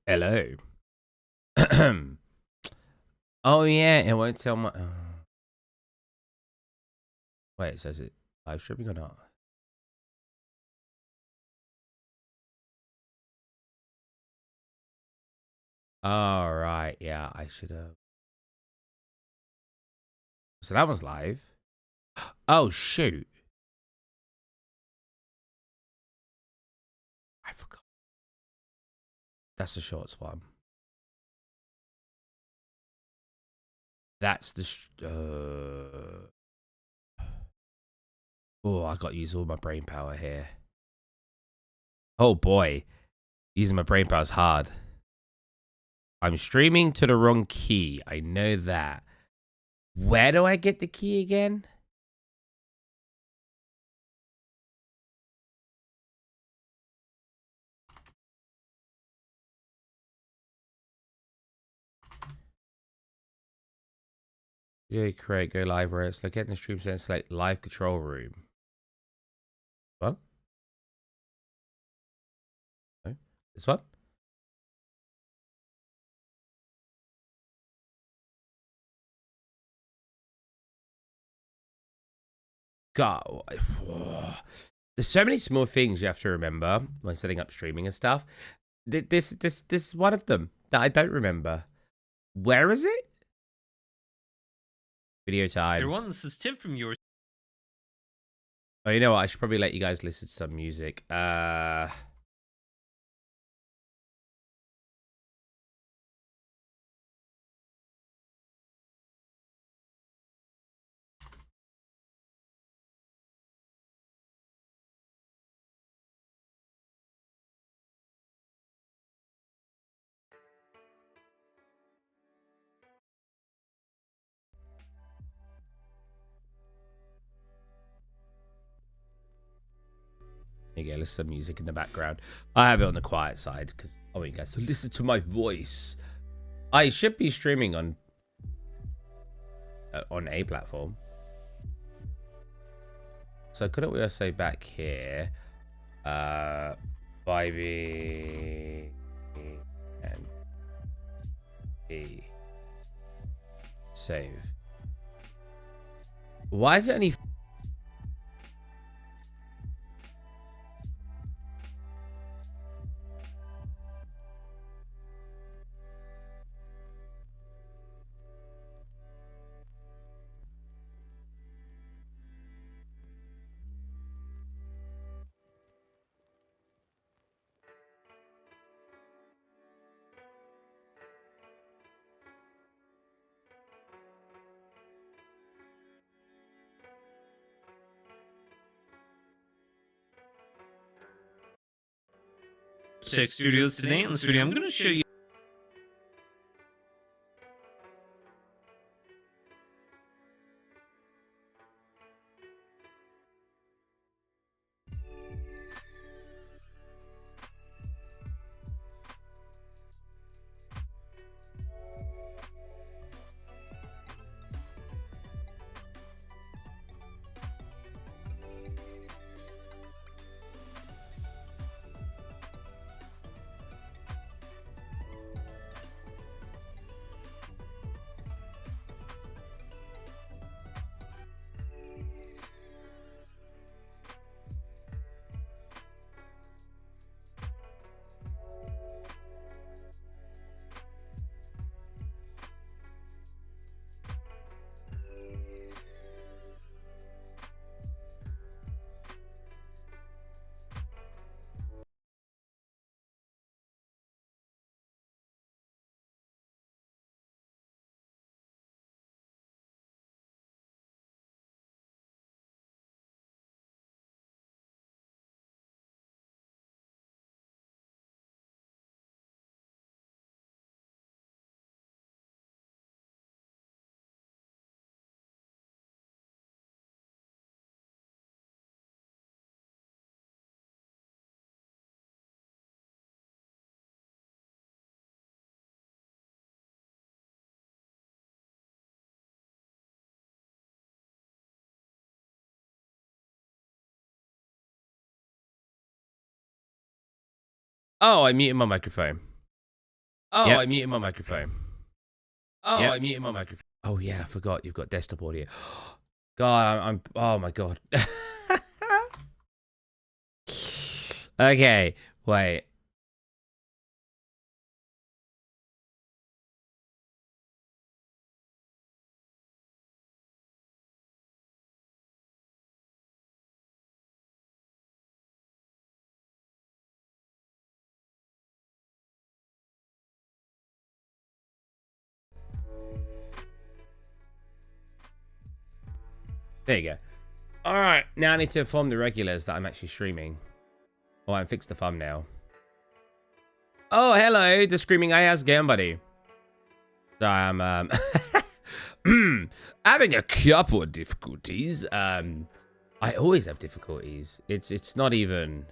Hello. Oh yeah, it won't tell my. Wait, it says it live streaming or not? All right, yeah, I should have. So that was live. Oh shoot, I forgot. That's the shorts one. That's the. Oh, I got to use all my brain power here. Oh boy, using my brain power is hard. I'm streaming to the wrong key. I know that. Where do I get the key again? Yeah, create, go live where it's located in the stream center, select live control room. What? No? This one? God. There's so many small things you have to remember when setting up streaming and stuff. This is one of them that I don't remember. Where is it? Video time. Everyone, this is Tim from yours. Oh, you know what? I should probably let you guys listen to some music. There you go, listen to music in the background. I have it on the quiet side because I want you guys to listen to my voice. I should be streaming on a platform. So couldn't we also say back here, Vibing and E save. Why is it only? Tech Studios. Today in this video, I'm going to show you. Oh, I muted my microphone. Oh, Yep. I muted my microphone. Oh, Yep. I muted my microphone. Oh yeah, I forgot you've got desktop audio. God, I'm oh my god. Okay, wait. There you go. All right, now I need to inform the regulars that I'm actually streaming. Oh, I fixed the thumbnail. Oh, hello, the screaming eye. How's it going, buddy? So I'm having a couple of difficulties. I always have difficulties. It's not even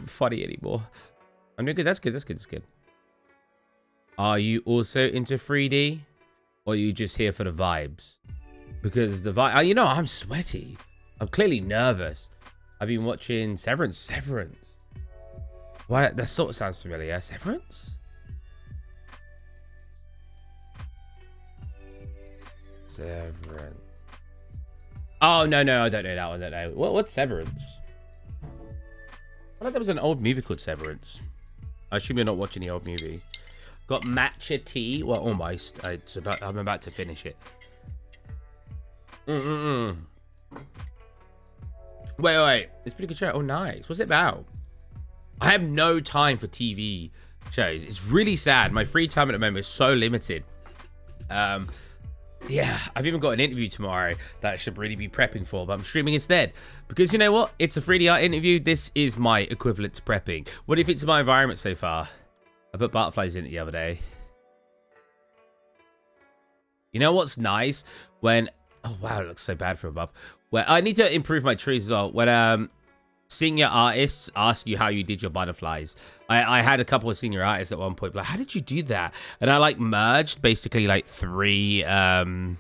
funny anymore. I'm doing good. That's good. That's good. That's good. Are you also into 3D, or are you just here for the vibes? Because the vibe, you know, I'm sweaty. I'm clearly nervous. I've been watching Severance. Severance. Why? That sort of sounds familiar. Severance. Severance. Oh no, I don't know that one. I don't know. What's Severance? I thought there was an old movie called Severance. I assume you're not watching the old movie. Got matcha tea. Well, almost. I'm about to finish it. Wait. It's a pretty good show. Oh, nice. What's it about? I have no time for TV shows. It's really sad. My free time at the moment is so limited. Yeah, I've even got an interview tomorrow that I should really be prepping for, but I'm streaming instead. Because you know what? It's a 3D art interview. This is my equivalent to prepping. What do you think to my environment so far? I put butterflies in it the other day. You know what's nice? When... Oh, wow, it looks so bad from above. Well, I need to improve my trees as well. When senior artists ask you how you did your butterflies. I had a couple of senior artists at one point, but like, how did you do that? And I like merged basically like three other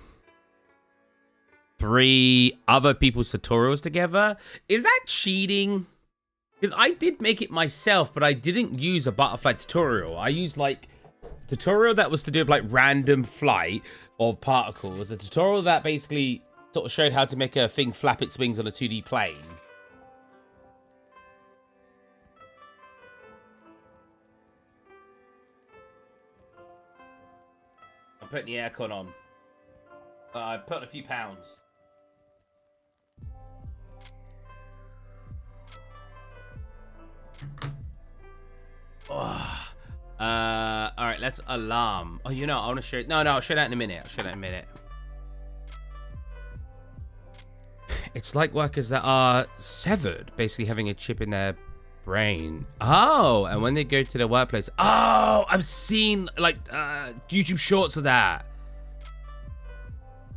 people's tutorials together. Is that cheating? Because I did make it myself, but I didn't use a butterfly tutorial. I used like tutorial that was to do with like random flight of particles. A tutorial that basically sort of showed how to make a thing flap its wings on a 2D plane. I'm putting the aircon on. I put on a few pounds. Oh. All right, let's alarm. Oh, you know, I want to show. No, I'll show that in a minute. It's like workers that are severed, basically having a chip in their brain. Oh, and when they go to their workplace. Oh, I've seen like YouTube shorts of that.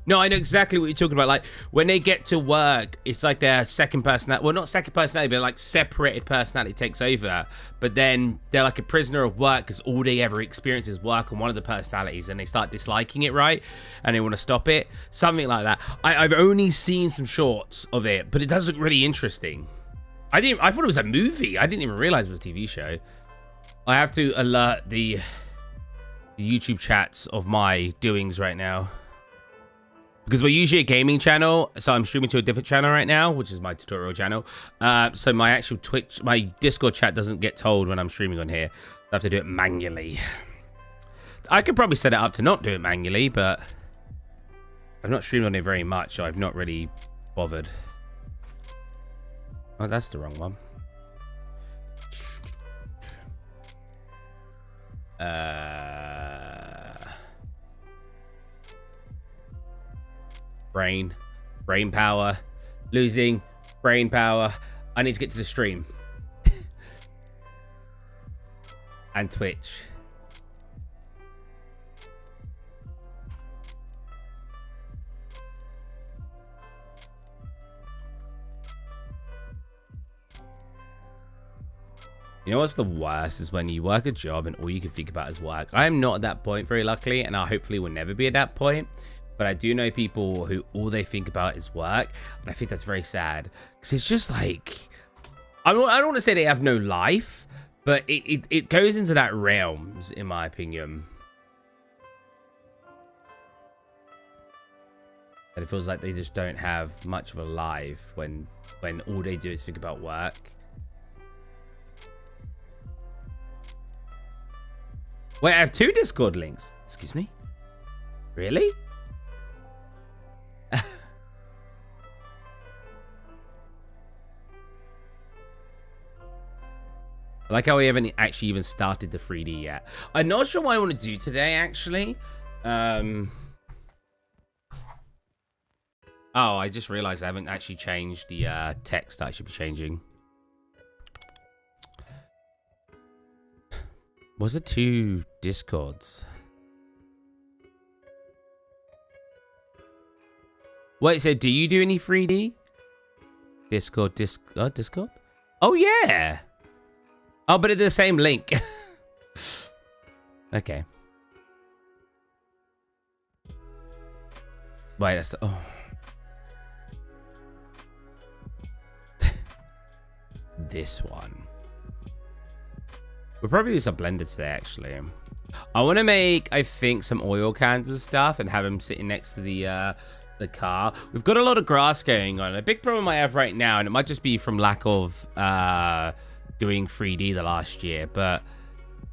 No, I know exactly what you're talking about. Like, when they get to work, it's like their second personality. Well, not second personality, but like separated personality takes over. But then they're like a prisoner of work because all they ever experience is work on one of the personalities, and they start disliking it, right? And they want to stop it. Something like that. I've only seen some shorts of it, but it does look really interesting. I thought it was a movie. I didn't even realize it was a TV show. I have to alert the YouTube chats of my doings right now. Because we're usually a gaming channel, so I'm streaming to a different channel right now, which is my tutorial channel. So my actual my Discord chat doesn't get told when I'm streaming on here. I have to do it manually. I could probably set it up to not do it manually, but I've not streamed on it very much, so I've not really bothered. Oh, that's the wrong one. Brain power, losing brain power. I need to get to the stream. And Twitch. You know what's the worst is when you work a job and all you can think about is work. I am not at that point, very luckily, and I hopefully will never be at that point. But I do know people who all they think about is work, and I think that's very sad because it's just like I don't want to say they have no life, But it goes into that realms, in my opinion. And it feels like they just don't have much of a life when all they do is think about work. Wait, I have 2 Discord links. Excuse me? Really? I like how we haven't actually even started the 3D yet. I'm not sure what I want to do today, actually. Oh, I just realized I haven't actually changed the text that I should be changing. Was it 2 Discords? Wait, so do you do any 3D? Discord? Discord? Oh, yeah. Oh, but it's the same link. Okay. Wait, that's the... Oh. This one. We'll probably use a blender today, actually. I want to make, I think, some oil cans and stuff and have them sitting next to the car. We've got a lot of grass going on. A big problem I have right now, and it might just be from lack of doing 3D the last year, but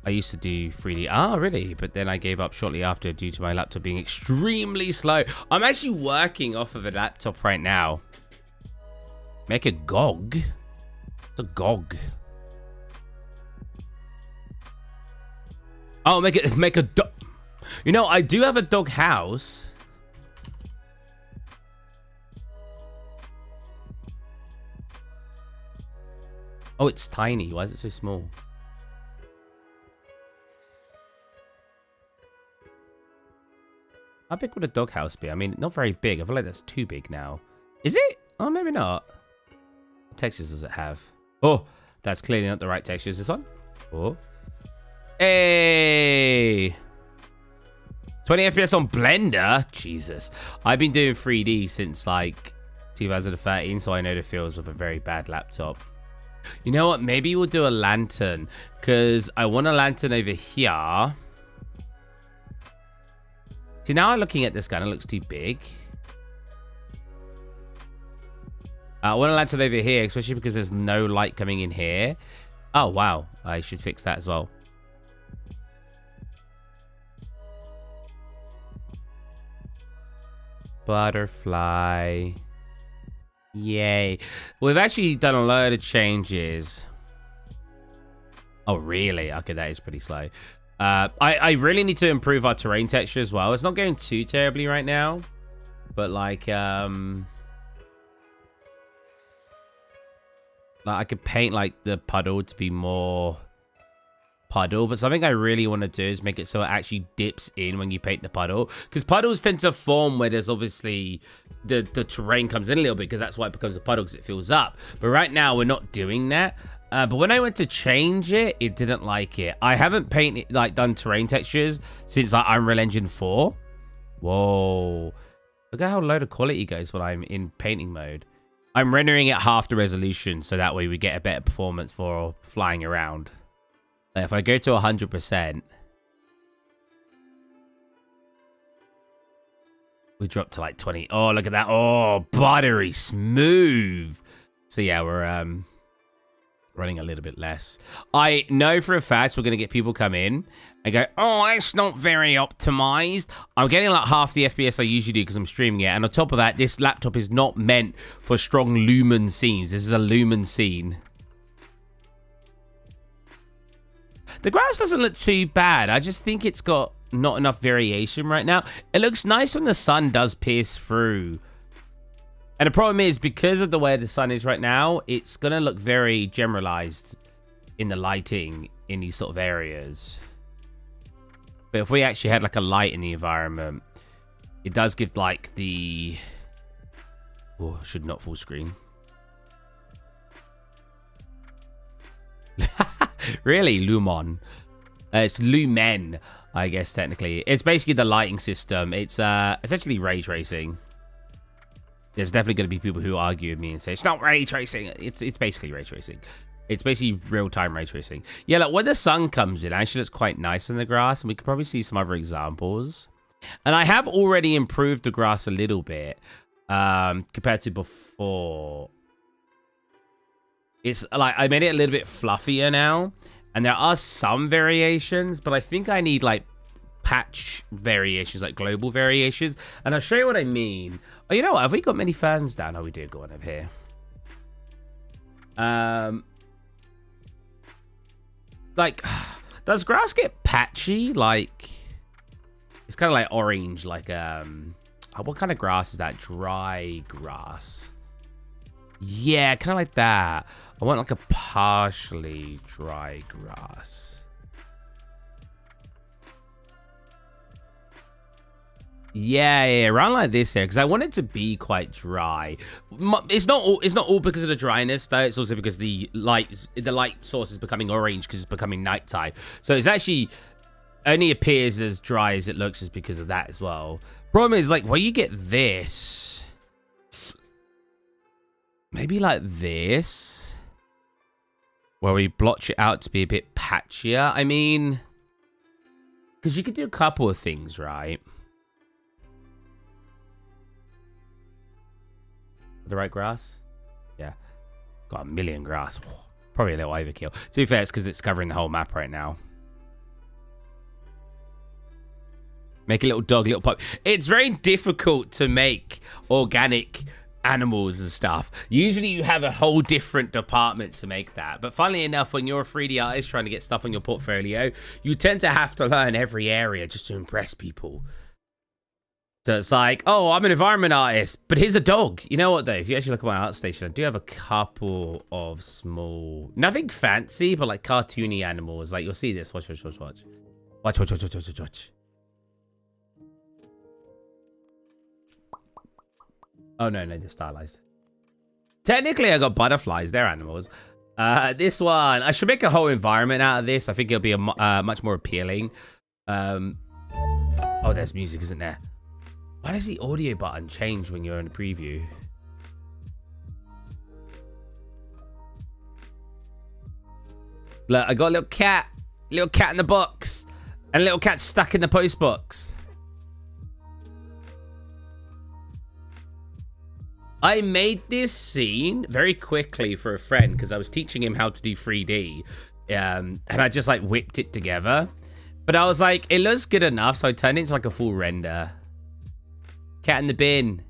I used to do 3D. Ah, really? But then I gave up shortly after due to my laptop being extremely slow. I'm actually working off of a laptop right now. Make a GOG? It's a GOG. Oh, make a dog. You know, I do have a dog house. Oh, it's tiny. Why is it so small? How big would a doghouse be? I mean, not very big. I feel like that's too big now. Is it? Oh, maybe not. What textures does it have? Oh, that's clearly not the right textures. This one? Oh. Hey! 20 FPS on Blender? Jesus. I've been doing 3D since like 2013, so I know the feels of a very bad laptop. You know what? Maybe we'll do a lantern, because I want a lantern over here. See, now I'm looking at this gun, it looks too big. I want a lantern over here, especially because there's no light coming in here. Oh, wow. I should fix that as well. Butterfly. Yay. We've actually done a load of changes. Oh, really? Okay, that is pretty slow. I really need to improve our terrain texture as well. It's not going too terribly right now. But like I could paint like the puddle to be more puddle, but something I really want to do is make it so it actually dips in when you paint the puddle, because puddles tend to form where there's obviously the terrain comes in a little bit, because that's why it becomes a puddle, because it fills up. But right now we're not doing that. But when I went to change it, it didn't like it. I haven't painted like done terrain textures since like Unreal Engine 4. Whoa, look at how low the quality goes when I'm in painting mode. I'm rendering it half the resolution, so that way we get a better performance for flying around. If I go to 100%, we drop to like 20. Oh, look at that. Oh, buttery smooth. So yeah, we're running a little bit less. I know for a fact we're going to get people come in and go, oh, it's not very optimized. I'm getting like half the FPS I usually do because I'm streaming it. And on top of that, this laptop is not meant for strong lumen scenes. This is a lumen scene. The grass doesn't look too bad. I just think it's got not enough variation right now. It looks nice when the sun does pierce through. And the problem is, because of the way the sun is right now, it's going to look very generalized in the lighting in these sort of areas. But if we actually had like a light in the environment, it does give like the... Oh, should not full screen. Really, Lumon. It's Lumen, I guess, technically. It's basically the lighting system. It's essentially ray tracing. There's definitely going to be people who argue with me and say, it's not ray tracing. It's basically ray tracing. It's basically real-time ray tracing. Yeah, like when the sun comes in, actually it's quite nice in the grass, and we could probably see some other examples. And I have already improved the grass a little bit compared to before. It's like I made it a little bit fluffier now, and there are some variations, but I think I need like patch variations, like global variations. And I'll show you what I mean. Oh, you know what? Have we got many fans down? Oh, we do. Go on over here. Like, does grass get patchy? Like, it's kind of like orange. Like, what kind of grass is that? Dry grass. Yeah, kind of like that. I want like a partially dry grass. Yeah, around like this here, because I want it to be quite dry. It's not all because of the dryness though. It's also because the light source is becoming orange because it's becoming nighttime. So it's actually only appears as dry as it looks is because of that as well. Problem is, like, when you get this, maybe like this, where we blotch it out to be a bit patchier. I mean, because you could do a couple of things, right? The right grass? Yeah. Got a million grass. Probably a little overkill. To be fair, it's because it's covering the whole map right now. Make a little dog, little pup. It's very difficult to make organic animals and stuff. Usually you have a whole different department to make that. But funnily enough, when you're a 3D artist trying to get stuff on your portfolio, you tend to have to learn every area just to impress people. So it's like, oh, I'm an environment artist, but here's a dog. You know what, though? If you actually look at my art station, I do have a couple of small, nothing fancy, but like cartoony animals. Like, you'll see this. Watch. Watch. Oh, no, they're stylized. Technically, I got butterflies. They're animals. This one, I should make a whole environment out of this. I think it'll be much more appealing. Oh, there's music, isn't there? Why does the audio button change when you're in a preview? Look, I got a little cat in the box, and a little cat stuck in the post box. I made this scene very quickly for a friend because I was teaching him how to do 3D, and I just like whipped it together. But I was like, it looks good enough, so I turned it into like a full render. Cat in the bin.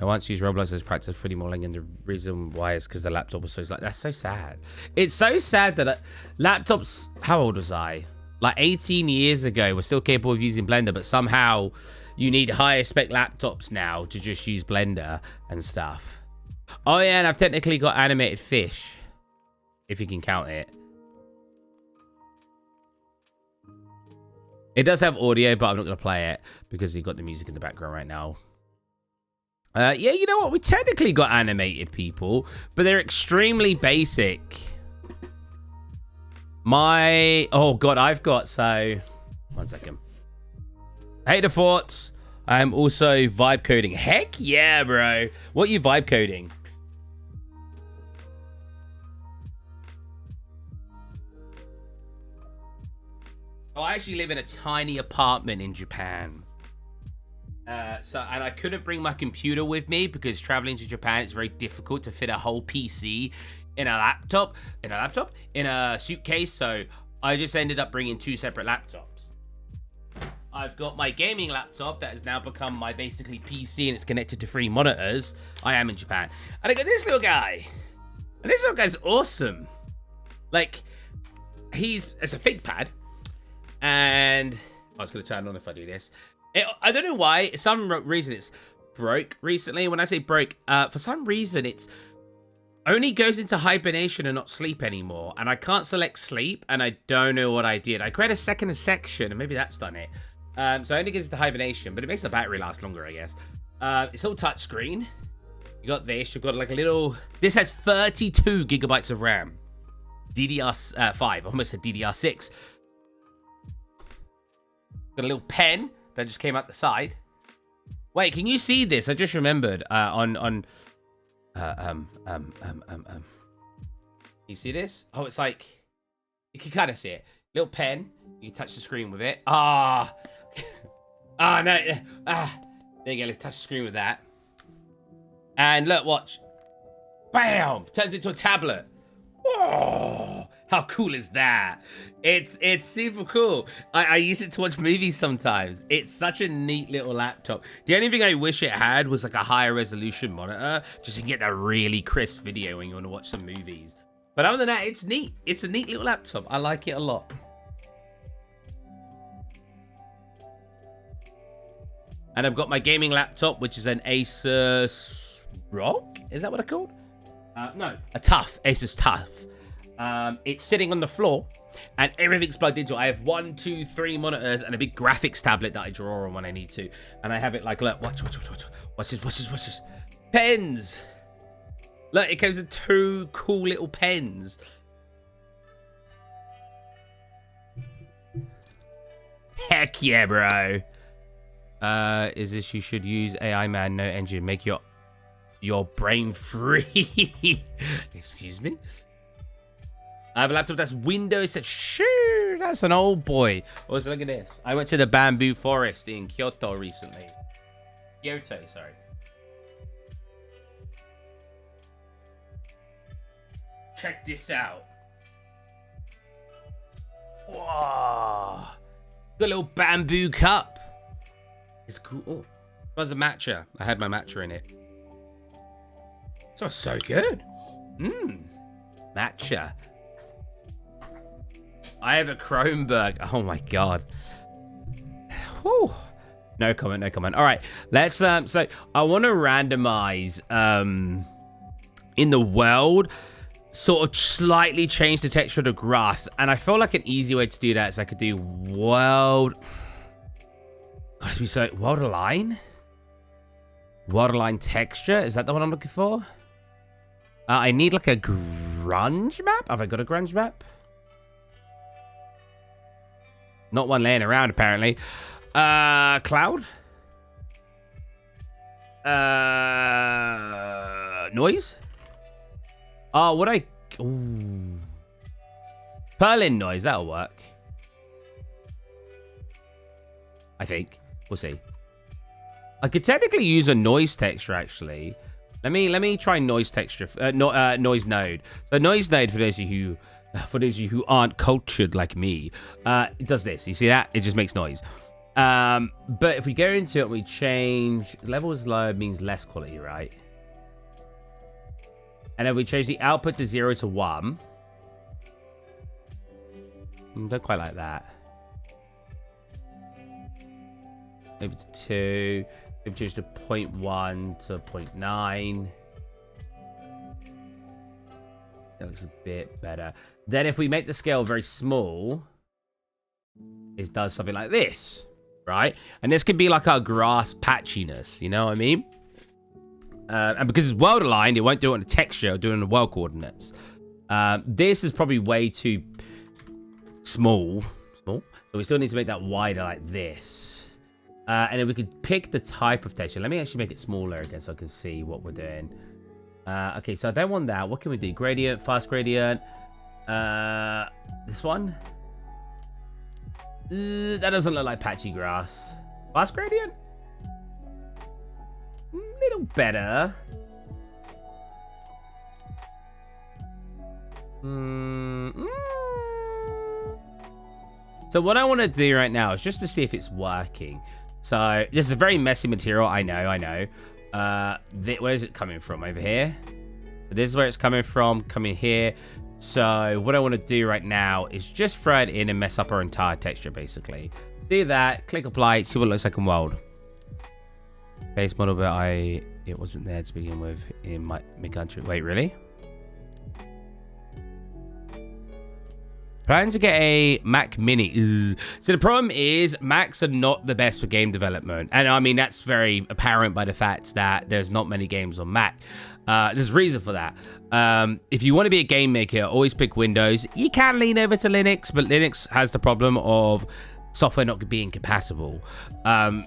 I once used Roblox as practice 3D modeling, and the reason why is because the laptop was so like, that's so sad. It's so sad that laptops. How old was I? Like 18 years ago, we're still capable of using Blender, but somehow you need higher spec laptops now to just use Blender and stuff. Oh yeah, and I've technically got animated fish, if you can count it. It does have audio, but I'm not going to play it because you've got the music in the background right now. Yeah, you know what? We technically got animated people, but they're extremely basic. Oh God, I've got, so, 1 second. Hey, the thoughts. I'm also vibe coding. Heck yeah, bro. What are you vibe coding? Oh, I actually live in a tiny apartment in Japan. And I couldn't bring my computer with me because traveling to Japan, it's very difficult to fit a whole PC in a suitcase. So I just ended up bringing 2 separate laptops. I've got my gaming laptop that has now become my basically PC, and it's connected to 3 monitors. I am in Japan. And I got this little guy. And this little guy's awesome. Like, it's a ThinkPad. And I was going to turn on if I do this. I don't know why. Some reason it's broke recently. When I say broke, for some reason it's only goes into hibernation and not sleep anymore. And I can't select sleep, and I don't know what I did. I created a second section, and maybe that's done it. So it only goes into hibernation, but it makes the battery last longer, I guess. It's all touchscreen. You got this. You've got like a little... This has 32 gigabytes of RAM. DDR5. Almost a DDR6. Got a little pen that just came out the side. Wait, can you see this? I just remembered on You see this? Oh, it's like, you can kind of see it. Little pen. You can touch the screen with it. Ah. Ah, no. Ah. There you go. Touch the screen with that. And look, watch. Bam! Turns into a tablet. Oh, how cool is that? It's super cool. I use it to watch movies sometimes. It's such a neat little laptop. The only thing I wish it had was like a higher resolution monitor, just to get that really crisp video when you want to watch some movies. But other than that, it's neat. It's a neat little laptop. I like it a lot. And I've got my gaming laptop, which is an Asus ROG. Is that what it's called? No, a TUF. Asus TUF. It's sitting on the floor, and everything's plugged into it. I have 1, 2, 3 monitors and a big graphics tablet that I draw on when I need to. And I have it like, look, watch this. Pens. Look, it comes with 2 cool little pens. Heck yeah, bro. Is this you should use AI man, no engine, make your brain free. Excuse me. I have a laptop that's Windows. Shoo, that's an old boy. Also, look at this. I went to the bamboo forest in Kyoto recently. Kyoto, sorry. Check this out. Whoa. Got a little bamboo cup. It's cool. Oh, it was a matcha. I had my matcha in it. It smells so good. Matcha. I have a Chromebook. Oh my god. Whew. No comment, no comment. All right, let's so I want to randomize in the world, sort of slightly change the texture of the grass, and I feel like an easy way to do that is I could do world. God, it's so world align texture. Is that the one I'm looking for? I need like a grunge map. Have I got a grunge map? Not one laying around, apparently. Cloud? Noise? Oh, what I... Ooh. Perlin noise, that'll work. I think. We'll see. I could technically use a noise texture, actually. Let me try noise texture. Noise node. So noise node, for those of you who aren't cultured like me, it does this. You see that? It just makes noise. But if we go into it and we change levels low, means less quality, right? And then we change the output to 0 to 1. Don't quite like that. Maybe to 2. Maybe change to 0.1 to 0.9. That looks a bit better. Then if we make the scale very small, it does something like this, right? And this could be like our grass patchiness, you know what I mean? And because it's world aligned, it won't do it on the texture, it'll do it on the world coordinates. This is probably way too small. So we still need to make that wider like this. And then we could pick the type of texture. Let me actually make it smaller again so I can see what we're doing. Okay, so I don't want that. What can we do? Gradient, fast gradient. This one? That doesn't look like patchy grass. Fast gradient? Little better. So what I want to do right now is just to see if it's working. So this is a very messy material. I know. Where is it coming from? Over here. This is where it's coming from. Coming here. So what I want to do right now is just throw it in and mess up our entire texture, basically. Do that. Click apply. See what it looks like in world. Base model, but it wasn't there to begin with in my country. Wait, really? Plan to get a Mac Mini. So the problem is Macs are not the best for game development. And I mean, that's very apparent by the fact that there's not many games on Mac. There's a reason for that. If you want to be a game maker, always pick Windows. You can lean over to Linux, but Linux has the problem of software not being compatible.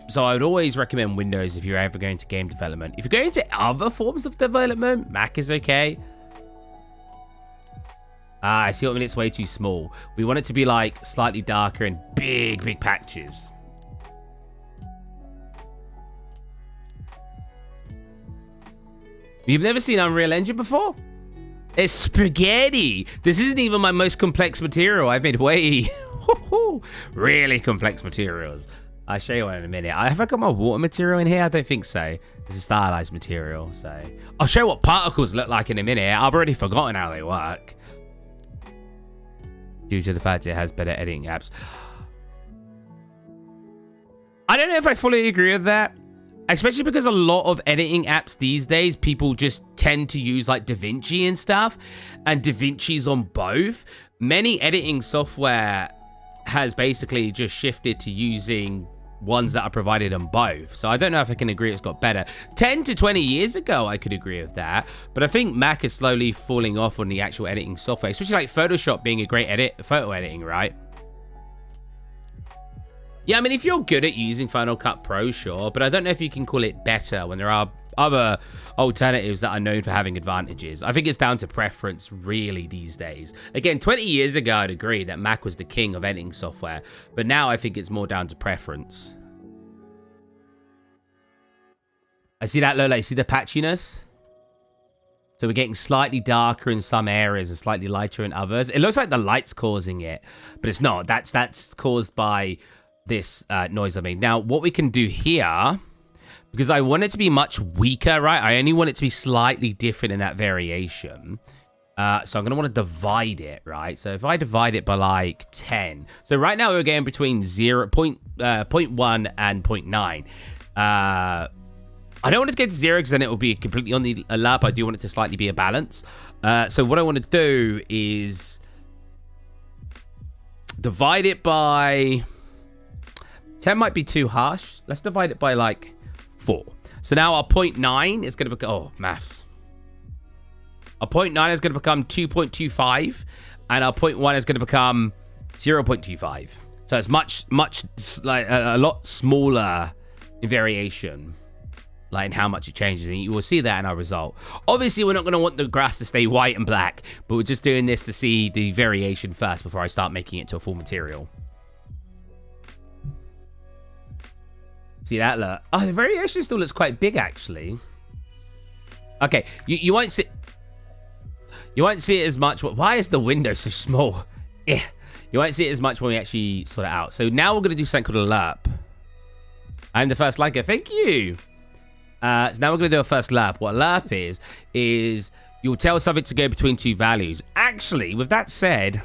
So I would always recommend Windows if you're ever going to game development. If you're going to other forms of development, Mac is okay. I see what I mean. It's way too small. We want it to be like slightly darker and big patches. You've never seen Unreal Engine before? It's spaghetti. This isn't even my most complex material. I've made way really complex materials. I'll show you one in a minute. Have I got my water material in here? I don't think so. It's a stylized material, so I'll show you what particles look like in a minute. I've already forgotten how they work. Due to the fact it has better editing apps. I don't know if I fully agree with that. Especially because a lot of editing apps these days, people just tend to use like DaVinci and stuff. And DaVinci's on both. Many editing software has basically just shifted to using ones that are provided on both. So I don't know if I can agree it's got better. 10 to 20 years ago, I could agree with that. But I think Mac is slowly falling off on the actual editing software. Especially like Photoshop being a great photo editing, right? Yeah, I mean, if you're good at using Final Cut Pro, sure, but I don't know if you can call it better when there are other alternatives that are known for having advantages. I think it's down to preference, really, these days. Again, 20 years ago, I'd agree that Mac was the king of editing software, but now I think it's more down to preference. I see that, Lola. You see the patchiness? So we're getting slightly darker in some areas and slightly lighter in others. It looks like the light's causing it, but it's not. That's caused by this noise I made. Now, what we can do here, because I want it to be much weaker, right? I only want it to be slightly different in that variation. So I'm going to want to divide it, right? So if I divide it by like 10. So right now we're getting between 0.1 and 0.9. I don't want it to get to 0 because then it will be completely on the lap. I do want it to slightly be a balance. So what I want to do is divide it by 10 might be too harsh. Let's divide it by like 4. So now our 0.9 is going to become, oh, maths. Our 0.9 is going to become 2.25 and our 0.1 is going to become 0.25. So it's much, like a lot smaller in variation, like in how much it changes. And you will see that in our result. Obviously, we're not going to want the grass to stay white and black, but we're just doing this to see the variation first before I start making it to a full material. See that? Look. Oh, the variation still looks quite big, actually. Okay, you won't see... You won't see it as much. Why is the window so small? Yeah. You won't see it as much when we actually sort it out. So now we're going to do something called a lerp. I'm the first liker. Thank you. So now we're going to do a first lerp. What a lerp is you'll tell something to go between two values. Actually, with that said,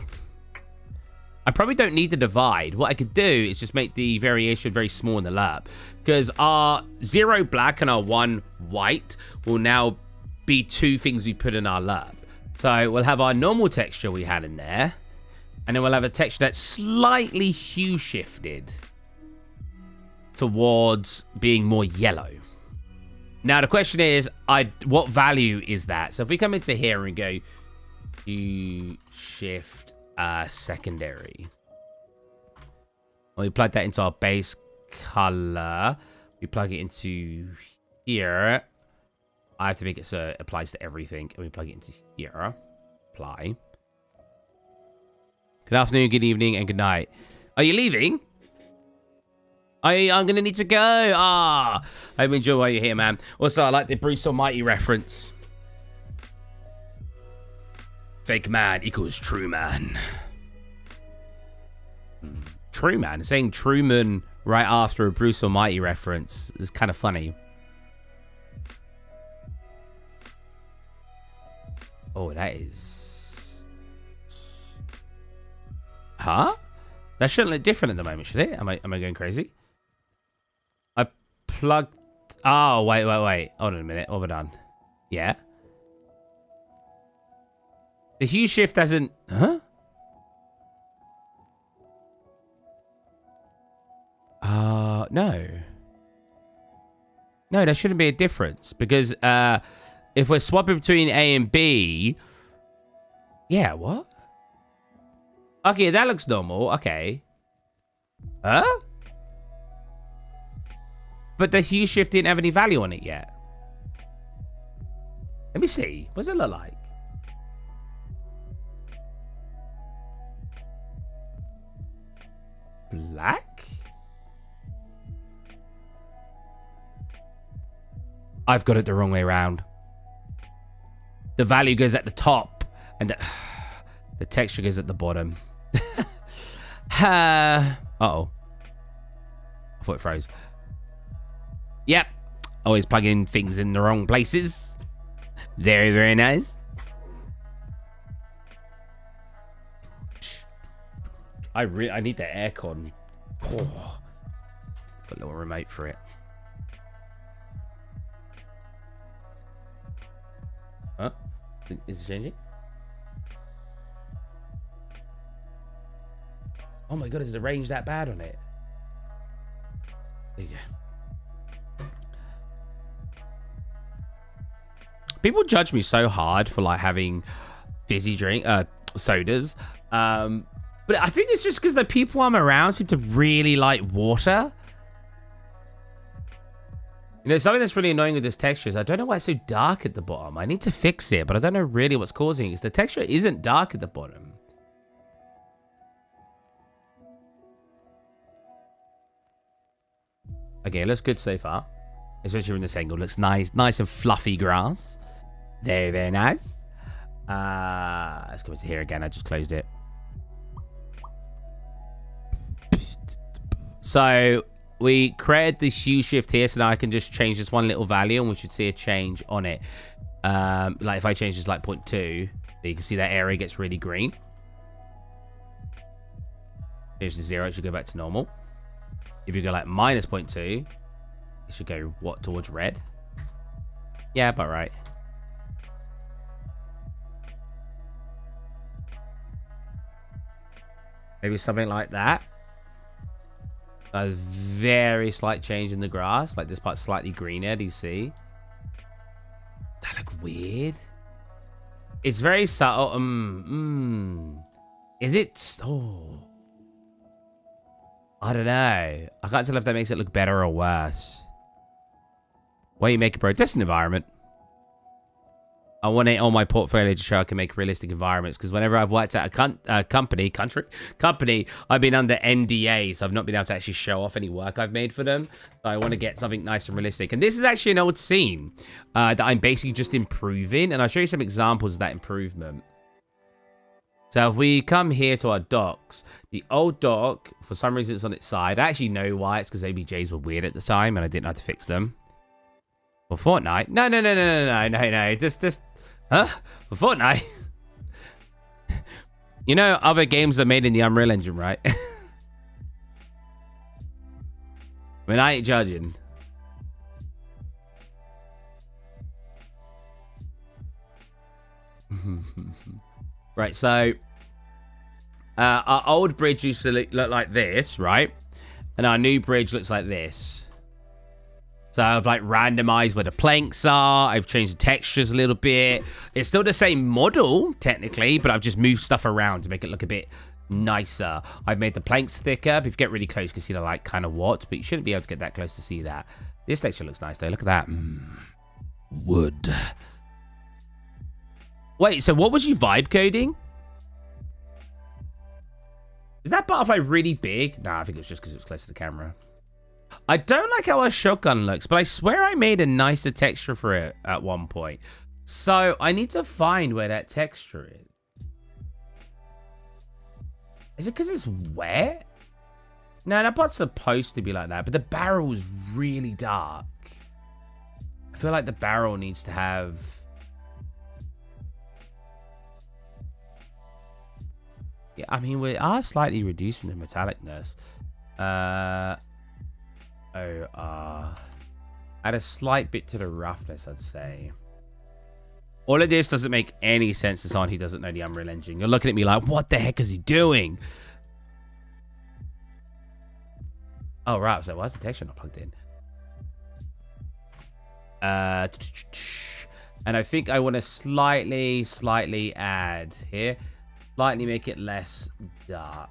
I probably don't need to divide. What I could do is just make the variation very small in the lerp. Because our 0 black and our 1 white will now be two things we put in our lerp. So we'll have our normal texture we had in there. And then we'll have a texture that's slightly hue shifted towards being more yellow. Now, the question is, what value is that? So if we come into here and go hue shift secondary. When we plug that into our base color, we plug it into here. I have to make it so it applies to everything. And we plug it into here. Apply. Good afternoon, good evening, and good night. Are you leaving? I'm going to need to go. I hope you enjoy while you're here, man. Also, I like the Bruce Almighty reference. Fake man equals true man. True man. Saying Truman right after a Bruce Almighty reference is kind of funny. Oh, that is... Huh? That shouldn't look different at the moment, should it? Am I going crazy? I plugged... Oh, wait. Hold on a minute. What have I done? Yeah. The hue shift hasn't... Huh? No. No, there shouldn't be a difference. Because if we're swapping between A and B... Yeah, what? Okay, that looks normal. Okay. Huh? But the hue shift didn't have any value on it yet. Let me see. What does it look like? Black? I've got it the wrong way around. The value goes at the top and the texture goes at the bottom. Uh-oh. I thought it froze. Yep. Always plugging things in the wrong places. Very, very nice. I need the aircon. Oh, got a little remote for it. Huh? Is it changing? Oh my god, is the range that bad on it? There you go. People judge me so hard for like having fizzy sodas. But I think it's just because the people I'm around seem to really like water. You know, something that's really annoying with this texture is I don't know why it's so dark at the bottom. I need to fix it, but I don't know really what's causing it. Because the texture isn't dark at the bottom. Okay, it looks good so far. Especially from this angle. Looks nice. Nice and fluffy grass. Very, very nice. Let's go into here again. I just closed it. So we created this hue shift here, so now I can just change this one little value and we should see a change on it. Like if I change this like 0.2, you can see that area gets really green. Change to 0, it should go back to normal. If you go like minus 0.2, it should go what towards red. Yeah, about right. Maybe something like that. A very slight change in the grass. Like this part's slightly greener. Do you see? That look weird. It's very subtle. Is it? Oh. I don't know. I can't tell if that makes it look better or worse. Why you make a protesting environment? I want it on my portfolio to show I can make realistic environments, because whenever I've worked at a company, I've been under NDA, so I've not been able to actually show off any work I've made for them. So I want to get something nice and realistic. And this is actually an old scene that I'm basically just improving, and I'll show you some examples of that improvement. So if we come here to our docks, the old dock, for some reason it's on its side. I actually know why. It's because OBJs were weird at the time, and I didn't know how to fix them. For Fortnite? No. Just, huh? For Fortnite? You know, other games are made in the Unreal Engine, right? I mean, I ain't judging. Right, so our old bridge used to look like this, right? And our new bridge looks like this. So I've like randomized where the planks are. I've changed the textures a little bit. It's still the same model, technically, but I've just moved stuff around to make it look a bit nicer. I've made the planks thicker. If you get really close, you can see the like kind of what, but you shouldn't be able to get that close to see that. This texture looks nice though. Look at that. Wood. Wait, so what was you vibe coding? Is that butterfly really big? Nah, I think it was just because it was close to the camera. I don't like how our shotgun looks, but I swear I made a nicer texture for it at one point. So I need to find where that texture is. Is it because it's wet? No, that part's supposed to be like that, but the barrel is really dark. I feel like the barrel needs to have... Yeah, I mean, we are slightly reducing the metallicness. Add a slight bit to the roughness, I'd say. All of this doesn't make any sense to someone who doesn't know the Unreal Engine. You're looking at me like, what the heck is he doing? Oh, right. So why is the texture not plugged in? And I think I want to slightly add here. Slightly make it less dark.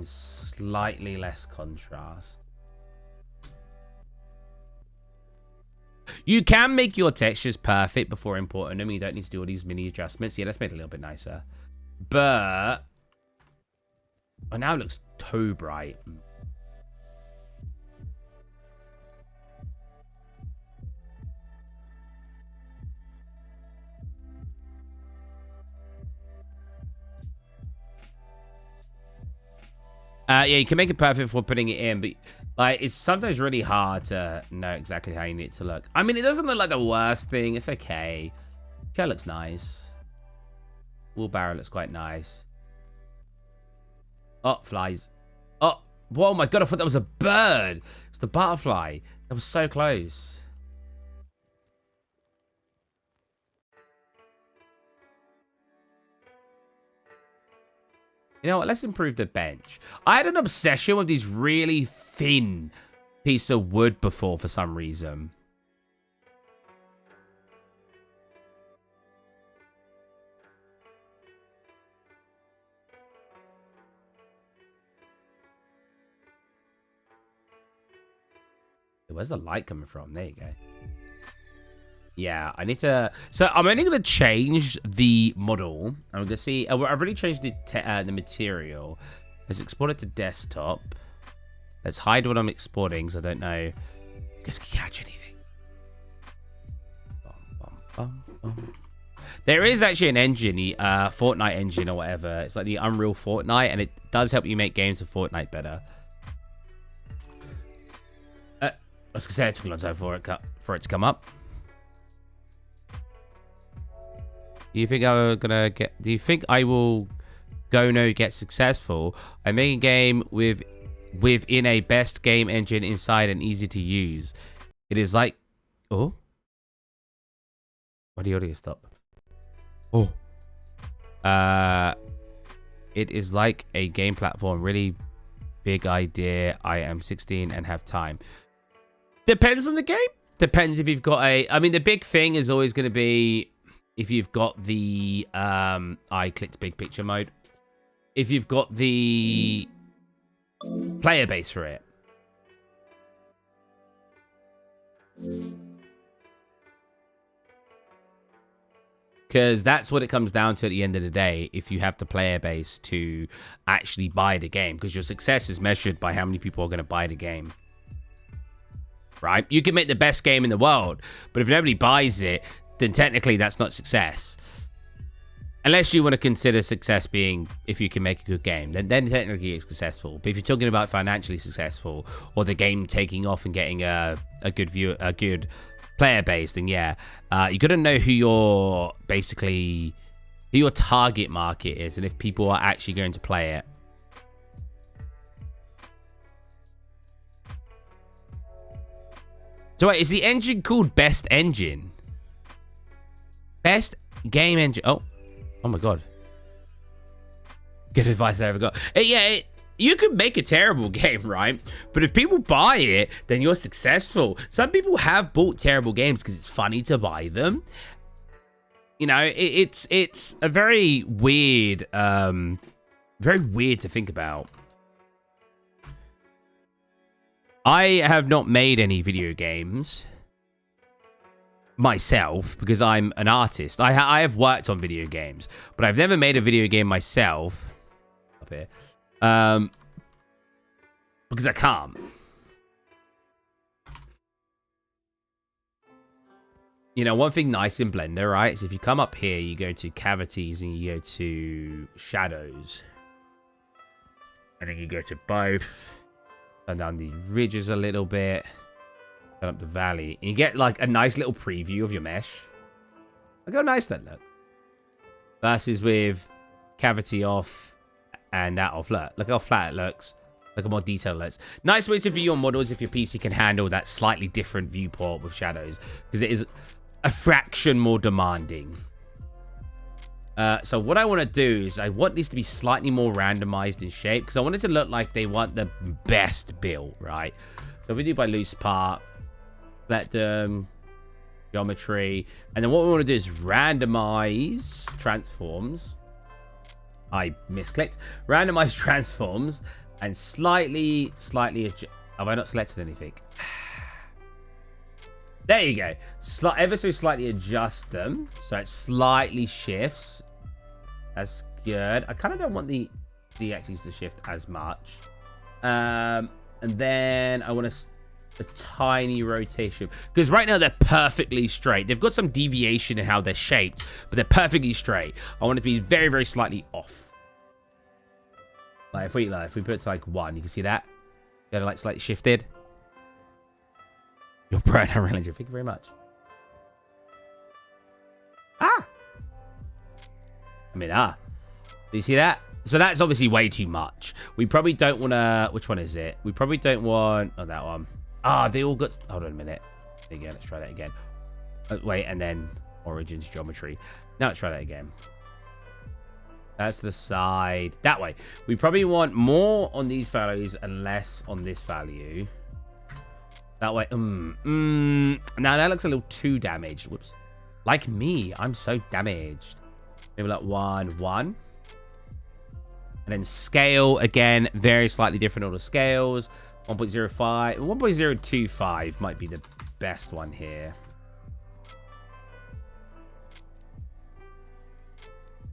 and slightly less contrast. You can make your textures perfect before importing them. You don't need to do all these mini adjustments. Yeah, let's make it a little bit nicer. But... oh, now it looks too bright. Yeah, you can make it perfect before putting it in, but like it's sometimes really hard to know exactly how you need it to look. I mean, it doesn't look like the worst thing. It's okay. Chair looks nice. Wheelbarrow looks quite nice. Oh, flies. Oh, oh my god, I thought that was a bird. It's the butterfly. That was so close. You know what? Let's improve the bench. I had an obsession with these really thin piece of wood before for some reason. Where's the light coming from? There you go. Yeah, I need to... so I'm only going to change the model. I'm going to see... I've already changed the material. Let's export it to desktop. Let's hide what I'm exporting, because I don't know if you guys can catch anything. There is actually an engine, the Fortnite engine or whatever. It's like the Unreal Fortnite, and it does help you make games of Fortnite better. I was going to say it took a long time for it to come up. Do you think I'm gonna get? Do you think I will get successful? I make a game within a best game engine inside and easy to use. It is like, oh, why do you audio stop? Oh, it is like a game platform. Really big idea. I am 16 and have time. Depends on the game. Depends if you've got a. I mean, the big thing is always going to be. If you've got the, I clicked big picture mode. If you've got the player base for it. Because that's what it comes down to at the end of the day. If you have the player base to actually buy the game. Because your success is measured by how many people are going to buy the game. Right? You can make the best game in the world. But if nobody buys it, then technically that's not success. Unless you want to consider success being if you can make a good game, then technically it's successful. But if you're talking about financially successful or the game taking off and getting a good player base, then yeah, you got to know who your target market is and if people are actually going to play it. So wait, is the engine called Best Engine? Best game engine. Oh my god. Good advice I ever got. You could make a terrible game, right? But if people buy it, then you're successful. Some people have bought terrible games because it's funny to buy them. You know, it's a very weird to think about. I have not made any video games myself because I'm an artist. I have worked on video games, but I've never made a video game myself up here because I can't. You know, one thing nice in Blender, right, is if you come up here, you go to cavities and you go to shadows, and then you go to both, turn down the ridges a little bit, up the valley, and you get like a nice little preview of your mesh. Look how nice that looks. Versus with cavity off and that off. Look how flat it looks. Look how more detailed it looks. Nice way to view your models if your PC can handle that slightly different viewport with shadows, because it is a fraction more demanding. So what I want to do is I want these to be slightly more randomized in shape, because I want it to look like they want the best build, right? So we do by loose part. Let them geometry, and then what we want to do is randomize transforms. I misclicked. Randomize transforms, And slightly have I not selected anything? There you go. Ever so slightly adjust them. So it slightly shifts. That's good. I kind of don't want the axes to shift as much. And then I want a tiny rotation. Because right now they're perfectly straight. They've got some deviation in how they're shaped. But they're perfectly straight. I want it to be very, very slightly off. Like if we put it to like 1, you can see that? Got it like slightly shifted. Your bread, I really do. Thank you very much. Ah! Do you see that? So that's obviously way too much. We probably don't want to... Which one is it? We probably don't want... Oh, that one. Ah, they all got... Hold on a minute. Again, let's try that again. Wait, and then origins geometry. Now let's try that again. That's to the side. That way. We probably want more on these values and less on this value. That way. Now that looks a little too damaged. Whoops. Like me. I'm so damaged. Maybe like 1, 1. And then scale. Again, very slightly different order scales. 1.05. 1.025 might be the best one here.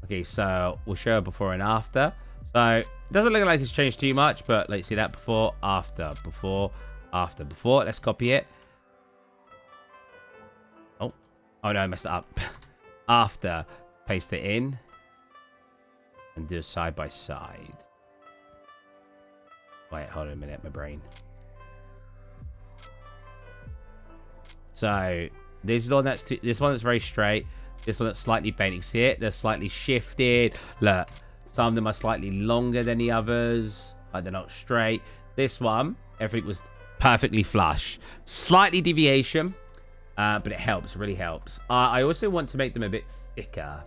Okay, so we'll show before and after. So it doesn't look like it's changed too much, but let's see that before, after, before, after, before. Let's copy it. Oh no, I messed it up. After, paste it in, and do a side by side. Wait, hold on a minute, my brain. So this is the one that's very straight. This one that's slightly bent. You see it? They're slightly shifted. Look, some of them are slightly longer than the others. Like they're not straight. This one, everything was perfectly flush. Slightly deviation, but it helps. Really helps. I also want to make them a bit thicker.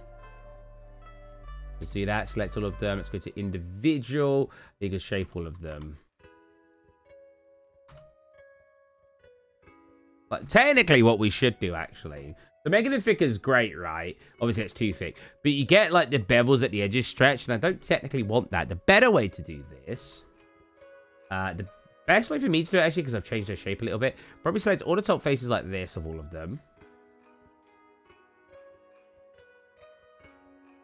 You see that? Select all of them. Let's go to individual. You can shape all of them. But technically, what we should do actually. So making it thick is great, right? Obviously, it's too thick. But you get, like, the bevels at the edges stretched, and I don't technically want that. The better way to do this... the best way for me to do it, actually, because I've changed their shape a little bit, probably select all the top faces like this of all of them.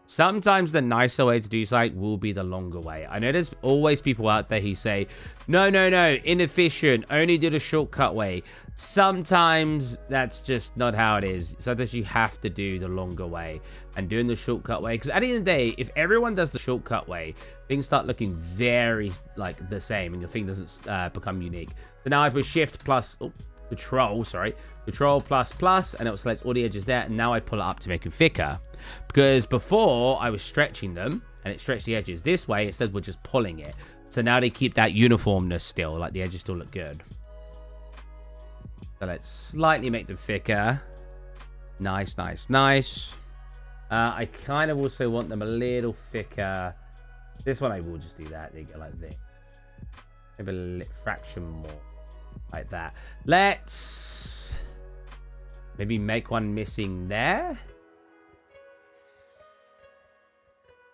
Sometimes the nicer way to do something will be the longer way. I know there's always people out there who say, no, inefficient, only do the shortcut way. Sometimes that's just not how it is. Sometimes you have to do the longer way and doing the shortcut way. Because at the end of the day, if everyone does the shortcut way, things start looking very like the same and your thing doesn't become unique. So now I put shift plus, control plus plus, and it will select all the edges there. And now I pull it up to make it thicker. Because before I was stretching them and it stretched the edges. This way, instead we're just pulling it. So now they keep that uniformness still, like the edges still look good. So let's slightly make them thicker. Nice. I kind of also want them a little thicker. This one I will just do that. They go like this. Maybe a fraction more. Like that. Let's maybe make one missing there.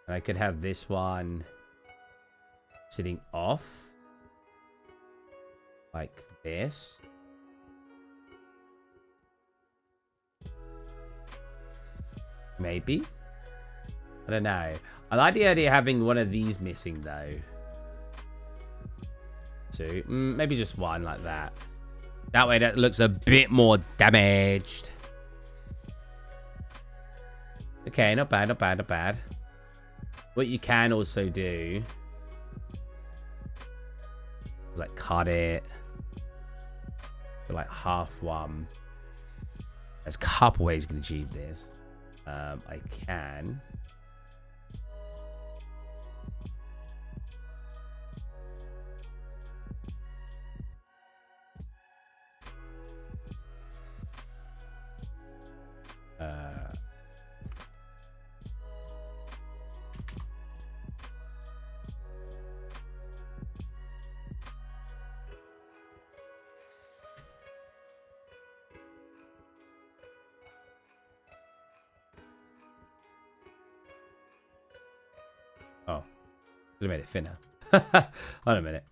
And I could have this one sitting off. Like this. Maybe. I don't know. I like the idea of having one of these missing though. 2. Maybe just 1 like that. That way that looks a bit more damaged. Okay, not bad. What you can also do is like cut it for like half one. There's a couple ways you can achieve this. I can. Oh, could have made it thinner. Hold on a minute.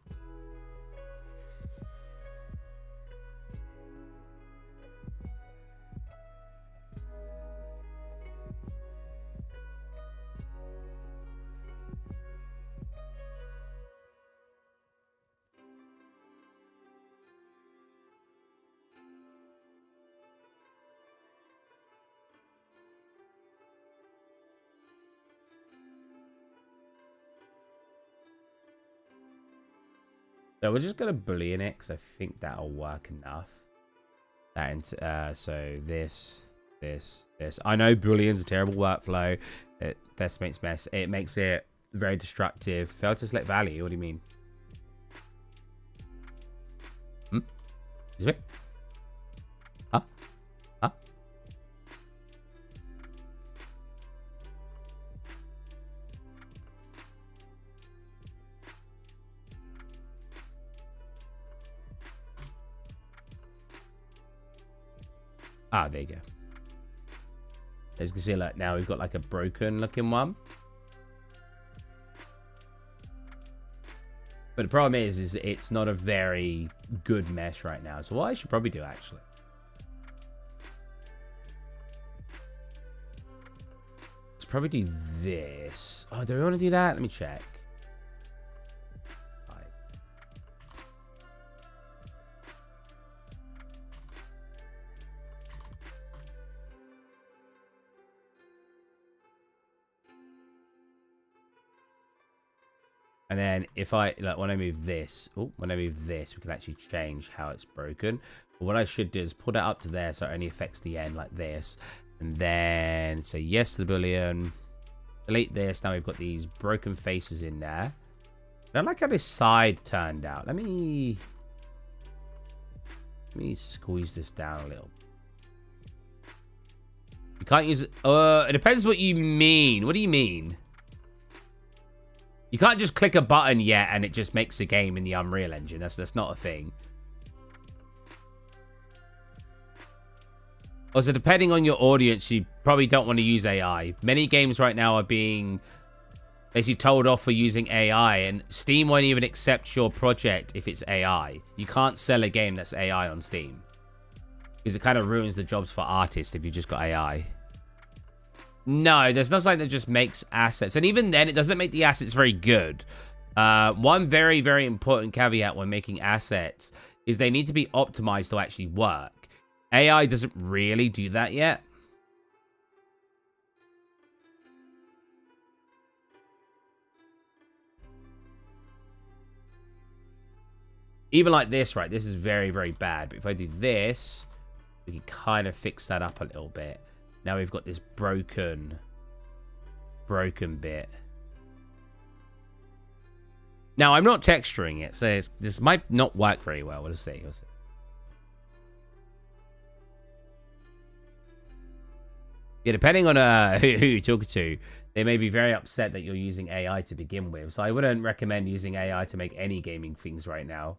So we're just going to Boolean it because I think that'll work enough. So this. I know Boolean's a terrible workflow. This makes mess. It makes it very destructive. Fail to select value. What do you mean? Excuse me? Huh? Huh? Ah, there you go. As you can see, like now we've got like a broken looking one. But the problem is it's not a very good mesh right now. So what I should probably do actually. Let's probably do this. Oh, do we want to do that? Let me check. And then if I, like, when I move this, we can actually change how it's broken. But what I should do is put it up to there so it only affects the end like this. And then say yes to the Boolean. Delete this. Now we've got these broken faces in there. I don't like how this side turned out. Let me squeeze this down a little. You can't use it. It depends what you mean. What do you mean? You can't just click a button yet and it just makes the game in the Unreal Engine. That's not a thing. Also, depending on your audience, you probably don't want to use AI. Many games right now are being basically told off for using AI, and Steam won't even accept your project if it's AI. You can't sell a game that's AI on Steam, because it kind of ruins the jobs for artists if you just got AI. No, there's not something that just makes assets. And even then, it doesn't make the assets very good. One very, very important caveat when making assets is they need to be optimized to actually work. AI doesn't really do that yet. Even like this, right? This is very, very bad. But if I do this, we can kind of fix that up a little bit. Now we've got this broken bit. Now, I'm not texturing it, so this might not work very well. We'll see. We'll see. Yeah, depending on who you're talking to, they may be very upset that you're using AI to begin with. So I wouldn't recommend using AI to make any gaming things right now.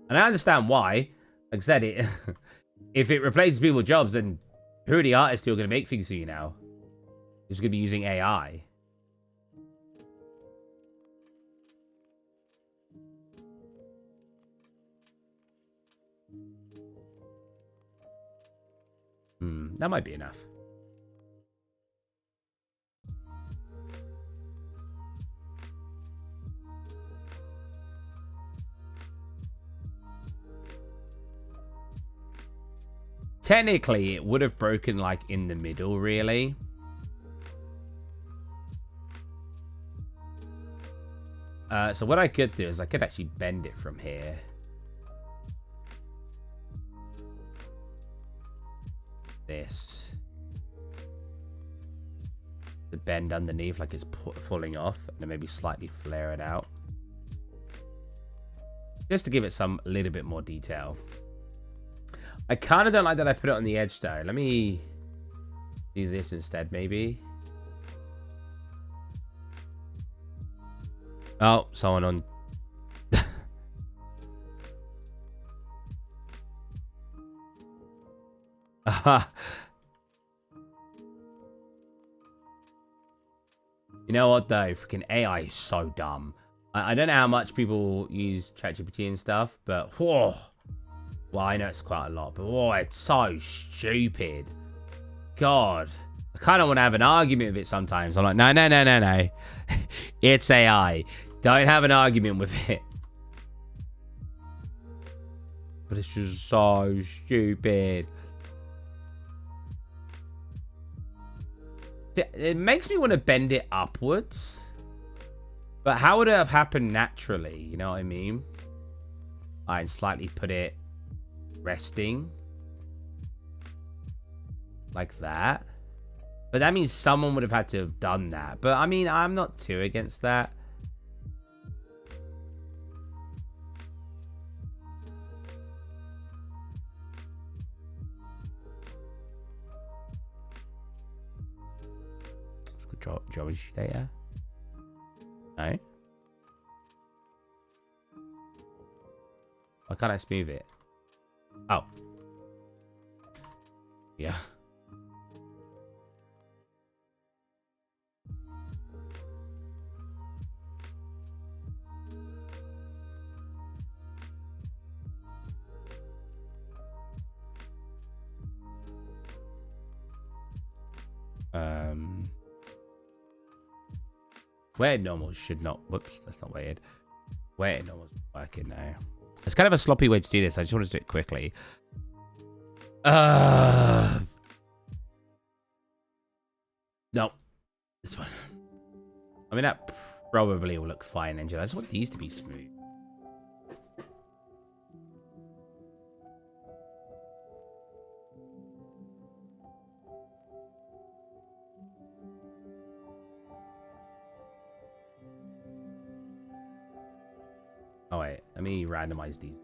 And I understand why. Like I said, if it replaces people's jobs, then who are the artists who are going to make things for you now? Who's going to be using AI? That might be enough. Technically, it would have broken like in the middle, really. So what I could do is I could actually bend it from here. This. The bend underneath like it's falling off. And then maybe slightly flare it out. Just to give it some little bit more detail. I kind of don't like that I put it on the edge though. Let me do this instead, maybe. Oh, someone on. You know what though? Freaking AI is so dumb. I don't know how much people use ChatGPT and stuff, but whoa. Well, I know it's quite a lot, but whoa, it's so stupid. God. I kind of want to have an argument with it sometimes. I'm like, no. It's AI. Don't have an argument with it. But it's just so stupid. It makes me want to bend it upwards. But how would it have happened naturally? You know what I mean? I'd slightly put it resting. Like that. But that means someone would have had to have done that. But I mean, I'm not too against that. Let's go geometry data. No. Why can't I smooth it? Oh. Yeah. Weighted normals should not. Whoops, that's not weighted. Weighted normals working now. It's kind of a sloppy way to do this. I just want to do it quickly. No. This one. I mean, that probably will look fine, Angel. I just want these to be smooth. Oh, wait. Let me randomize these.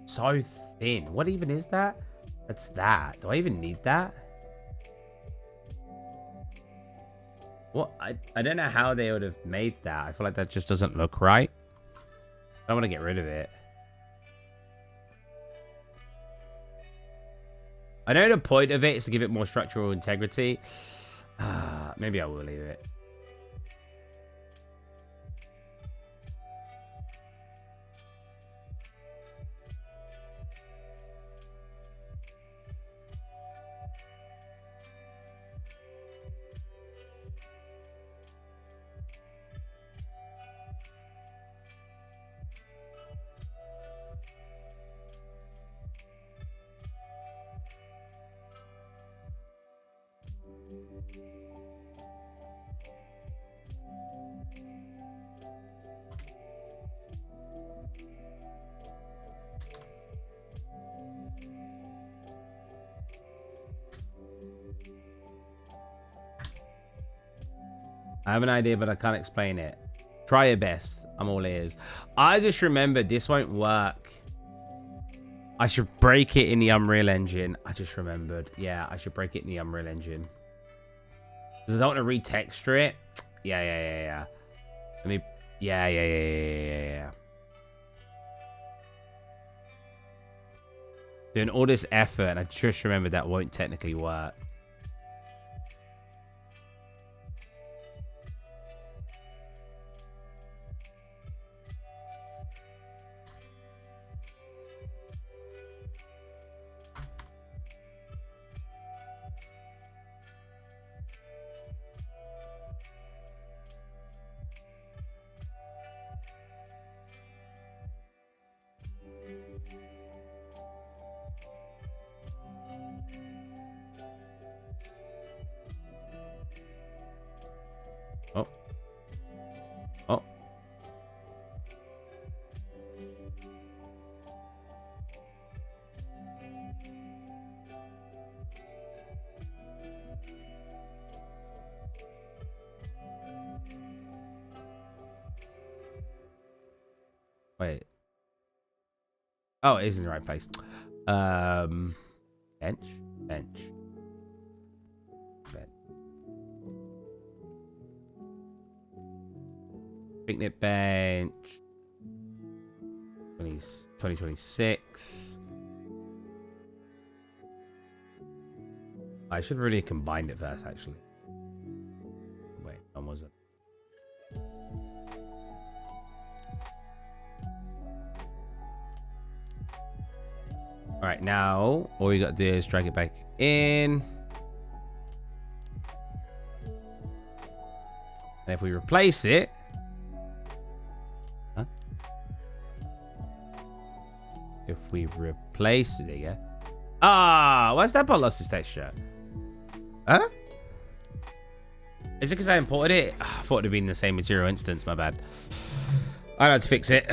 So thin. What even is that? That's that. Do I even need that? What? I don't know how they would have made that. I feel like that just doesn't look right. I don't want to get rid of it. I know the point of it is to give it more structural integrity. Maybe I will leave it. I have an idea, but I can't explain it. Try your best. I'm all ears. I just remembered this won't work. I should break it in the Unreal Engine. I just remembered. Yeah, I should break it in the Unreal Engine. Because I don't want to retexture it. Yeah. Let me... Yeah. Doing all this effort, and I just remembered that won't technically work. Oh. Wait. Oh, it is in the right place. Bench. Picnic bench. 2026. I should really have combined it first, actually. Wait, when was it? All right, now all you got to do is drag it back in. And if we replace it, if we replace it again. Ah, why's that bot lost its texture? Huh? Is it because I imported it? I thought it'd been the same material instance. My bad. I had to fix it.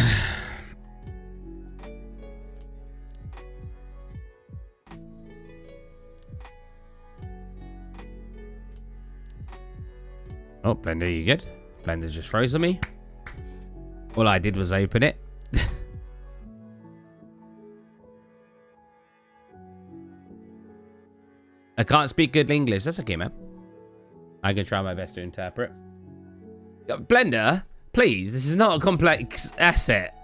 Oh, Blender, you good? Blender just froze on me. All I did was open it. I can't speak good English. That's okay, man. I can try my best to interpret. Blender, please. This is not a complex asset.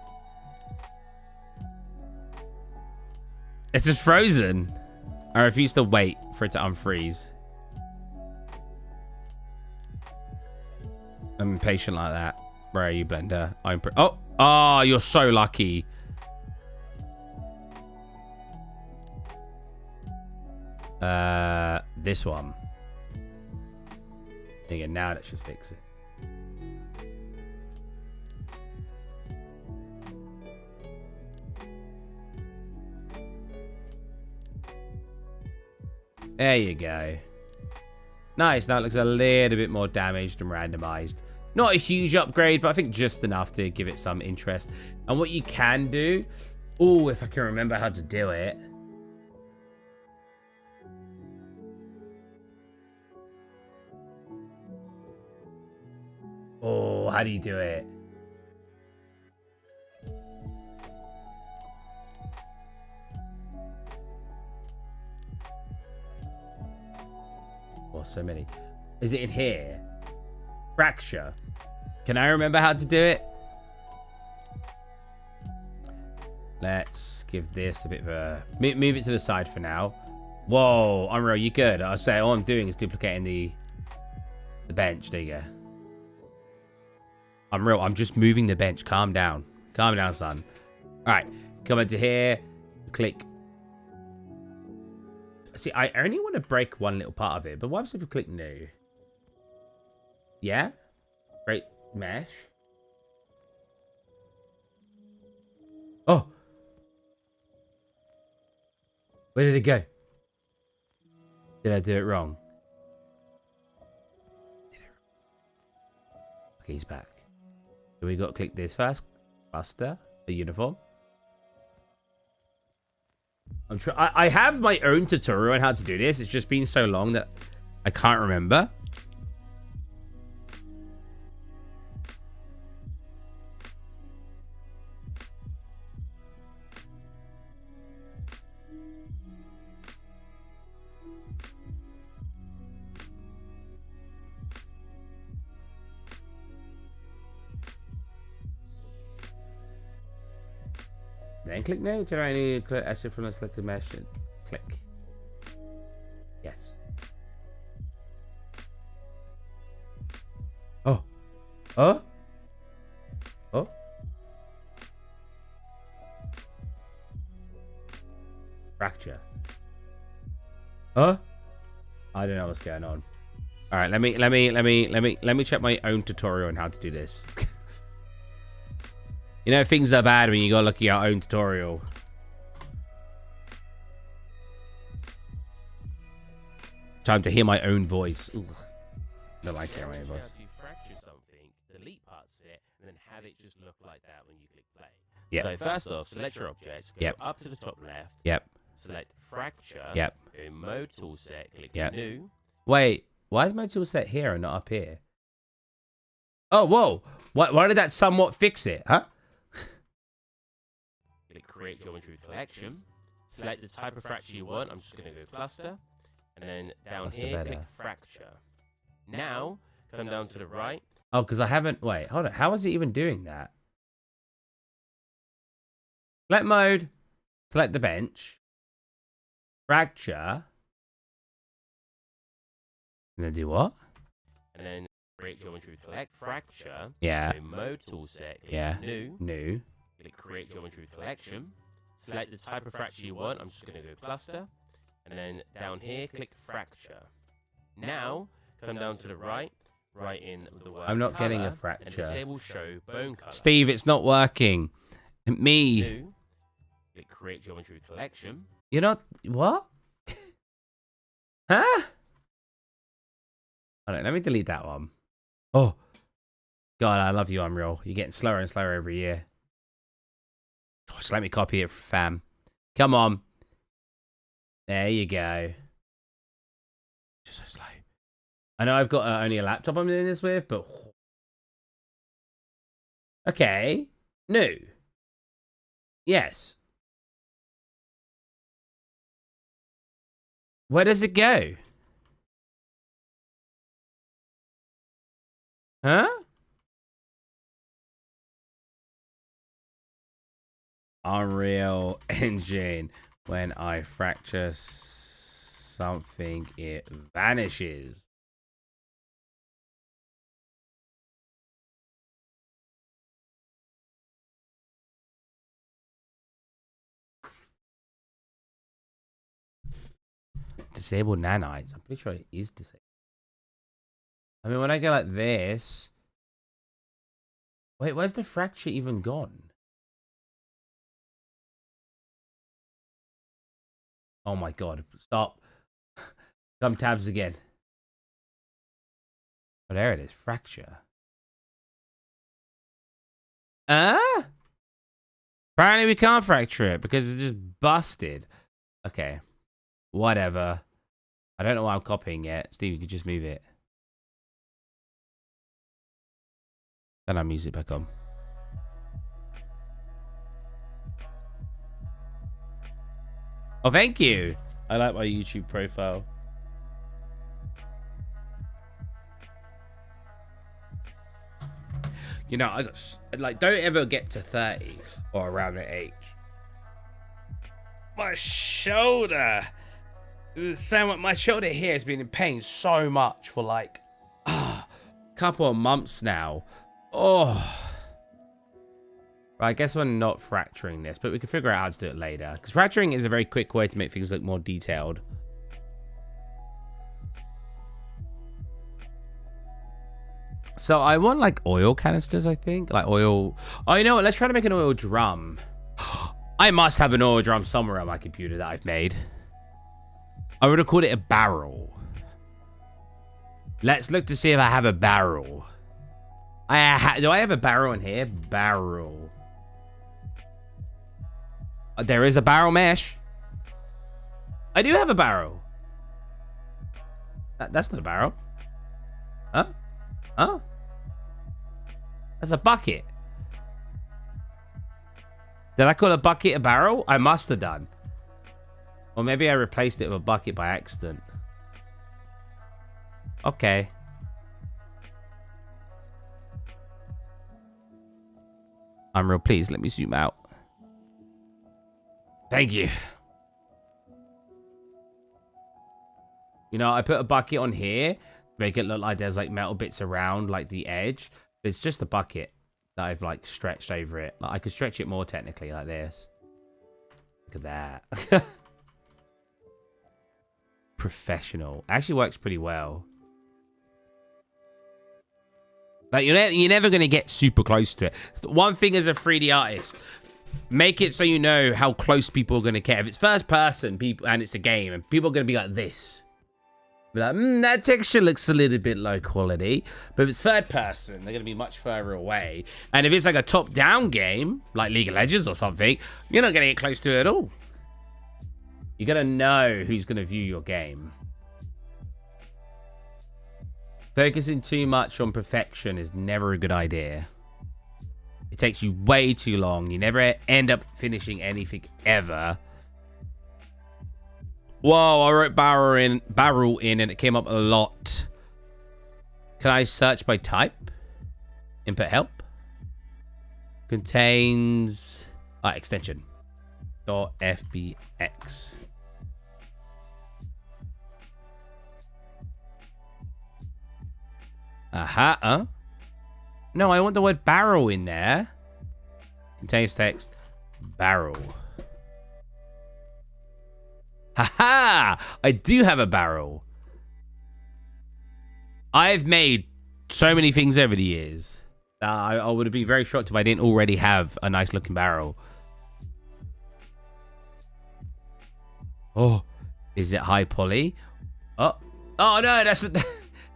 It's just frozen. I refuse to wait for it to unfreeze. I'm impatient like that. Where are you, Blender? Oh, you're so lucky. This one. There you go. Now that should fix it. There you go. Nice. Now it looks a little bit more damaged and randomized. Not a huge upgrade, but I think just enough to give it some interest. And what you can do... Oh, if I can remember how to do it... Oh, how do you do it? Oh, so many. Is it in here? Fracture. Can I remember how to do it? Let's give this a bit of a... Move it to the side for now. Whoa, Unreal, you good? I'll say all I'm doing is duplicating the bench. There you go. Unreal, I'm just moving the bench. Calm down. Calm down, son. All right, come into here. Click. See, I only want to break one little part of it, but what happens if we click new? Yeah? Great mesh. Oh. Where did it go? Did I do it wrong? Okay, he's back. So we got to click this first. Buster, a uniform. I have my own tutorial on how to do this. It's just been so long that I can't remember. Then click no. Generate any acid from the selected mesh. Click. Yes. Oh. Oh. Oh. Fracture. Huh? I don't know what's going on. All right, let me check my own tutorial on how to do this. You know, things are bad when you go look at your own tutorial. Time to hear my own voice. Ooh. Don't like hearing my own voice. If you fracture something, delete parts of it, and then have it just look like that when you click play. Yep. So first off, select your object, go up to the top left. Yep. Select fracture. Yep. Go in mode toolset, click Yep. new. Wait, why is my toolset here and not up here? Oh, whoa. Why did that somewhat fix it, huh? Click create geometry collection. Select the type of fracture you want. I'm just going to go cluster. And then down Cluster here, better. click fracture. Now, come down to the right. Oh, because I haven't... Wait, hold on. How is it even doing that? Select mode. Select the bench. Fracture. And then do what? And then create geometry select fracture. Yeah. Go mode toolset. Click Yeah. new. Click create geometry collection. Select the type of fracture you want. I'm just going to go cluster. And then down here, click fracture. Now, come down to the right. Write in the word I'm not getting a color, fracture. And disable show bone color. Steve, it's not working. Me. New. Click create geometry collection. You're not... What? Huh? Hold on, let me delete that one. Oh. God, I love you, Unreal. You're getting slower and slower every year. Just let me copy it, fam. Come on. There you go. Just so slow. I know I've got only a laptop I'm doing this with, but... Okay. New. Yes. Where does it go? Huh? Unreal Engine. When I fracture something, it vanishes. Disable nanites. I'm pretty sure it is disabled. I mean, when I go like this... Wait, where's the fracture even gone? Oh my god. Stop. Some tabs again. Oh, there it is. Fracture. Apparently we can't fracture it because it's just busted. Okay. Whatever. I don't know why I'm copying it. Steve, you could just move it. Then I'll music back on. Oh, thank you. I like my YouTube profile. You know, I got like, don't ever get to 30 or around that age. My shoulder. So much, my shoulder here has been in pain so much for like a couple of months now. Oh. Right, I guess we're not fracturing this, but we can figure out how to do it later. Because fracturing is a very quick way to make things look more detailed. So I want like oil canisters, I think. Like oil. Oh, you know what? Let's try to make an oil drum. I must have an oil drum somewhere on my computer that I've made. I would have called it a barrel. Let's look to see if I have a barrel. Do I have a barrel in here? Barrel. There is a barrel mesh. I do have a barrel. That's not a barrel. Huh? Huh? That's a bucket. Did I call a bucket a barrel? I must have done. Or maybe I replaced it with a bucket by accident. Okay. I'm real pleased. Let me zoom out. Thank you. You know, I put a bucket on here to make it look like there's like metal bits around like the edge. But it's just a bucket that I've like stretched over it. Like, I could stretch it more technically like this. Look at that. Professional. Actually works pretty well. Like you're never going to get super close to it. One thing as a 3D artist, make it so you know how close people are going to care. If it's first person people and it's a game and people are going to be like this. Be like, that texture looks a little bit low quality. But if it's third person, they're going to be much further away. And if it's like a top-down game, like League of Legends or something, you're not going to get close to it at all. You got to know who's going to view your game. Focusing too much on perfection is never a good idea. takes you way too long. You never end up finishing anything ever. Whoa, I wrote barrel in and it came up a lot. Can I search by type? Input help. Contains extension. .fbx. Aha. No, I want the word barrel in there. Contains text. Barrel. Haha! I do have a barrel. I've made so many things over the years. I would be very shocked if I didn't already have a nice looking barrel. Oh, is it high poly? Oh no, that's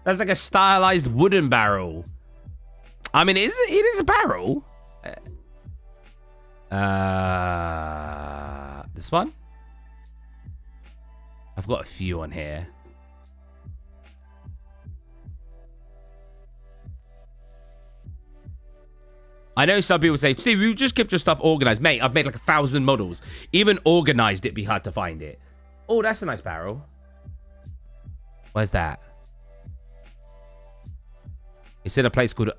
like a stylized wooden barrel. I mean, it is a barrel. This one? I've got a few on here. I know some people say, Steve, you just kept your stuff organized. Mate, I've made like 1,000 models. Even organized, it'd be hard to find it. Oh, that's a nice barrel. Where's that? It's in a place called...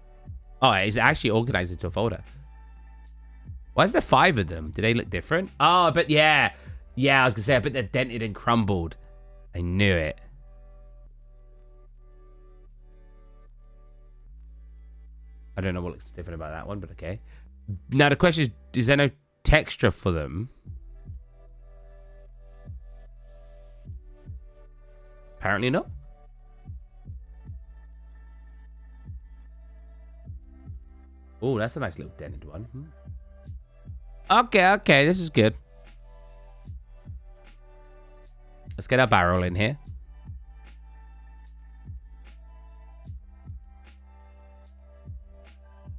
Oh, it's actually organized into a folder. Why is there 5 of them? Do they look different? Oh, but yeah. Yeah, I was going to say, I bet they're dented and crumbled. I knew it. I don't know what looks different about that one, but okay. Now, the question is there no texture for them? Apparently not. Oh, that's a nice little dented one. Okay, this is good. Let's get our barrel in here.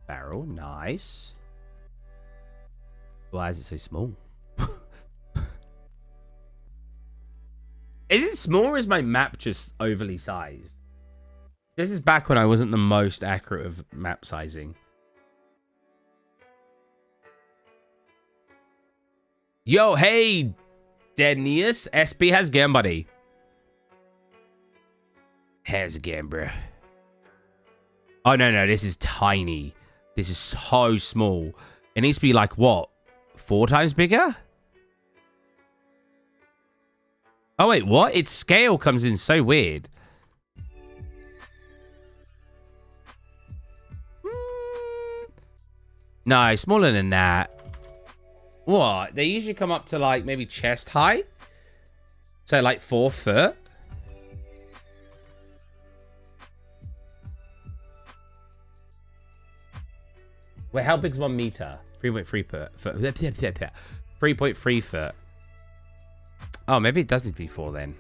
Barrel, nice. Why is it so small? Is it small or is my map just overly sized? This is back when I wasn't the most accurate of map sizing. Yo, hey, Denius. SP, how's it going, buddy? How's it going, bro? Oh, no, this is tiny. This is so small. It needs to be like, what? 4 times bigger? Oh, wait, what? Its scale comes in so weird. No, smaller than that. What? They usually come up to like maybe chest height. So like 4 foot. Wait, how big's 1 meter? 3.3 foot. 3.3 foot. Oh, maybe it does need to be 4 then.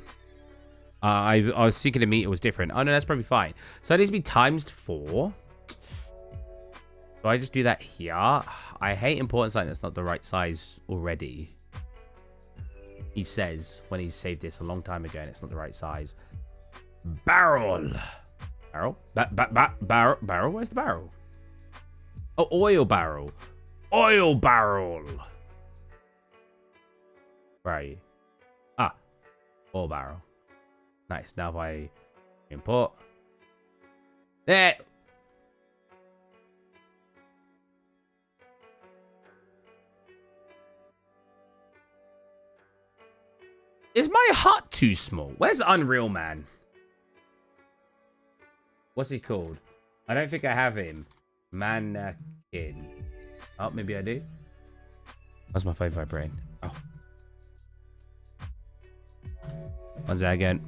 I was thinking a meter was different. Oh no, that's probably fine. So it needs to be times 4. Do I just do that here? I hate important something that's not the right size already. He says when he saved this a long time ago and it's not the right size. Barrel. Barrel? Barrel? Where's the barrel? Oh, oil barrel. Oil barrel. Where are you? Ah, oil barrel. Nice. Now if I import. There. Is my hut too small? Where's Unreal Man? What's he called? I don't think I have him. Mannequin. Oh, maybe I do. What's my phone vibrating? Oh. One second.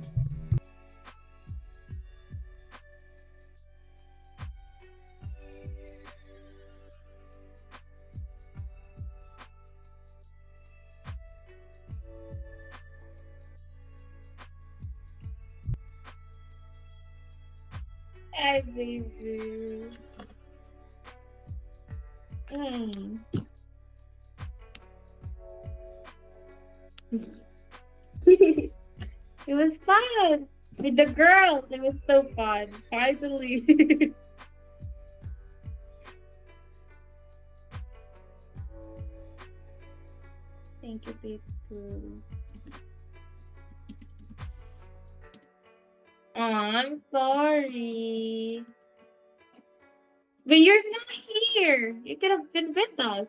Hi, baby. It was fun with the girls. It was so fun. Finally. Thank you, baby. Oh, I'm sorry. But you're not here. You could have been with us.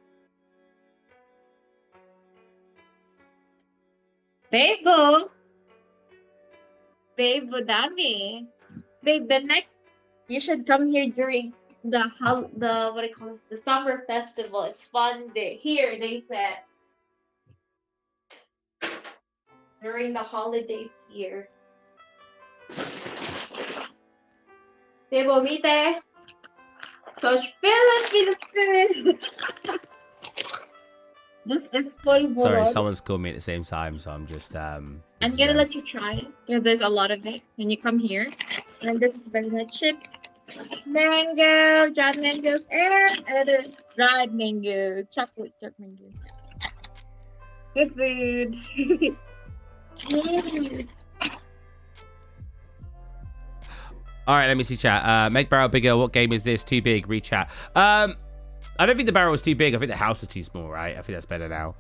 Bebo. Bebo dami. Babe, the next you should come here during the what do you call this? The summer festival. It's fun day. Here they said during the holidays here. Bebo, mite. So Philippines. This is full Sorry, board. someone's called me at the same time, so I'm just I'm gonna let you try it. Yeah, there's a lot of it when you come here. And this is banana chips, mango, dried mangoes, and another dried mango, chocolate chip mango. Good food. Mm. All right, let me see chat. Make barrel bigger. What game is this? Too big. Read chat. I don't think the barrel was too big. I think the house was too small, right? I think that's better now.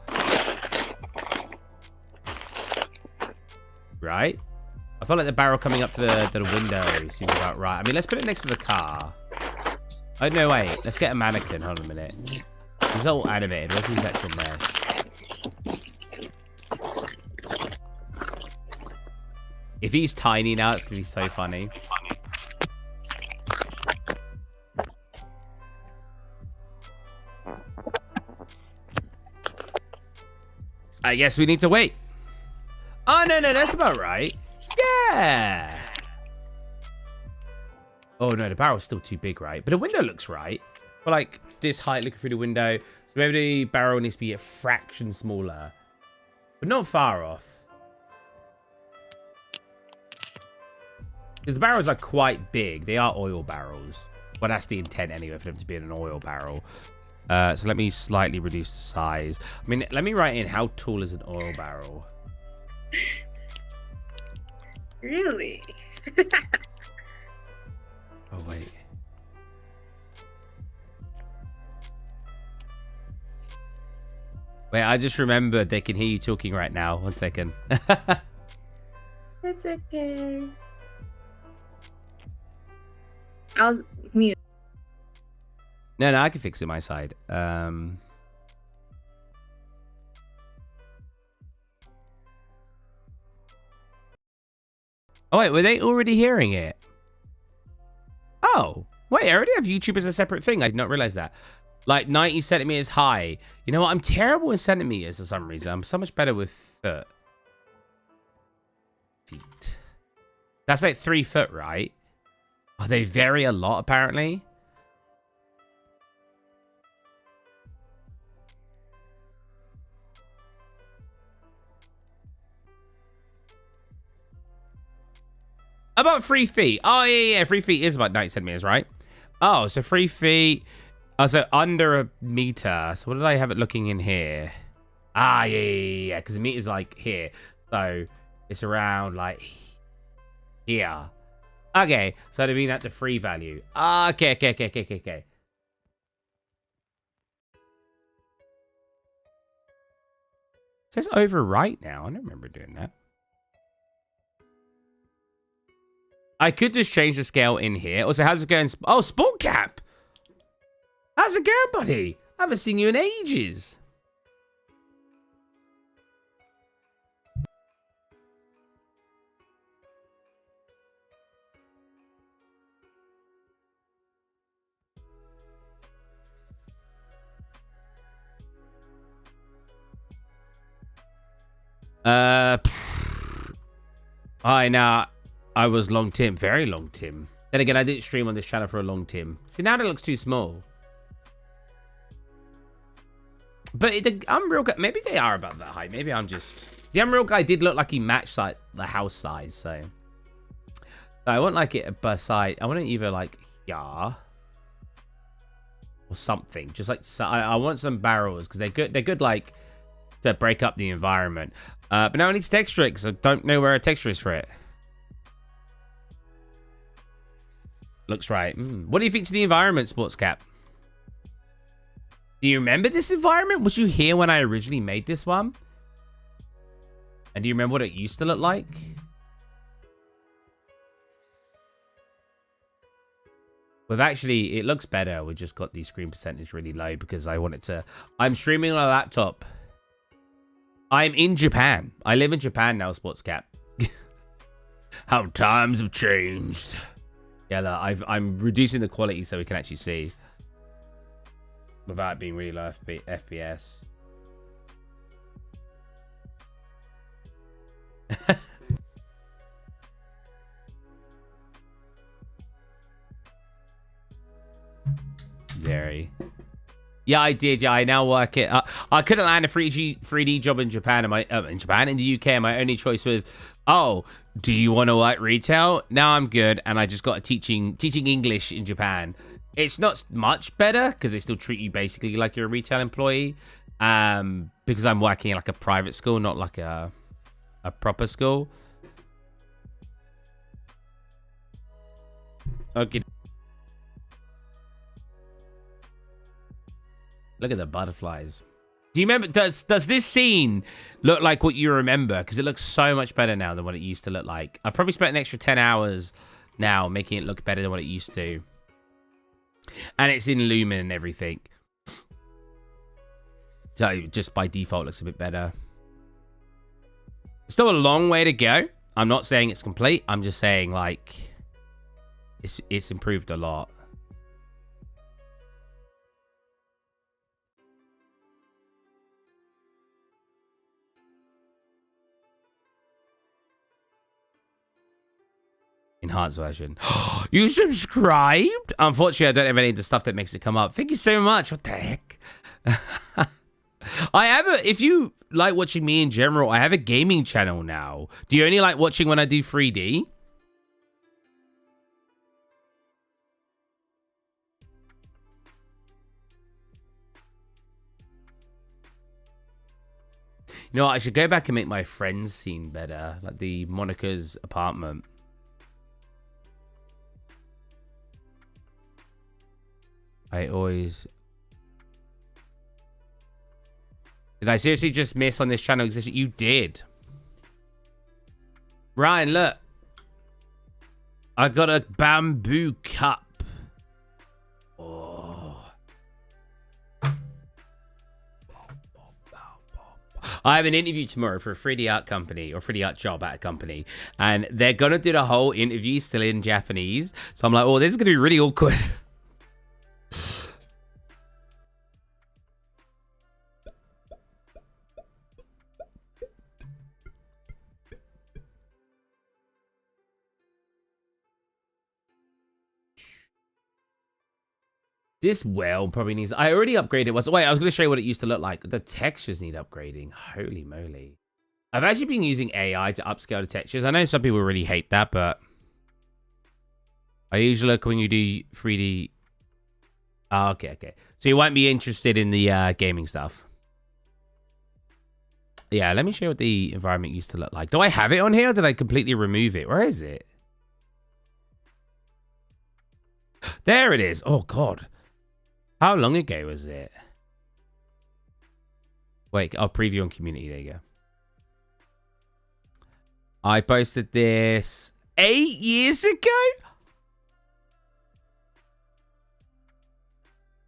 Right? I felt like the barrel coming up to the window seems about right. I mean, let's put it next to the car. Oh, no, wait. Let's get a mannequin. Hold on a minute. He's all animated. Where's his actual mesh? If he's tiny now, it's going to be so funny. I guess we need to wait. Oh, no, that's about right. Yeah. Oh, no, the barrel's still too big, right? But the window looks right. But, like, this height looking through the window. So maybe the barrel needs to be a fraction smaller. But not far off. Because the barrels are quite big. They are oil barrels. Well, that's the intent anyway, for them to be in an oil barrel. So let me slightly reduce the size. I mean, let me write in how tall is an oil barrel. Really? Oh, wait. Wait, I just remembered they can hear you talking right now. 1 second. It's okay. I'll mute. No, I can fix it my side. Oh, wait, were they already hearing it? Oh, wait, I already have YouTube as a separate thing. I did not realize that. Like 90 centimeters high. You know what? I'm terrible in centimeters for some reason. I'm so much better with feet. That's like 3 foot, right? Oh, they vary a lot, apparently. About 3 feet. Oh, yeah. 3 feet is about 90 centimeters, right? Oh, so 3 feet. Oh, so under a meter. So what did I have it looking in here? Ah, yeah. Because the meter's like here. So it's around like here. Okay. So I mean at the free value. Okay. It says overwrite now. I don't remember doing that. I could just change the scale in here. Also, how's it going? Oh, Sport Cap. How's it going, buddy? I haven't seen you in ages. I was long Tim, very long Tim. Then again, I didn't stream on this channel for a long Tim. See, now that looks too small. But the Unreal guy, maybe they are about that height. Maybe I'm just... The Unreal guy did look like he matched like the house size, so... I want like it beside... I want it either like yeah or something. Just like... I want some barrels because they're good. They're good like to break up the environment. But now I need to texture it because I don't know where a texture is for it. Looks right. What do you think to the environment, Sports Cap? Do you remember this environment? Was you here when I originally made this one? And do you remember what it used to look like? We've actually, it looks better. We just got the screen percentage really low because I want it to... I'm streaming on a laptop. I'm in Japan. I live in Japan now, Sportscap. How times have changed. Yeah, look, I'm reducing the quality so we can actually see. Without it being really low FPS. Very. Yeah, I did. Yeah, I now work it. I couldn't land a 3D job in Japan. In the UK, and my only choice was, oh, do you want to work retail? Now I'm good, and I just got a teaching English in Japan. It's not much better because they still treat you basically like you're a retail employee. Because I'm working in like a private school, not like a proper school. Okay. Look at the butterflies. Do you remember, does this scene look like what you remember? Because it looks so much better now than what it used to look like. I've probably spent an extra 10 hours now making it look better than what it used to. And it's in Lumen and everything. So just by default looks a bit better. Still a long way to go. I'm not saying it's complete. I'm just saying like it's improved a lot. Enhanced version. You subscribed? Unfortunately, I don't have any of the stuff that makes it come up. Thank you so much. What the heck? If you like watching me in general, I have a gaming channel now. Do you only like watching when I do 3D? You know what? I should go back and make my friends scene better. Like the Monica's apartment. I always... Did I seriously just miss on this channel existing? You did. Ryan, look. I got a bamboo cup. Oh. I have an interview tomorrow for a 3D art company or 3D art job at a company. And they're going to do the whole interview still in Japanese. So I'm like, oh, this is going to be really awkward. This well probably needs... I already upgraded. Wait, I was going to show you what it used to look like. The textures need upgrading. Holy moly. I've actually been using AI to upscale the textures. I know some people really hate that, but... I usually look when you do 3D... Oh, okay. So you won't be interested in the gaming stuff. Yeah, let me show you what the environment used to look like. Do I have it on here or did I completely remove it? Where is it? There it is. Oh, God. How long ago was it? Wait, I'll preview on community. There you go. I posted this 8 years ago?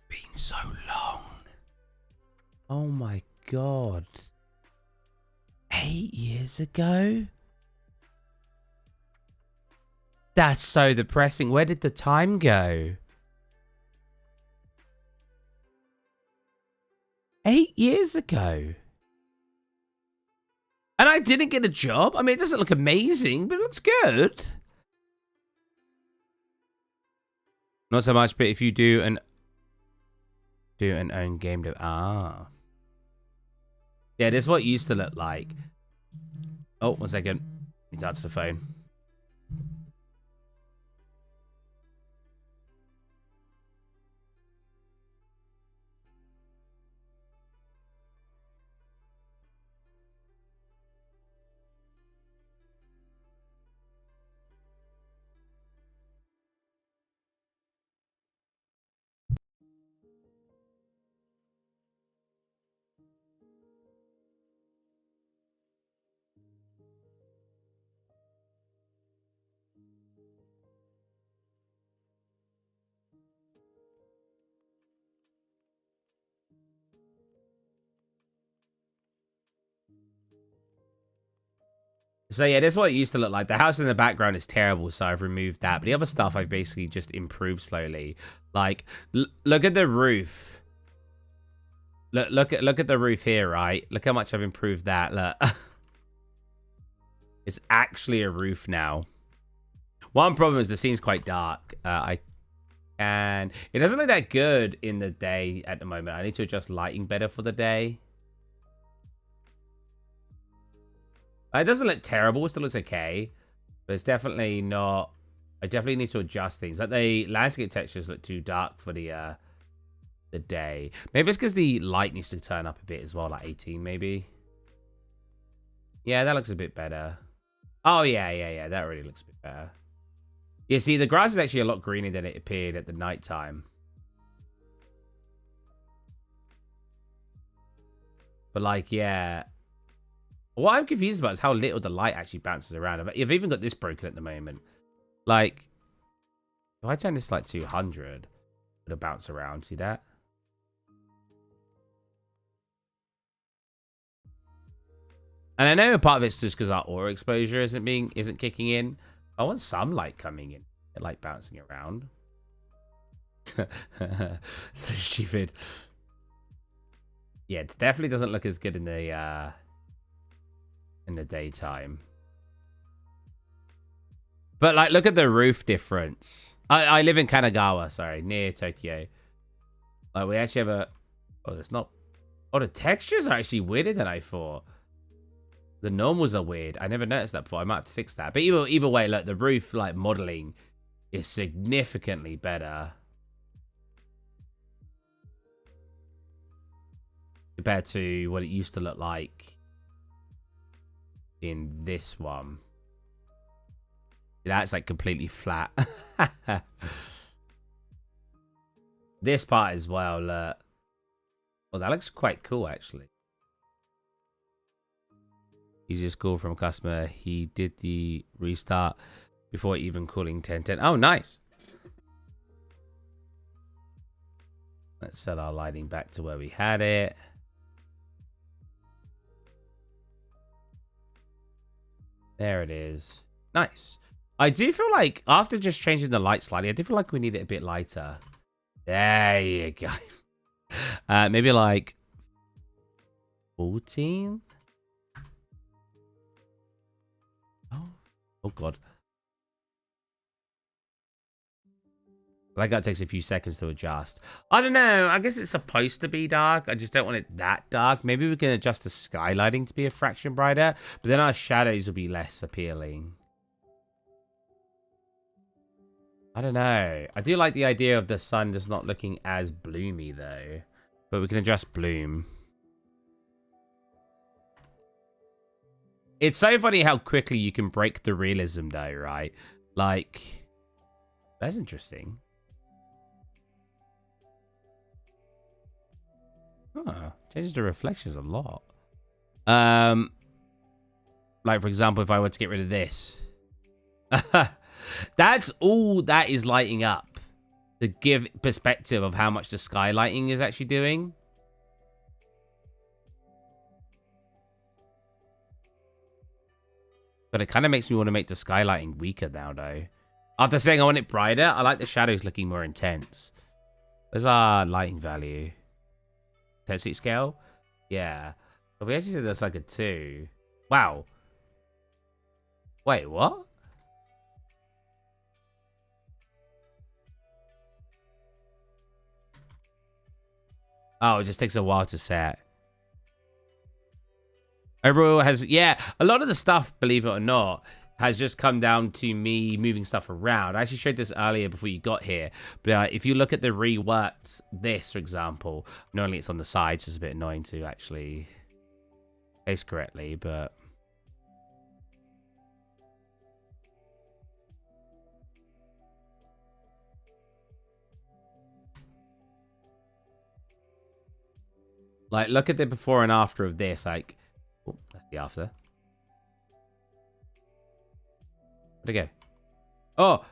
Been so long. Oh my God. 8 years ago? That's so depressing. Where did the time go? 8 years ago. And I didn't get a job. I mean, it doesn't look amazing, but it looks good. Not so much, but if you do an own game dev. Ah. Yeah, this is what it used to look like. Oh, 1 second. That's the phone. So yeah, this is what it used to look like. The house in the background is terrible, so I've removed that. But the other stuff I've basically just improved slowly. Like, look at the roof. Look at the roof here, right? Look how much I've improved that. Look. It's actually a roof now. One problem is the scene's quite dark. It doesn't look that good in the day at the moment. I need to adjust lighting better for the day. It doesn't look terrible. It still looks okay. But it's definitely not... I definitely need to adjust things. Like the landscape textures look too dark for the day. Maybe it's because the light needs to turn up a bit as well. Like 18 maybe. Yeah, that looks a bit better. Oh, yeah. That really looks a bit better. You see, the grass is actually a lot greener than it appeared at the nighttime. But like, yeah. What I'm confused about is how little the light actually bounces around. I've even got this broken at the moment. Like, if I turn this to like 200, it'll bounce around. See that? And I know part of it's just because our aura exposure isn't kicking in. I want some light coming in, like bouncing around. So stupid. Yeah, it definitely doesn't look as good in the daytime. But like, look at the roof difference. I live in Kanagawa, sorry, near Tokyo. Like, we actually have a... Oh, it's not... Oh, the textures are actually weirder than I thought. The normals are weird. I never noticed that before. I might have to fix that. But either way, look, the roof, like, modeling is significantly better compared to what it used to look like in this one. That's like completely flat. This part as well, look. Well, that looks quite cool, actually. Easiest call from a customer. He did the restart before even calling 1010. Oh, nice. Let's set our lighting back to where we had it. There it is. Nice. I do feel like after just changing the light slightly, I do feel like we need it a bit lighter. There you go. Maybe like 14. Oh god. Like that takes a few seconds to adjust. I don't know. I guess it's supposed to be dark. I just don't want it that dark. Maybe we can adjust the skylighting to be a fraction brighter, but then our shadows will be less appealing. I don't know. I do like the idea of the sun just not looking as bloomy though, but we can adjust bloom. It's so funny how quickly you can break the realism though, right? Like, that's interesting. Huh, changes the reflections a lot. Like for example, if I were to get rid of this. That's all that is lighting up to give perspective of how much the skylighting is actually doing. But it kind of makes me want to make the skylighting weaker now, though. After saying I want it brighter, I like the shadows looking more intense. Where's our lighting value? Intensity scale? Yeah. But we actually said that's like a 2. Wow. Wait, what? Oh, it just takes a while to set. Overall has, yeah, a lot of the stuff, believe it or not, has just come down to me moving stuff around. I actually showed this earlier before you got here. But if you look at the reworked this, for example, normally it's on the sides. It's a bit annoying to actually place correctly, but... Like, look at the before and after of this. Like, oh, that's the after. Where'd it go? Oh!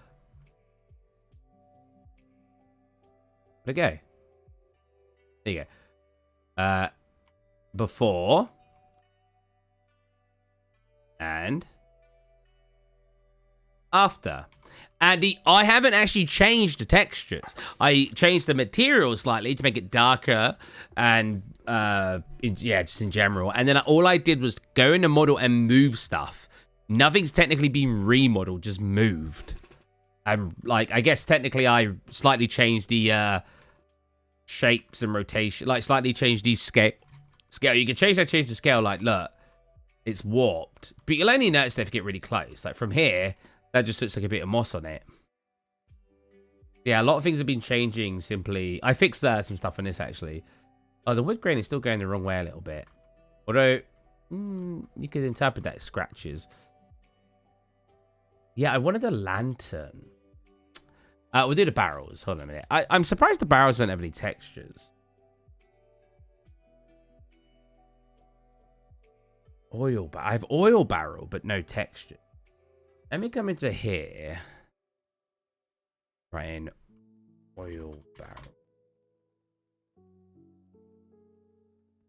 Where'd it go? There you go. Before. And after. And I haven't actually changed the textures. I changed the material slightly to make it darker and, just in general. And then all I did was go in the model and move stuff. Nothing's technically been remodeled, just moved. And, like, I guess technically I slightly changed the shapes and rotation. Like, slightly changed the scale. You can change the scale. Like, look, it's warped. But you'll only notice if you get really close. Like, from here, that just looks like a bit of moss on it. Yeah, a lot of things have been changing simply. I fixed some stuff on this, actually. Oh, the wood grain is still going the wrong way a little bit. Although, you could interpret that as scratches. Yeah, I wanted a lantern. We'll do the barrels. Hold on a minute. I'm surprised the barrels don't have any textures. I have oil barrel, but no texture. Let me come into here. Right in oil barrel.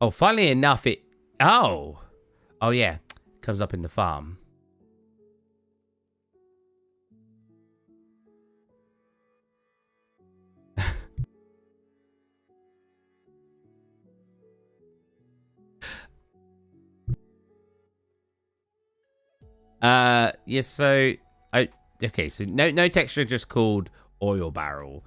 Oh, funnily enough, it... Oh, yeah. Comes up in the farm. Yes, so okay, so no texture, just called oil barrel.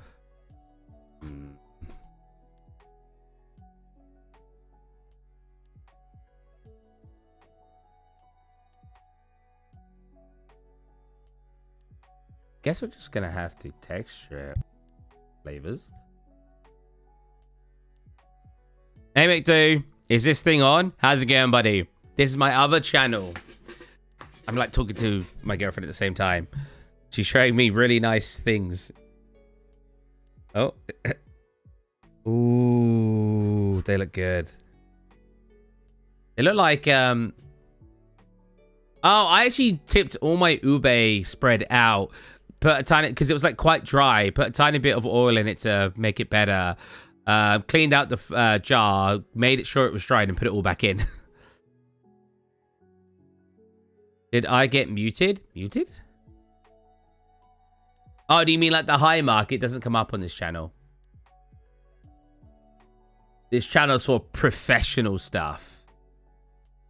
Guess we're just gonna have to texture flavors. Hey McDo, is this thing on? How's it going, buddy? This is my other channel. I'm like talking to my girlfriend at the same time. She's showing me really nice things. Oh. Ooh, they look good. They look like, Oh, I actually tipped all my ube spread out. Put a tiny, because it was like quite dry. Put a tiny bit of oil in it to make it better. Cleaned out the jar, made it sure it was dried, and put it all back in. Did I get muted? Muted? Oh, do you mean like the high mark? It doesn't come up on this channel. This channel's for professional stuff.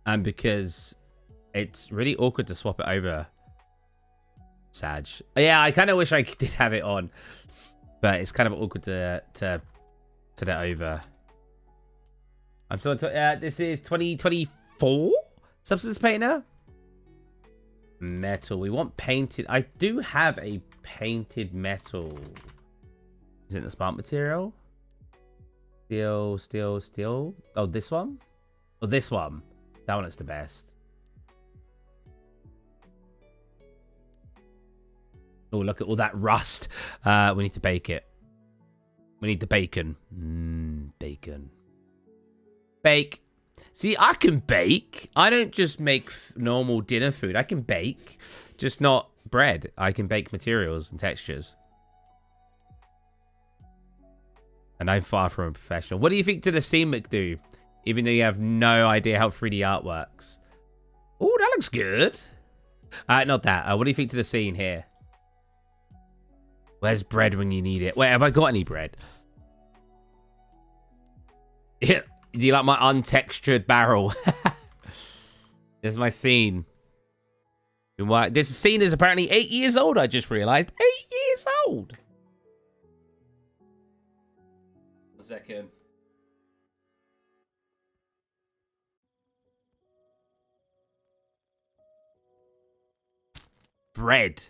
And because it's really awkward to swap it over. Sag. Yeah, I kind of wish I did have it on. But it's kind of awkward to that over. I'm still this is 2024 Substance Painter. Metal. We want painted. I do have a painted metal. Is it the smart material? Steel. Oh, this one? Oh, this one. That one looks the best. Oh, look at all that rust. We need to bake it. We need the bacon. Bacon. Bake. See, I can bake. I don't just make normal dinner food. I can bake, just not bread. I can bake materials and textures. And I'm far from a professional. What do you think to the scene, McDo? Even though you have no idea how 3D art works. Oh, that looks good. Not that. What do you think to the scene here? Where's bread when you need it? Wait, have I got any bread? Yeah. Do you like my untextured barrel? There's my scene. This scene is apparently 8 years old, I just realized. 8 years old. 1 second. Bread.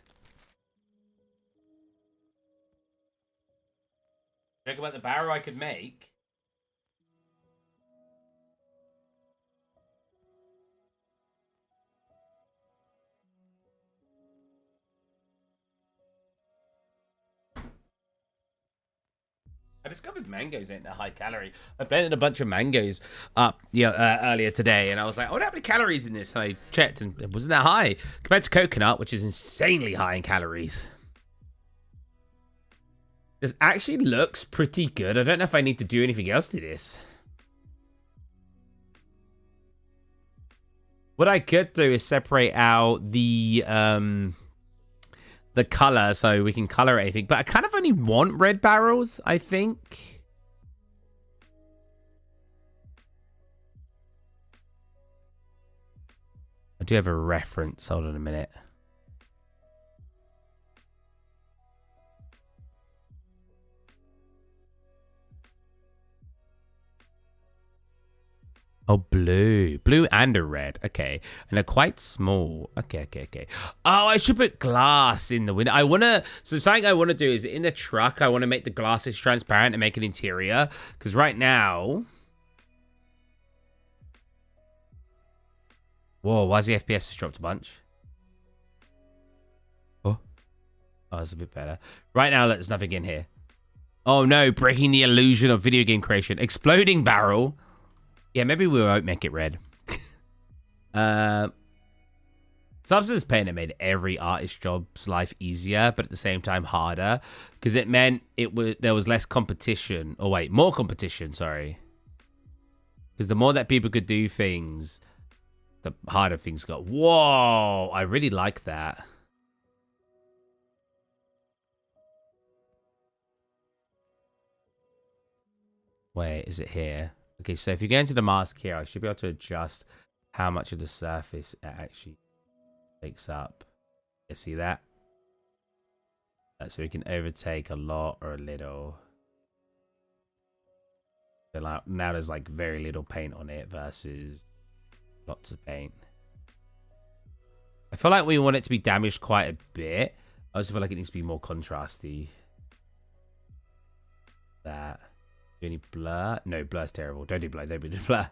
Think about the barrel I could make. I discovered mangoes ain't that high calorie. I blended a bunch of mangoes up earlier today, and I was like, oh, how many calories in this? And I checked, and it wasn't that high compared to coconut, which is insanely high in calories. This actually looks pretty good. I don't know if I need to do anything else to this. What I could do is separate out the the color so we can color anything. But I kind of only want red barrels, I think. I do have a reference. Hold on a minute. Oh, blue. Blue and a red. Okay. And they're quite small. Okay. Oh, I should put glass in the window. I want to... So something I want to do is in the truck, I want to make the glasses transparent and make an interior. Because right now... Whoa, why is the FPS just dropped a bunch? Oh, it's a bit better. Right now, there's nothing in here. Oh no, breaking the illusion of video game creation. Exploding barrel. Yeah, maybe we won't make it red. Substance Painter made every artist's job's life easier, but at the same time harder. Because it meant there was less competition. Oh wait, more competition, sorry. Because the more that people could do things... the harder things got. Whoa, I really like that. Wait, is it here? Okay, so if you go into the mask here, I should be able to adjust how much of the surface it actually takes up. You see that? So we can overtake a lot or a little. So now there's like very little paint on it versus... lots of paint. I feel like we want it to be damaged quite a bit. I also feel like it needs to be more contrasty. That. Do any blur? No, blur's terrible. Don't do blur. Don't do blur.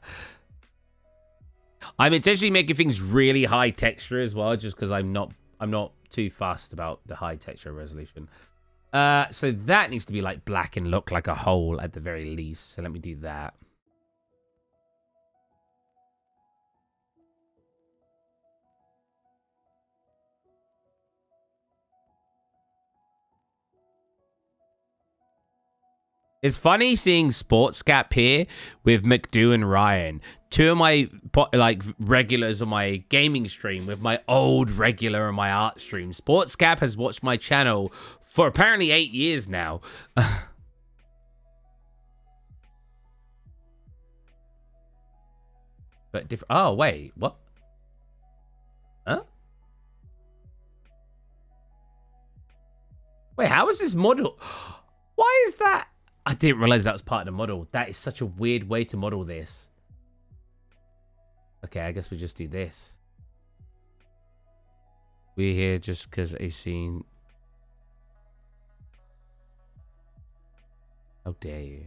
I'm intentionally making things really high texture as well, just because I'm not too fussed about the high texture resolution. So that needs to be like black and look like a hole at the very least. So let me do that. It's funny seeing Sports Gap here with McDo and Ryan. Two of my like regulars on my gaming stream with my old regular on my art stream. Sports Gap has watched my channel for apparently 8 years now. But different. Oh, wait. What? Huh? Wait, how is this model? Why is that? I didn't realize that was part of the model. That is such a weird way to model this. Okay, I guess we just do this. We're here just because a scene. How dare you?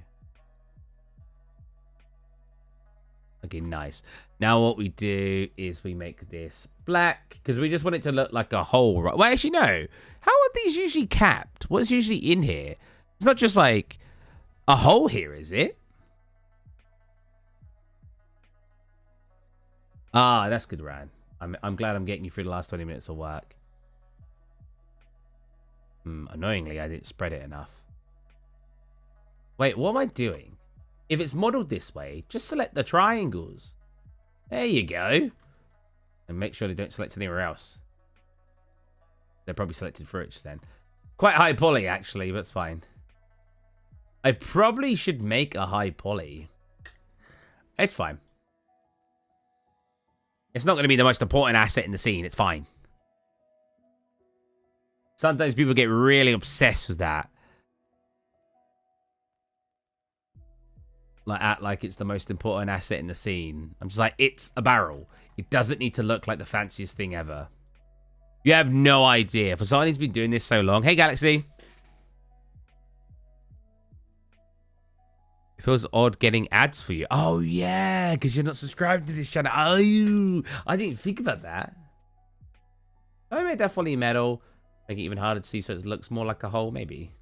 Okay, nice. Now what we do is we make this black because we just want it to look like a hole. Right? Well, actually, no. How are these usually capped? What's usually in here? It's not just like a hole here, is it? Ah, that's good, Ryan. I'm glad I'm getting you through the last 20 minutes of work. Annoyingly, I didn't spread it enough. Wait, what am I doing? If it's modeled this way, just select the triangles. There you go. And make sure they don't select anywhere else. They're probably selected for it then. Quite high poly, actually, but it's fine. I probably should make a high poly. It's fine. It's not going to be the most important asset in the scene. It's fine. Sometimes people get really obsessed with that. Like, act like it's the most important asset in the scene. I'm just like, it's a barrel. It doesn't need to look like the fanciest thing ever. You have no idea. For someone who's been doing this so long. Hey, Galaxy. It feels odd getting ads for you. Oh, yeah, because you're not subscribed to this channel. Oh, I didn't think about that. I made that fully metal. Make it even harder to see so it looks more like a hole, maybe.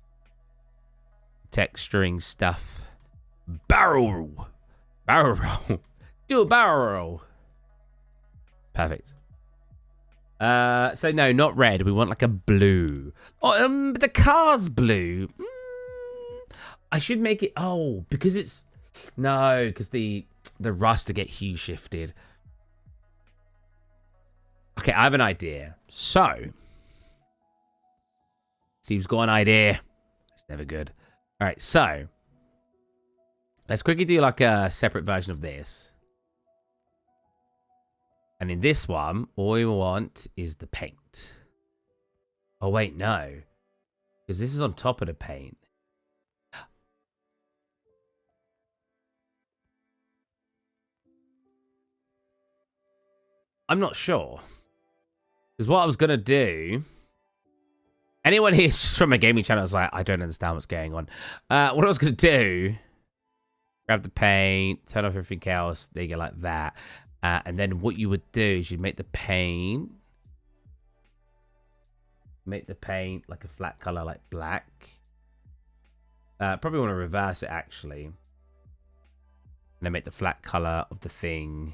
Texturing stuff. Barrel roll. Barrel roll. Do a barrel roll. Perfect. So no, not red. We want like a blue. Oh, the car's blue. I should make it. Oh, because it's no, because the rust to get hue shifted. Okay, I have an idea. So Steve's got an idea. It's never good. All right, so let's quickly do like a separate version of this. And in this one, all we want is the paint. Oh, wait, no. Because this is on top of the paint. I'm not sure. Because what I was going to do... Anyone here is just from a gaming channel is like, I don't understand what's going on. What I was going to do... Grab the paint, turn off everything else. There you go, like that. And then what you would do is you'd make the paint... Make the paint like a flat color, like black. Probably want to reverse it, actually. And then make the flat color of the thing...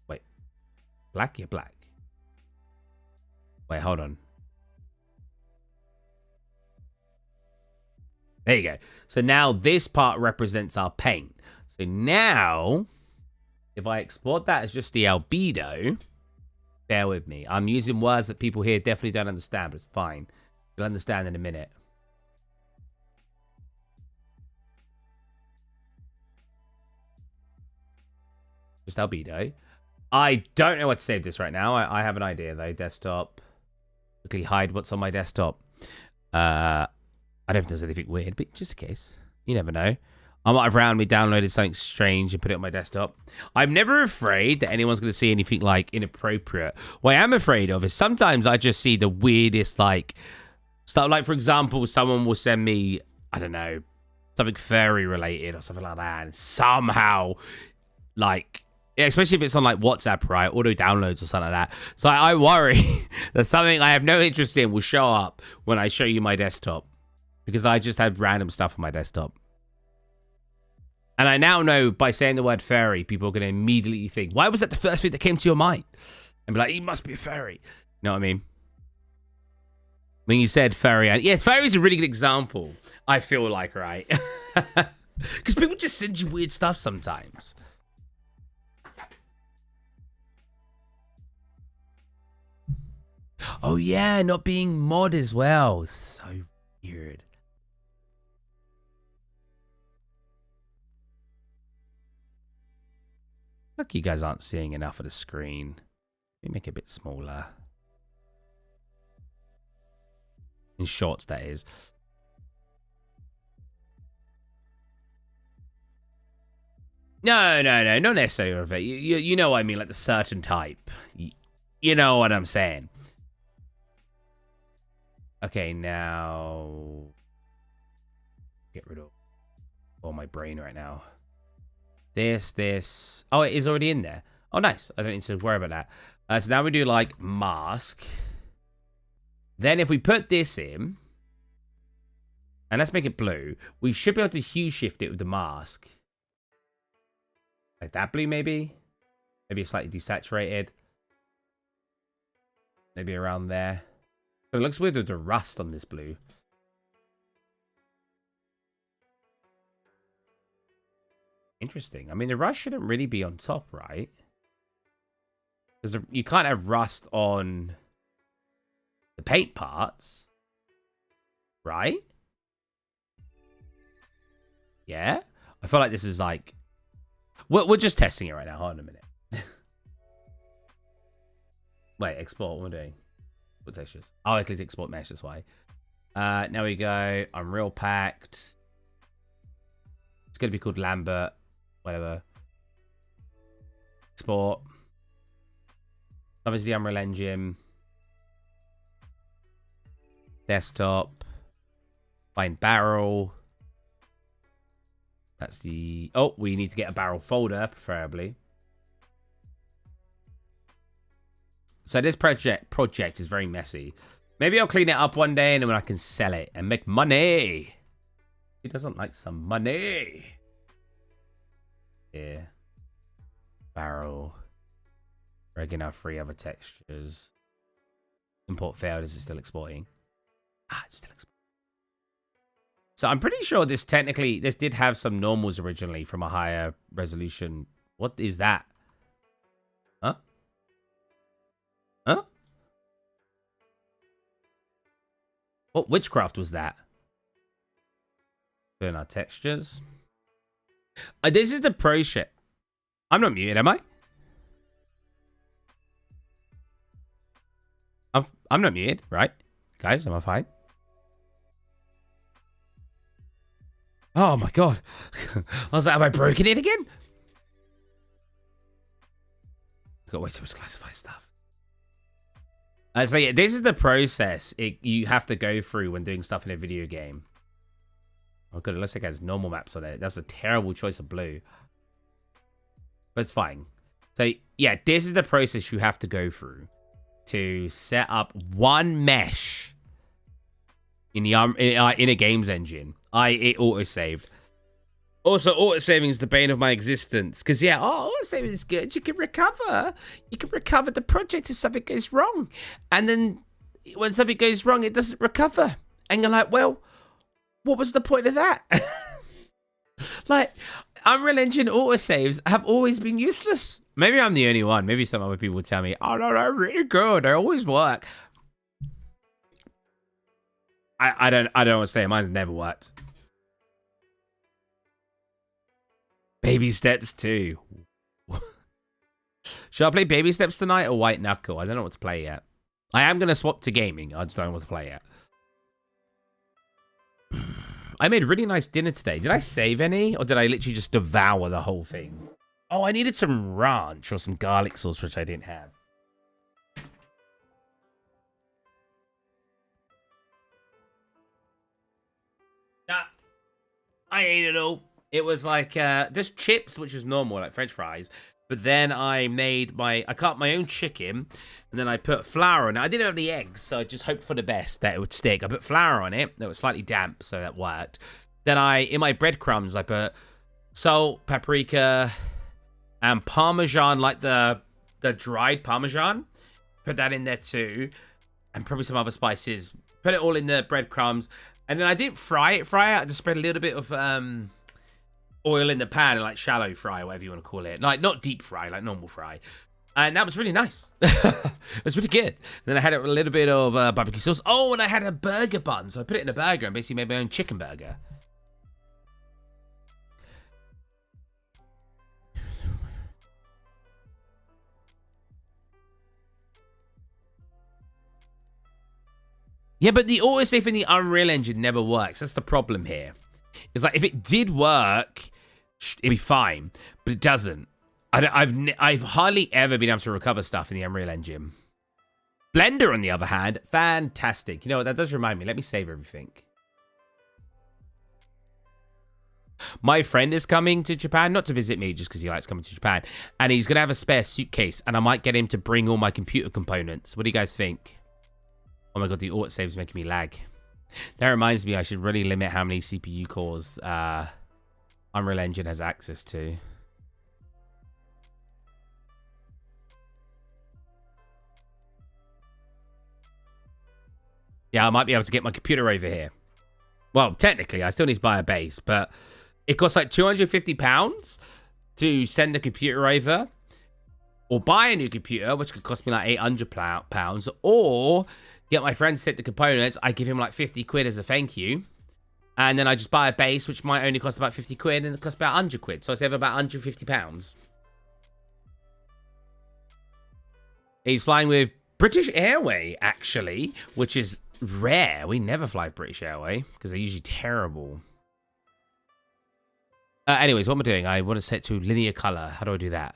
Wait. Black? Yeah, black. Wait, hold on. There you go. So now this part represents our paint. So now, if I export that as just the albedo, bear with me. I'm using words that people here definitely don't understand, but it's fine. You'll understand in a minute. Just albedo. I don't know what to save this right now. I have an idea, though. Desktop. Quickly hide what's on my desktop. I don't know if there's anything weird, but just in case. You never know. I might have randomly downloaded something strange and put it on my desktop. I'm never afraid that anyone's going to see anything, like, inappropriate. What I am afraid of is sometimes I just see the weirdest, like, stuff. Like, for example, someone will send me, I don't know, something furry related or something like that. And somehow, like... Yeah, especially if it's on like WhatsApp, right? Auto downloads or something like that. So I worry that something I have no interest in will show up when I show you my desktop. Because I just have random stuff on my desktop. And I now know by saying the word furry, people are going to immediately think, why was that the first thing that came to your mind? And be like, he must be a furry. You know what I mean? When you said furry, and yes, furry is a really good example. I feel like, right? Because people just send you weird stuff sometimes. Oh, yeah, not being mod as well. So weird. Look, you guys aren't seeing enough of the screen. Let me make it a bit smaller. In shorts, that is. No, not necessarily of it. You know what I mean, like the certain type. You know what I'm saying. Okay, now... Get rid of all my brain right now. This... Oh, it is already in there. Oh, nice. I don't need to worry about that. So now we do, like, mask. Then if we put this in... And let's make it blue. We should be able to hue shift it with the mask. Like that blue, maybe? Maybe slightly desaturated. Maybe around there. It looks weird with the rust on this blue. Interesting. I mean, the rust shouldn't really be on top, right? Because you can't have rust on the paint parts. Right? Yeah? I feel like this is like... We're just testing it right now. Hold on a minute. Wait, export. What am I doing? What textures? Oh, I clicked export mesh, that's why. Now we go. Unreal packed. It's going to be called Lambert. Whatever. Export. Obviously, Unreal Engine. Desktop. Find barrel. That's the... Oh, we need to get a barrel folder, preferably. So this project is very messy. Maybe I'll clean it up one day and then I can sell it and make money. Who doesn't like some money? Yeah. Barrel. Regular, 3 other textures. Import failed. Is it still exporting? Ah, it's still exporting. So I'm pretty sure this did have some normals originally from a higher resolution. What is that? Huh? What witchcraft was that? Put in our textures. This is the pro shit. I'm not muted, am I? I'm not muted, right? Guys, am I fine? Oh my god. I was like, have I broken it again? I've got way too much classified stuff. So yeah, this is the process you have to go through when doing stuff in a video game. Oh good, it looks like it has normal maps on it. That's a terrible choice of blue. But it's fine. So yeah, this is the process you have to go through to set up one mesh in the in a games engine. It auto-saved. Also, auto-saving is the bane of my existence. Because, yeah, auto-saving is good. You can recover. You can recover the project if something goes wrong. And then when something goes wrong, it doesn't recover. And you're like, well, what was the point of that? Like, Unreal Engine autosaves have always been useless. Maybe I'm the only one. Maybe some other people would tell me, oh, no, they're really good. They always work. I don't want to say mine's never worked. Baby Steps 2. Should I play Baby Steps tonight or White Knuckle? I don't know what to play yet. I am going to swap to gaming. I just don't know what to play yet. I made really nice dinner today. Did I save any? Or did I literally just devour the whole thing? Oh, I needed some ranch or some garlic sauce, which I didn't have. Nah, I ate it all. It was like just chips, which is normal, like French fries. But then I cut my own chicken, and then I put flour on it. I didn't have the eggs, so I just hoped for the best that it would stick. I put flour on it that was slightly damp, so that worked. Then in my breadcrumbs, I put salt, paprika, and Parmesan, like the dried Parmesan. Put that in there too, and probably some other spices. Put it all in the breadcrumbs, and then I didn't fry it. I just spread a little bit of oil in the pan and like shallow fry, whatever you want to call it. Like not deep fry, like normal fry. And that was really nice. It was really good. Then I had a little bit of barbecue sauce. Oh, and I had a burger bun. So I put it in a burger and basically made my own chicken burger. Yeah, but the autosave in the Unreal Engine never works. That's the problem here. It's like if it did work, it'd be fine, but it doesn't. I've hardly ever been able to recover stuff in the Unreal Engine. Blender, on the other hand, fantastic. You know what? That does remind me. Let me save everything. My friend is coming to Japan, not to visit me, just because he likes coming to Japan, and he's gonna have a spare suitcase, and I might get him to bring all my computer components. What do you guys think? Oh my god, the autosave's making me lag. That reminds me, I should really limit how many CPU cores Unreal Engine has access to. Yeah, I might be able to get my computer over here. Well, technically, I still need to buy a base, but it costs like £250 to send a computer over, or buy a new computer, which could cost me like £800, or get my friend to set the components. I give him like 50 quid as a thank you. And then I just buy a base, which might only cost about 50 quid, and it costs about 100 quid. So I save about £150. He's flying with British Airways, actually, which is rare. We never fly British Airways, because they're usually terrible. Anyways, what am I doing? I want to set to linear color. How do I do that?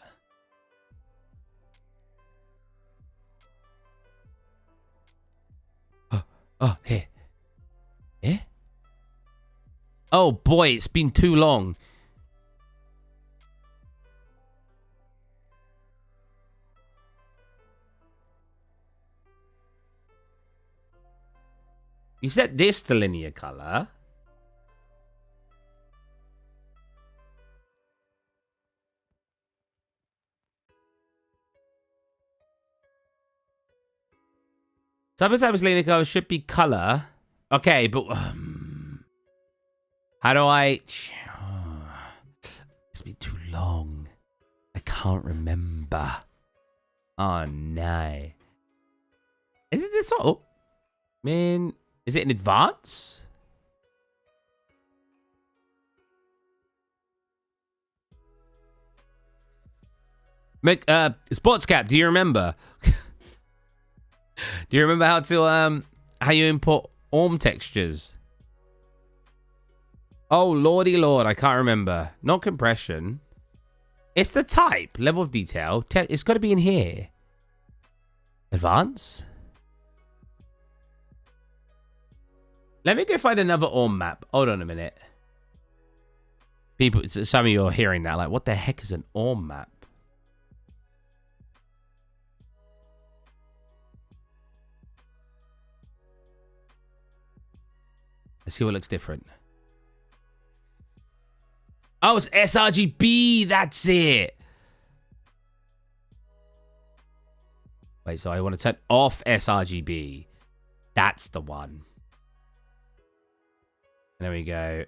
Oh, here. Here? Oh, boy, it's been too long. You set this to linear color. Sometimes linear color should be color. Okay, but how do I? It's been too long. I can't remember. Oh no. Is it this one? Oh, man, Is it in advance? Sports Cap, do you remember? Do you remember how you import ORM textures? Oh, lordy lord, I can't remember. Not compression. It's the type, level of detail. It's got to be in here. Advance? Let me go find another ORM map. Hold on a minute. People, some of you are hearing that. Like, what the heck is an ORM map? Let's see what looks different. Oh, it's sRGB. That's it. Wait, so I want to turn off sRGB. That's the one. And there we go.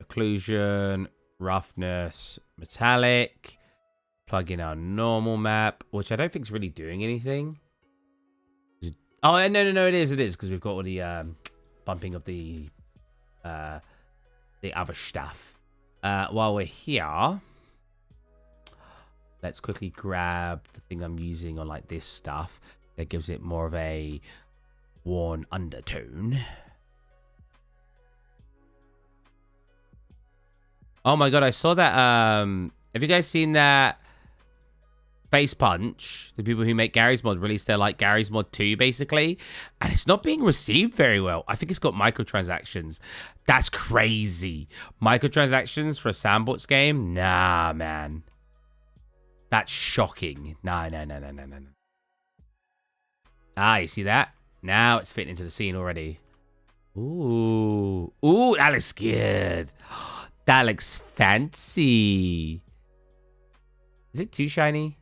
Occlusion, roughness, metallic. Plug in our normal map, which I don't think is really doing anything. Oh, no, it is, because we've got all the bumping of the other stuff. While we're here, let's quickly grab the thing I'm using on like this stuff that gives it more of a worn undertone. Oh my god, I saw that. Have you guys seen that Face Punch? The people who make Gary's Mod released their like Gary's Mod 2 basically, and it's not being received very well. I think it's got microtransactions. That's crazy. Microtransactions for a sandbox game? Nah, man. That's shocking. No. Ah, you see that? Now it's fitting into the scene already. Ooh, that looks good. That looks fancy. Is it too shiny?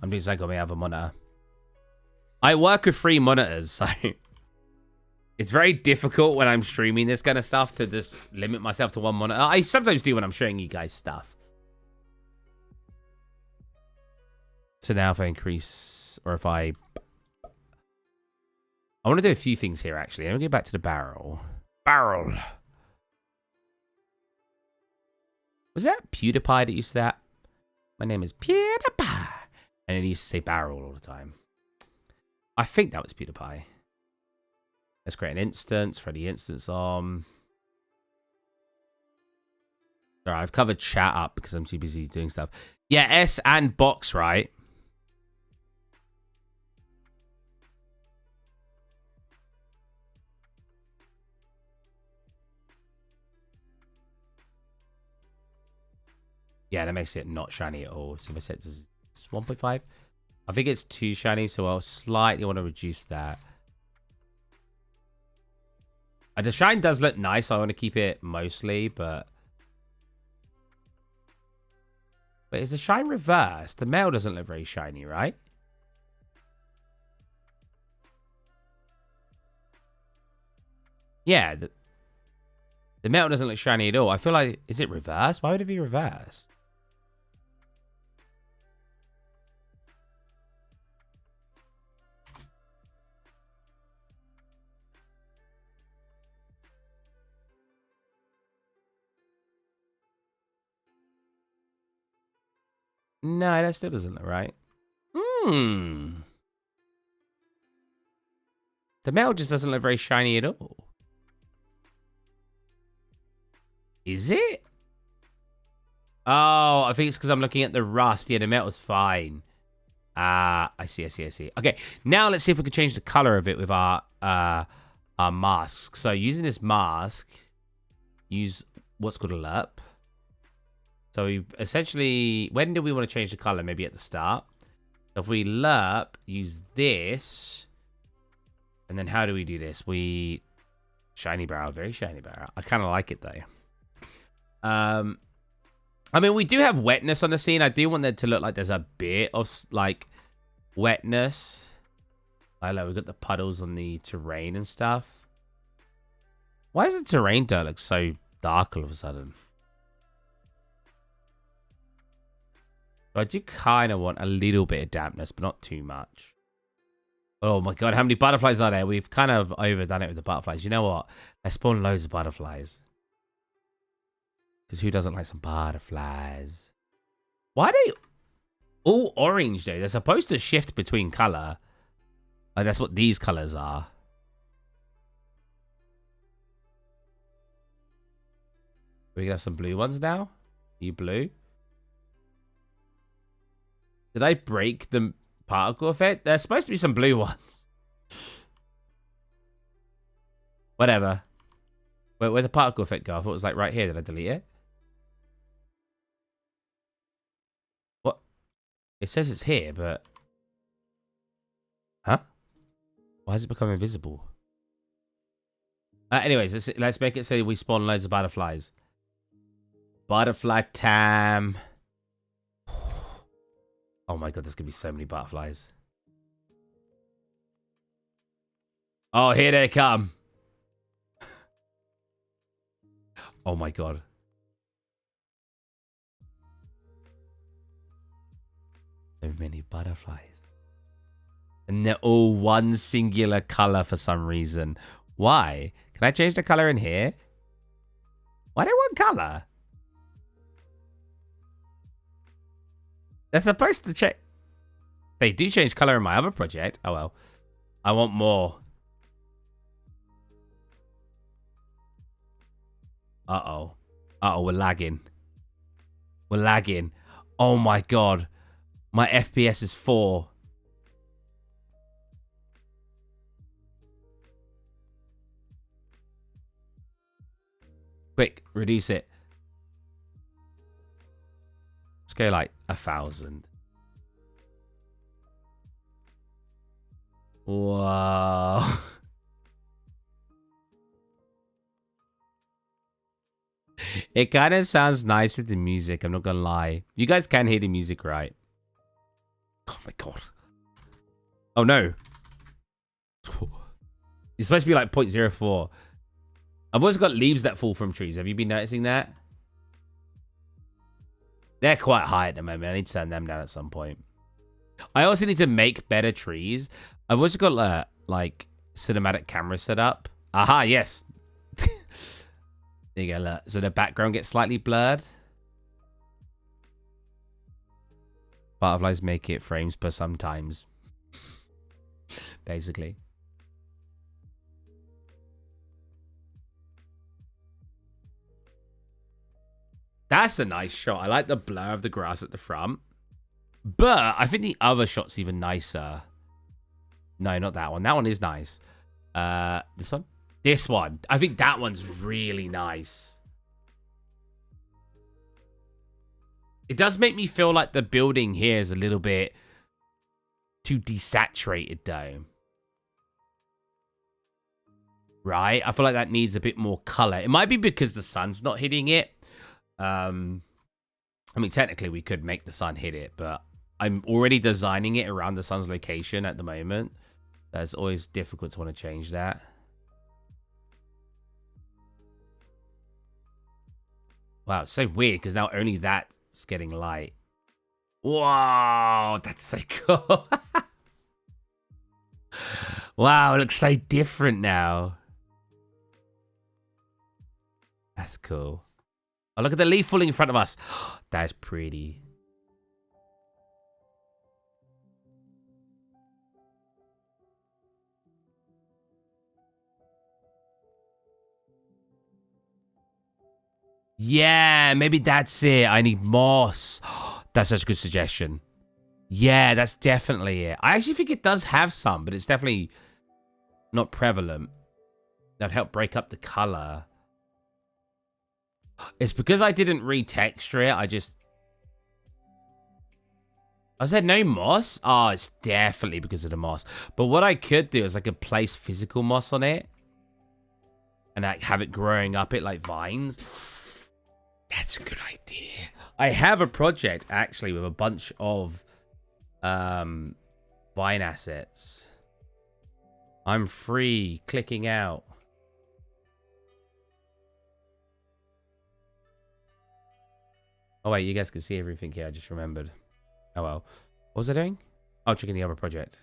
I'm doing psycho. I have a monitor. I work with 3 monitors, so it's very difficult when I'm streaming this kind of stuff to just limit myself to 1 monitor. I sometimes do when I'm showing you guys stuff. So now if I increase, or if I want to do a few things here, actually. I'm going to go back to the barrel. Barrel. Was that PewDiePie that used to that? My name is PewDiePie. And it used to say barrel all the time. I think that was PewDiePie. Let's create an instance. Throw the instance on. Alright, I've covered chat up because I'm too busy doing stuff. Yeah, S and box, right? Yeah, that makes it not shiny at all. So if I set this 1.5, I think it's too shiny, so I'll slightly want to reduce that. And the shine does look nice, so I want to keep it mostly, but is the shine reversed? The metal doesn't look very shiny, right? Yeah, the metal doesn't look shiny at all. I feel like, is it reversed? Why would it be reversed? No, that still doesn't look right. The metal just doesn't look very shiny at all. Is it? Oh, I think it's because I'm looking at the rust. Yeah, the metal's fine. I see. Okay, now let's see if we can change the color of it with our mask. So using this mask, use what's called a lerp. So we essentially, when do we want to change the color? Maybe at the start. So if we lerp, use this. And then how do we do this? Shiny barrel, very shiny barrel. I kind of like it though. I mean, we do have wetness on the scene. I do want there to look like there's a bit of like wetness. I know we've got the puddles on the terrain and stuff. Why does the terrain dirt look so dark all of a sudden? I do kind of want a little bit of dampness, but not too much. Oh my god, how many butterflies are there? We've kind of overdone it with the butterflies. You know what? Let's spawn loads of butterflies. Because who doesn't like some butterflies? Why are they all orange, though? They're supposed to shift between color. Like, that's what these colors are. We can have some blue ones now. Are you blue? Did I break the particle effect? There's supposed to be some blue ones. Whatever. Where'd the particle effect go? I thought it was like right here. Did I delete it? What? It says it's here, but... Huh? Why has it become invisible? Anyways, let's make it so we spawn loads of butterflies. Butterfly time. Oh my god, there's gonna be so many butterflies. Oh, here they come. Oh my god. So many butterflies. And they're all one singular color for some reason. Why? Can I change the color in here? Why do I want color? They're supposed to check. They do change color in my other project. Oh well. I want more. Uh-oh. Uh-oh, we're lagging. We're lagging. Oh my god. My FPS is 4. Quick, reduce it. Let's go like 1,000. Whoa. It kind of sounds nice with the music, I'm not gonna lie. You guys can hear the music, right? Oh my god. Oh no. It's supposed to be like 0.04. I've always got leaves that fall from trees. Have you been noticing that? They're quite high at the moment. I need to turn them down at some point. I also need to make better trees. I've also got like cinematic camera set up. Aha, yes. There you go, look. So the background gets slightly blurred. Butterflies make it frames per sometimes. Basically. That's a nice shot. I like the blur of the grass at the front. But I think the other shot's even nicer. No, not that one. That one is nice. This one? This one. I think that one's really nice. It does make me feel like the building here is a little bit too desaturated, though. Right? I feel like that needs a bit more color. It might be because the sun's not hitting it. I mean, technically, we could make the sun hit it, but I'm already designing it around the sun's location at the moment. That's always difficult to want to change that. Wow, it's so weird because now only that's getting light. Wow, that's so cool. Wow, it looks so different now. That's cool. Oh, look at the leaf falling in front of us. That's pretty. Yeah, maybe that's it. I need moss. That's such a good suggestion. Yeah, that's definitely it. I actually think it does have some, but it's definitely not prevalent. That'd help break up the color. It's because I didn't retexture it. I said no moss? Oh, it's definitely because of the moss. But what I could do is I could place physical moss on it. And like have it growing up it like vines. That's a good idea. I have a project actually with a bunch of vine assets. I'm free clicking out. Oh, wait, you guys can see everything here. I just remembered. Oh, well. What was I doing? Oh, checking the other project.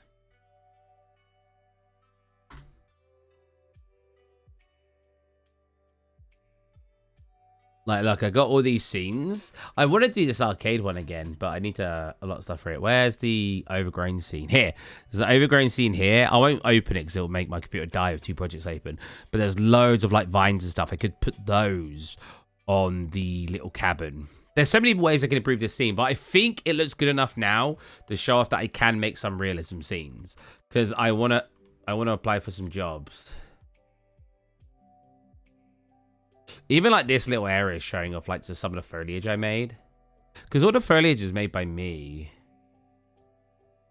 Like, look, I got all these scenes. I want to do this arcade one again, but I need a lot of stuff for it. Where's the overgrown scene? Here. There's an overgrown scene here. I won't open it because it'll make my computer die with 2 projects open. But there's loads of, like, vines and stuff. I could put those on the little cabin. There's so many ways I can improve this scene, but I think it looks good enough now to show off that I can make some realism scenes. Because I wanna apply for some jobs. Even like this little area is showing off like some of the foliage I made. Because all the foliage is made by me.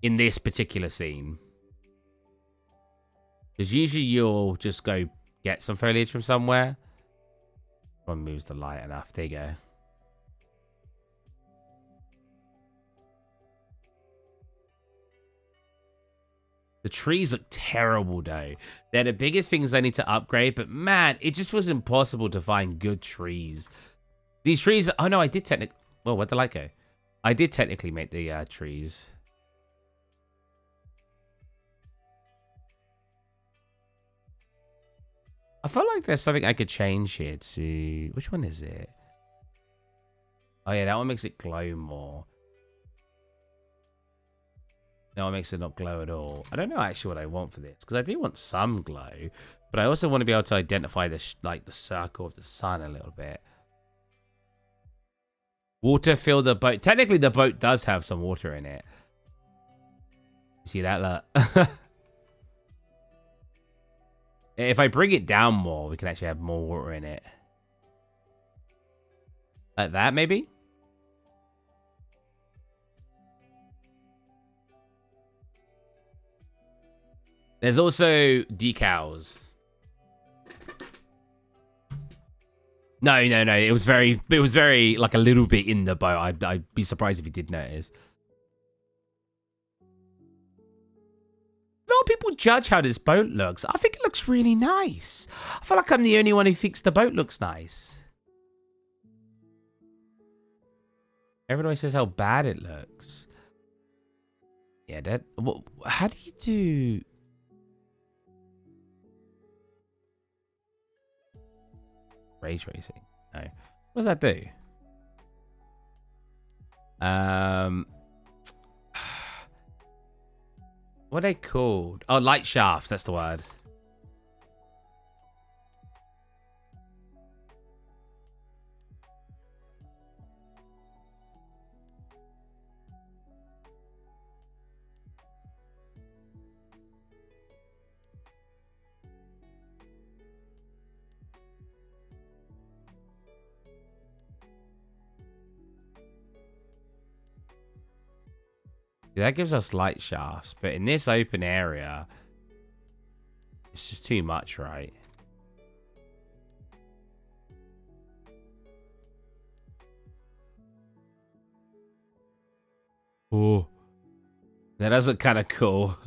In this particular scene. Because usually you'll just go get some foliage from somewhere. One moves the light enough. There you go. The trees look terrible, though. They're the biggest things I need to upgrade, but man, it just was impossible to find good trees. These trees... Oh, no, I did technically... Well, where'd the light go? I did technically make the trees. I feel like there's something I could change here to... Which one is it? Oh, yeah, that one makes it glow more. No, it makes it not glow at all. I don't know actually what I want for this, because I do want some glow, but I also want to be able to identify the the circle of the sun a little bit. Water fill the boat. Technically, the boat does have some water in it. See that? Look. If I bring it down more, we can actually have more water in it. Like that, maybe? There's also decals. No. It was very like a little bit in the boat. I'd be surprised if you did notice. A lot of people judge how this boat looks. I think it looks really nice. I feel like I'm the only one who thinks the boat looks nice. Everyone always says how bad it looks. Yeah, that. How do you do? Ray tracing? No. What does that do? What are they called? Oh, light shafts. That's the word. That gives us light shafts, but in this open area, it's just too much, right? Oh, that does look kind of cool.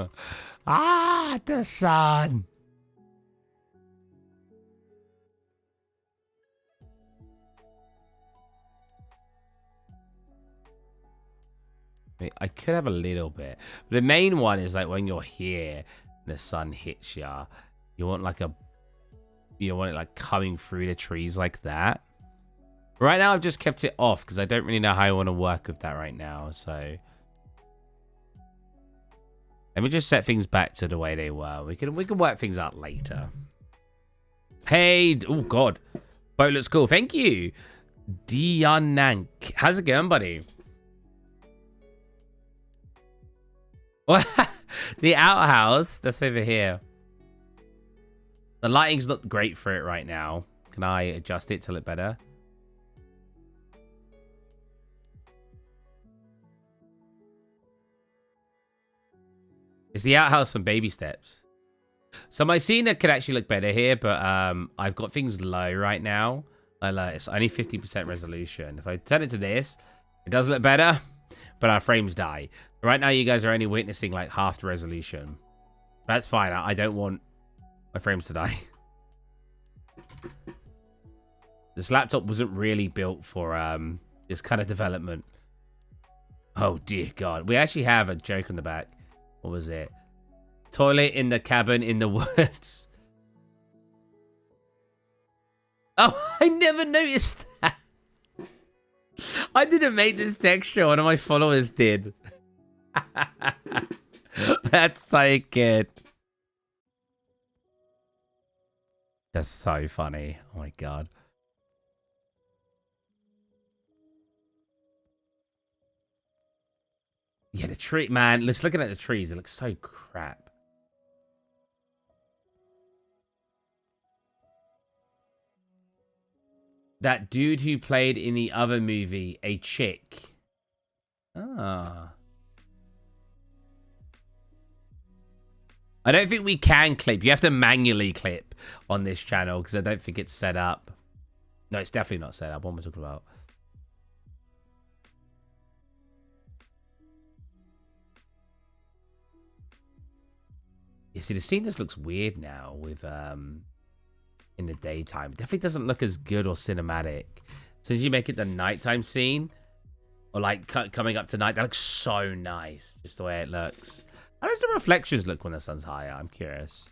Ah, the sun. I could have a little bit. But the main one is like when you're here and the sun hits you. You want like you want it like coming through the trees like that. Right now I've just kept it off because I don't really know how I want to work with that right now. So let me just set things back to the way they were. We can work things out later. Hey, oh god. Boat looks cool. Thank you. Dianank. How's it going, buddy? The outhouse, that's over here. The lighting's not great for it right now. Can I adjust it to look better? It's the outhouse from Baby Steps. So my scene could actually look better here, but I've got things low right now. It's only 50% resolution. If I turn it to this, it does look better, but our frames die. Right now, you guys are only witnessing like half the resolution. That's fine. I don't want my frames to die. This laptop wasn't really built for this kind of development. Oh, dear God. We actually have a joke on the back. What was it? Toilet in the cabin in the woods. Oh, I never noticed that. I didn't make this texture. One of my followers did. That's so good. That's so funny. Oh, my God. Yeah, the tree, man. Let's looking at the trees. It looks so crap. That dude who played in the other movie, a chick. Ah. I don't think we can clip. You have to manually clip on this channel because I don't think it's set up. No, it's definitely not set up. What am I talking about? You see, the scene just looks weird now with in the daytime. It definitely doesn't look as good or cinematic. So as you make it the nighttime scene, or like coming up to night, that looks so nice. Just the way it looks. How does the reflections look when the sun's higher? I'm curious.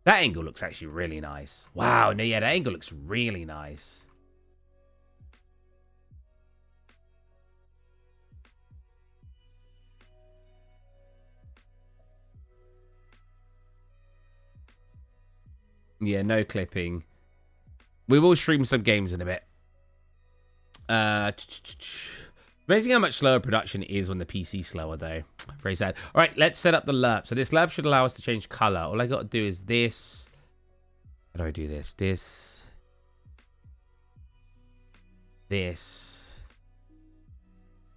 That angle looks actually really nice. Wow, no, yeah, that angle looks really nice. Yeah, no clipping. We will stream some games in a bit. Amazing how much slower production is when the PC's slower, though. Very sad. All right, let's set up the lerp. So this lerp should allow us to change color. All I got to do is this. How do I do this? This.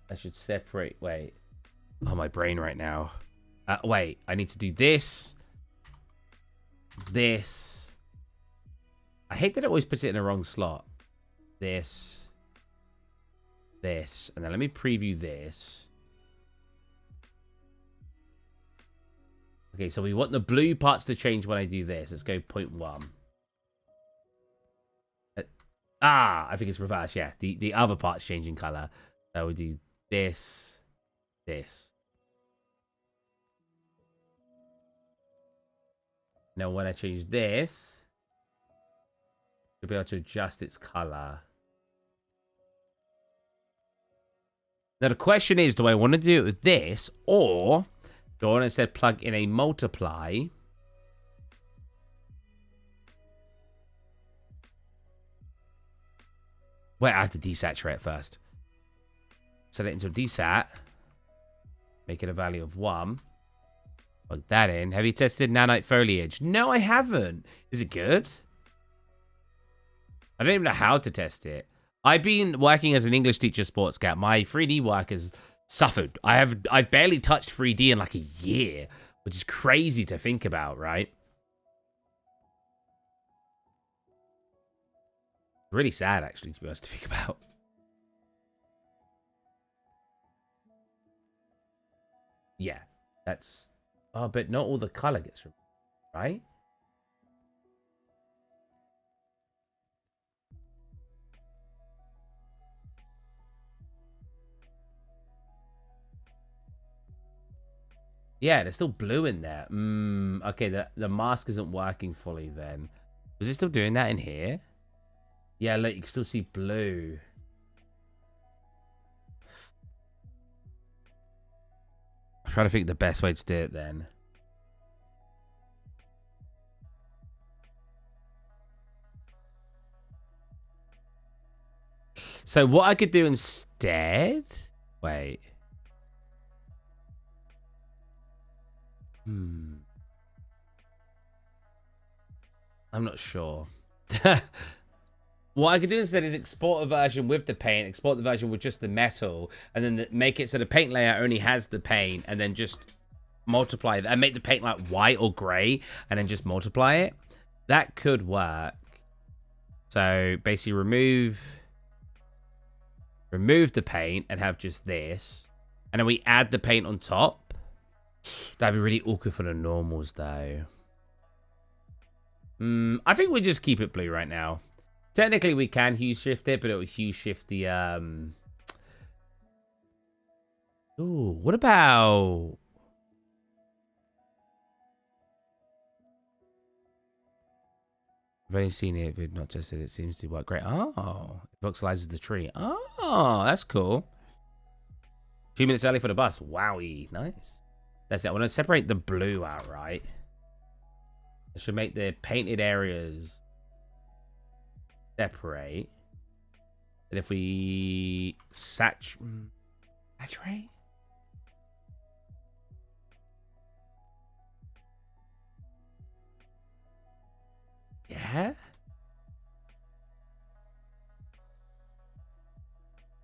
I should separate. Wait. Oh, my brain right now. Wait, I need to do this. This. I hate that it always puts it in the wrong slot. This. And then let me preview this. Okay, so we want the blue parts to change when I do this. Let's go 0.1. I think it's reversed. Yeah, the other part's changing color. So we do this. Now when I change this, you'll be able to adjust its color. Now the question is, do I want to do it with this, or do I want to instead plug in a multiply? Wait, I have to desaturate first. Set it into a desat. Make it a value of 1. Plug that in. Have you tested nanite foliage? No, I haven't. Is it good? I don't even know how to test it. I've been working as an English teacher, sports cat. My 3D work has suffered. I've barely touched 3D in like a year, which is crazy to think about, right? Really sad, actually, to be honest, to think about. Yeah, that's... Oh, but not all the color gets removed, right? Yeah, there's still blue in there. Okay, the mask isn't working fully then. Was it still doing that in here? Yeah, look, you can still see blue. I'm trying to think the best way to do it then. So what I could do instead... Wait. I'm not sure. What I could do instead is export a version with the paint, export the version with just the metal, and then make it so the paint layer only has the paint, and then just multiply that and make the paint like white or gray, and then just multiply it. That could work. So basically remove the paint and have just this, and then we add the paint on top. That'd be really awkward for the normals though. I think we'll just keep it blue right now. Technically, we can hue shift it, but it will hue shift the, Ooh, what about... I've only seen it, but not tested. It seems to work great. Oh, it voxelizes the tree. Oh, that's cool. 2 minutes early for the bus. Wowie, nice. That's it. I want to separate the blue out, right? I should make the painted areas separate. And if we saturate? Yeah.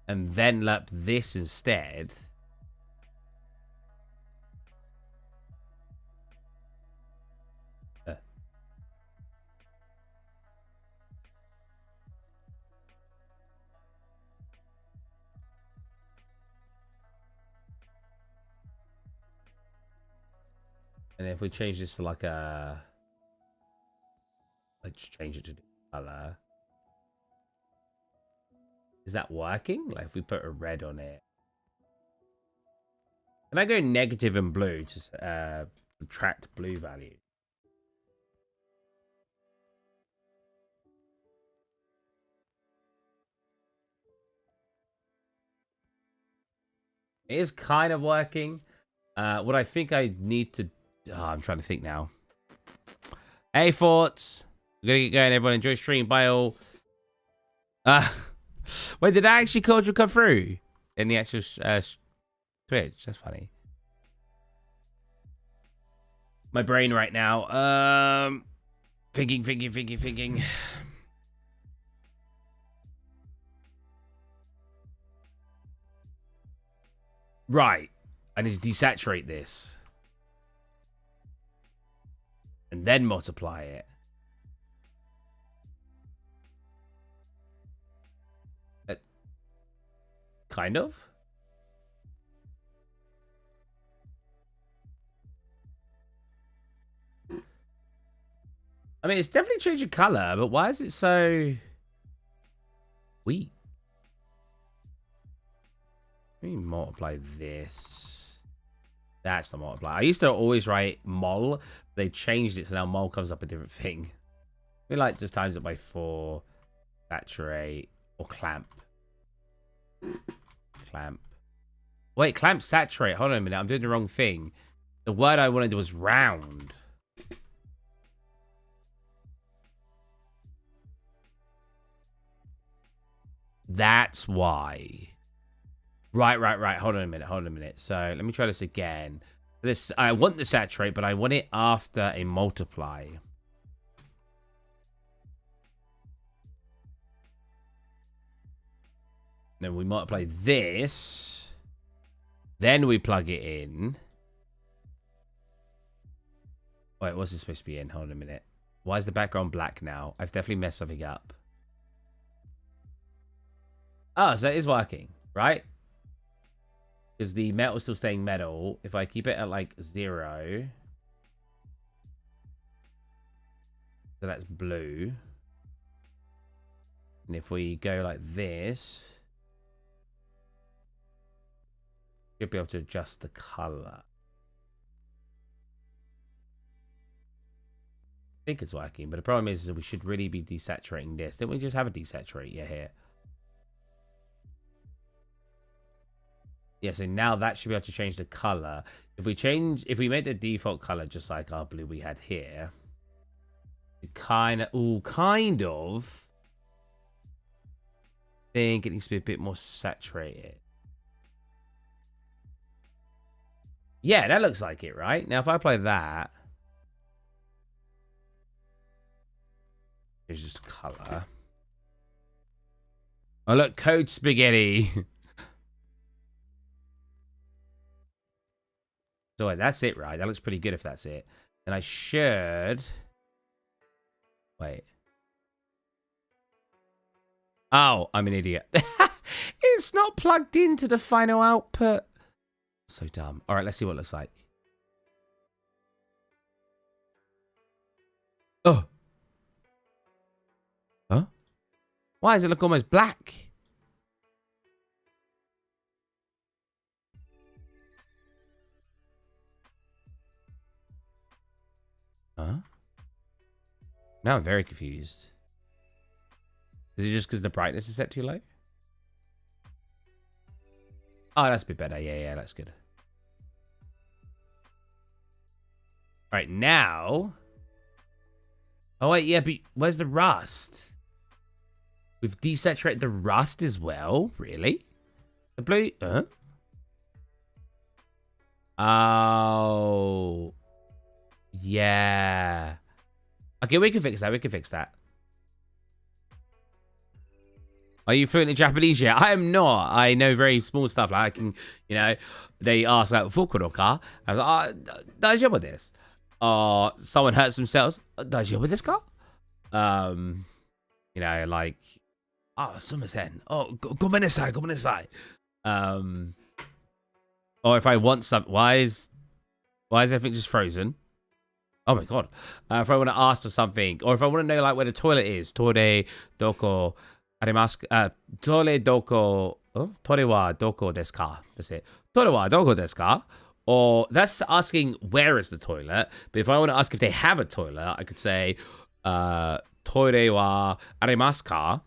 And then lap this instead. And if we change this to like a... Let's change it to color. Is that working? Like if we put a red on it. Can I go negative and blue to subtract blue value? It is kind of working. What I think I need to... Oh, I'm trying to think now. Hey, thoughts. We're going to get going. Everyone enjoy stream. Bye all. Wait, did I actually code you come through? In the actual Twitch? That's funny. My brain right now. Thinking. Right. I need to desaturate this. And then multiply it. Kind of. I mean, it's definitely changing color, but why is it so weak? Let me multiply this. That's the multiply. I used to always write mol. They changed it, so now mol comes up a different thing. We like just times it by 4, saturate, or clamp. Clamp. Wait, clamp, saturate. Hold on a minute. I'm doing the wrong thing. The word I wanted was round. That's why. Right. Hold on a minute. So let me try this again. This I want the saturate, but I want it after a multiply. Then we multiply this. Then we plug it in. Wait, what's this supposed to be in? Hold on a minute. Why is the background black now? I've definitely messed something up. Oh, so it is working, right? Because the metal is still staying metal. If I keep it at like 0. So that's blue. And if we go like this, you'll be able to adjust the color. I think it's working, but the problem is that we should really be desaturating this. Didn't we just have a desaturate? Yeah, here. Yeah, so now that should be able to change the color. If we make the default color just like our blue we had here, it kind of think it needs to be a bit more saturated. Yeah, that looks like it, right? Now, if I apply that, it's just color. Oh, look, code spaghetti. So wait, that's it, right? That looks pretty good if that's it. Then I should... Wait. Oh, I'm an idiot. It's not plugged into the final output. So dumb. All right, let's see what it looks like. Oh. Why does it look almost black? Huh? Now I'm very confused. Is it just because the brightness is set too low? Oh, that's a bit better. Yeah, that's good. All right, now. Oh, wait, yeah, but where's the rust? We've desaturated the rust as well? Really? The blue? Huh? Oh. Yeah. Okay, we can fix that. Are you fluent in Japanese yet? I am not. I know very small stuff. Like I can, they ask like, Fukuroka. I was like, daijoubu desu. Someone hurts themselves. Daijoubu desu ka? Like, sumimasen. Gomenasai. Or if I want something, why is everything just frozen? Oh my god. If I want to ask for something, or if I want to know like where the toilet is, tore doko arimasu tore doko tore wa doko desu ka? That's it. Tore wa doko desu ka? Or that's asking where is the toilet. But if I want to ask if they have a toilet, I could say tore wa arimasu ka?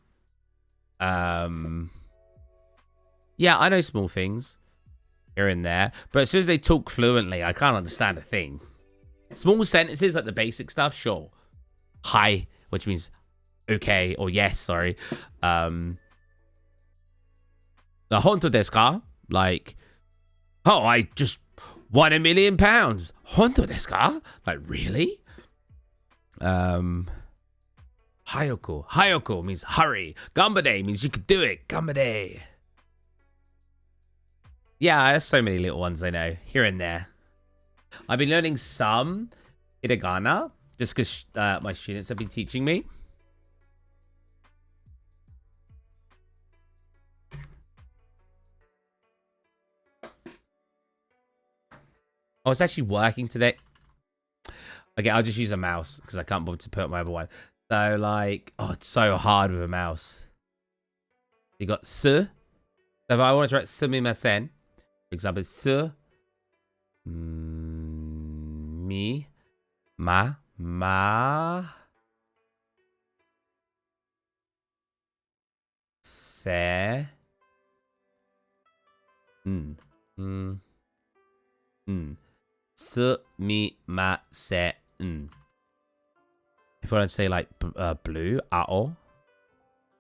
Yeah, I know small things here and there, but as soon as they talk fluently, I can't understand a thing. Small sentences like the basic stuff, sure. Hi, which means okay or yes, sorry. The honto desu ka? Like, oh, I just won £1 million. Honto desu ka? Like, really? Hayoko means hurry. Gambade means you could do it. Gambade. Yeah, there's so many little ones I know here and there. I've been learning some hiragana just because my students have been teaching me. Oh, it's actually working today. Okay, I'll just use a mouse because I can't bother to put up my other one. So, like, oh, it's so hard with a mouse. You got su. So if I want to write sumimasen, for example, su, mi, ma, se, sumimasen. If I want to say like blue, ao,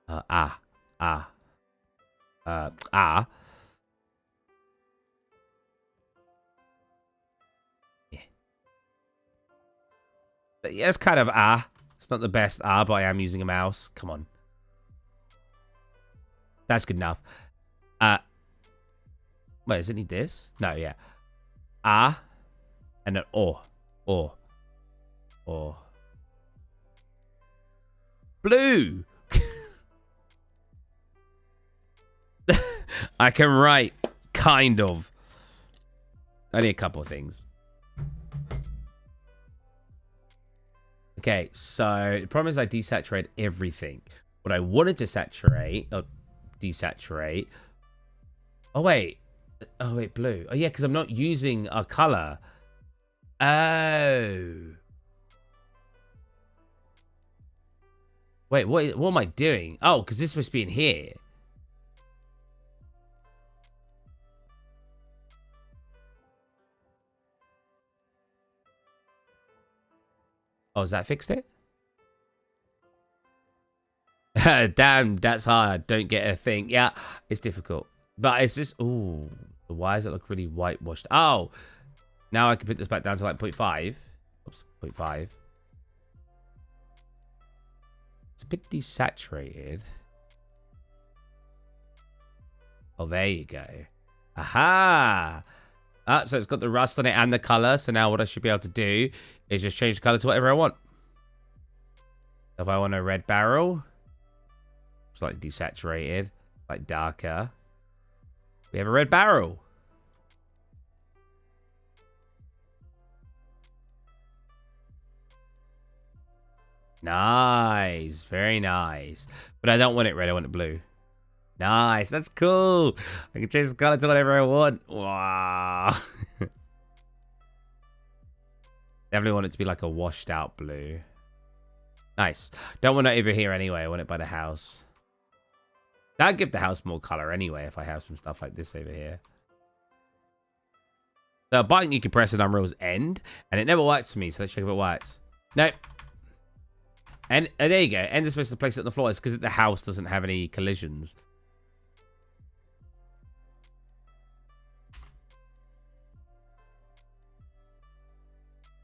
ah. Yeah. But yeah, it's kind of It's not the best but I am using a mouse. Come on. That's good enough. Wait, does it need this? No, yeah. And then or. Blue. I can write, kind of. Only a couple of things. Okay, so the problem is I desaturate everything. What I wanted to saturate, or desaturate. Oh wait, blue. Oh yeah, because I'm not using a color. Oh. Wait, what am I doing? Oh, because this must be in here. Oh, has that fixed it? Damn, that's hard. Don't get a thing. Yeah, it's difficult. But it's just... Ooh. Why does it look really whitewashed? Oh. Now I can put this back down to like 0.5. Oops, 0.5. It's a bit desaturated. Oh, there you go. Aha! So it's got the rust on it and the color. So now what I should be able to do is just change the color to whatever I want. If I want a red barrel, it's like desaturated, like darker. We have a red barrel. Nice. Very nice. But I don't want it red. I want it blue. Nice. That's cool. I can change the color to whatever I want. Wow. Definitely want it to be like a washed out blue. Nice. Don't want it over here anyway. I want it by the house. That'd give the house more color anyway if I have some stuff like this over here. The button you can press on Unreal's end, and it never works for me, so let's check if it works. Nope. And there you go. End is supposed to place it on the floor. It's because the house doesn't have any collisions.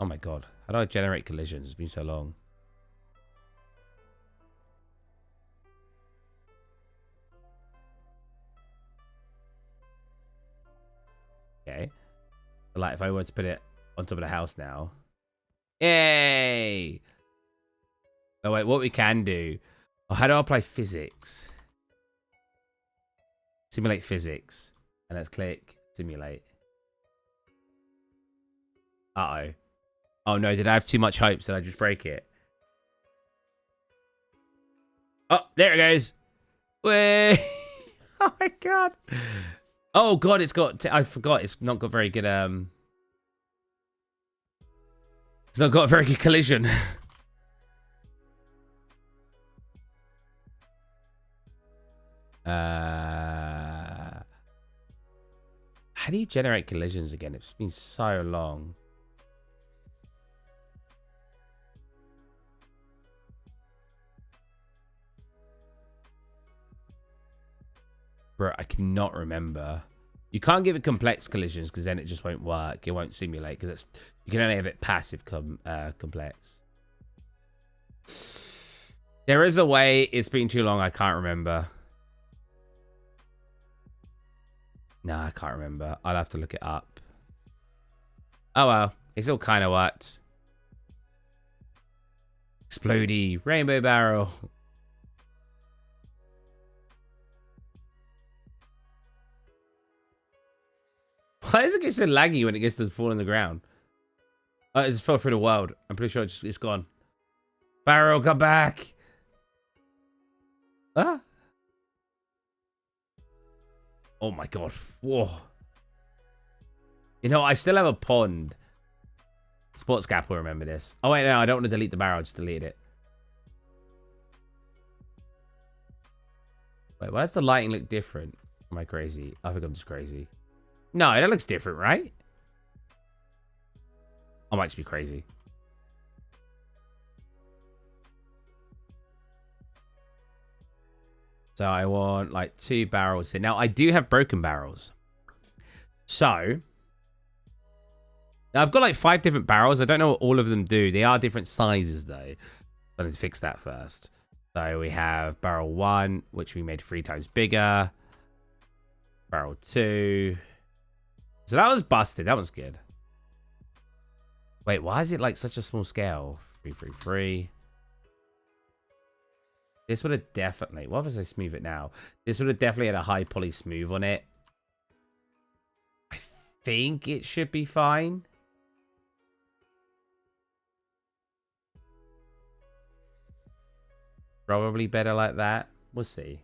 Oh my god. How do I generate collisions? It's been so long. Okay. But like if I were to put it on top of the house now. Yay! Oh wait, what we can do. Oh, how do I apply physics? Simulate physics. And let's click simulate. Uh-oh. Oh no, did I have too much hopes? Did I just break it? Oh, there it goes. Way. Oh my god. Oh god, it's got... I forgot. It's not got very good... It's not got a very good collision. How do you generate collisions again? It's been so long. Bro, I cannot remember. You can't give it complex collisions because then it just won't work. It won't simulate because it's you can only have it passive complex. There is a way. It's been too long. I can't remember. No, I can't remember. I'll have to look it up. Oh well, it's all kind of worked. Explodey rainbow barrel. Why does it get so laggy when it gets to fall on the ground? Oh, it just fell through the world. I'm pretty sure it's gone. Barrel, come back. Ah. Oh my god. Whoa. You know, I still have a pond. Sports Cap will remember this. Oh wait, no, I don't want to delete the barrel. Just delete it. Wait, why does the lighting look different? Am I crazy? I think I'm just crazy. No, that looks different, right? I might just be crazy. So I want like 2 barrels here. Now I do have broken barrels. So now I've got like 5 different barrels. I don't know what all of them do. They are different sizes though. I need to fix that first. So we have barrel 1, which we made 3 times bigger. Barrel 2. So that was busted. That was good. Wait, why is it like such a small scale? 333. This would have definitely... What if I smooth it now? This would have definitely had a high poly smooth on it. I think it should be fine. Probably better like that. We'll see.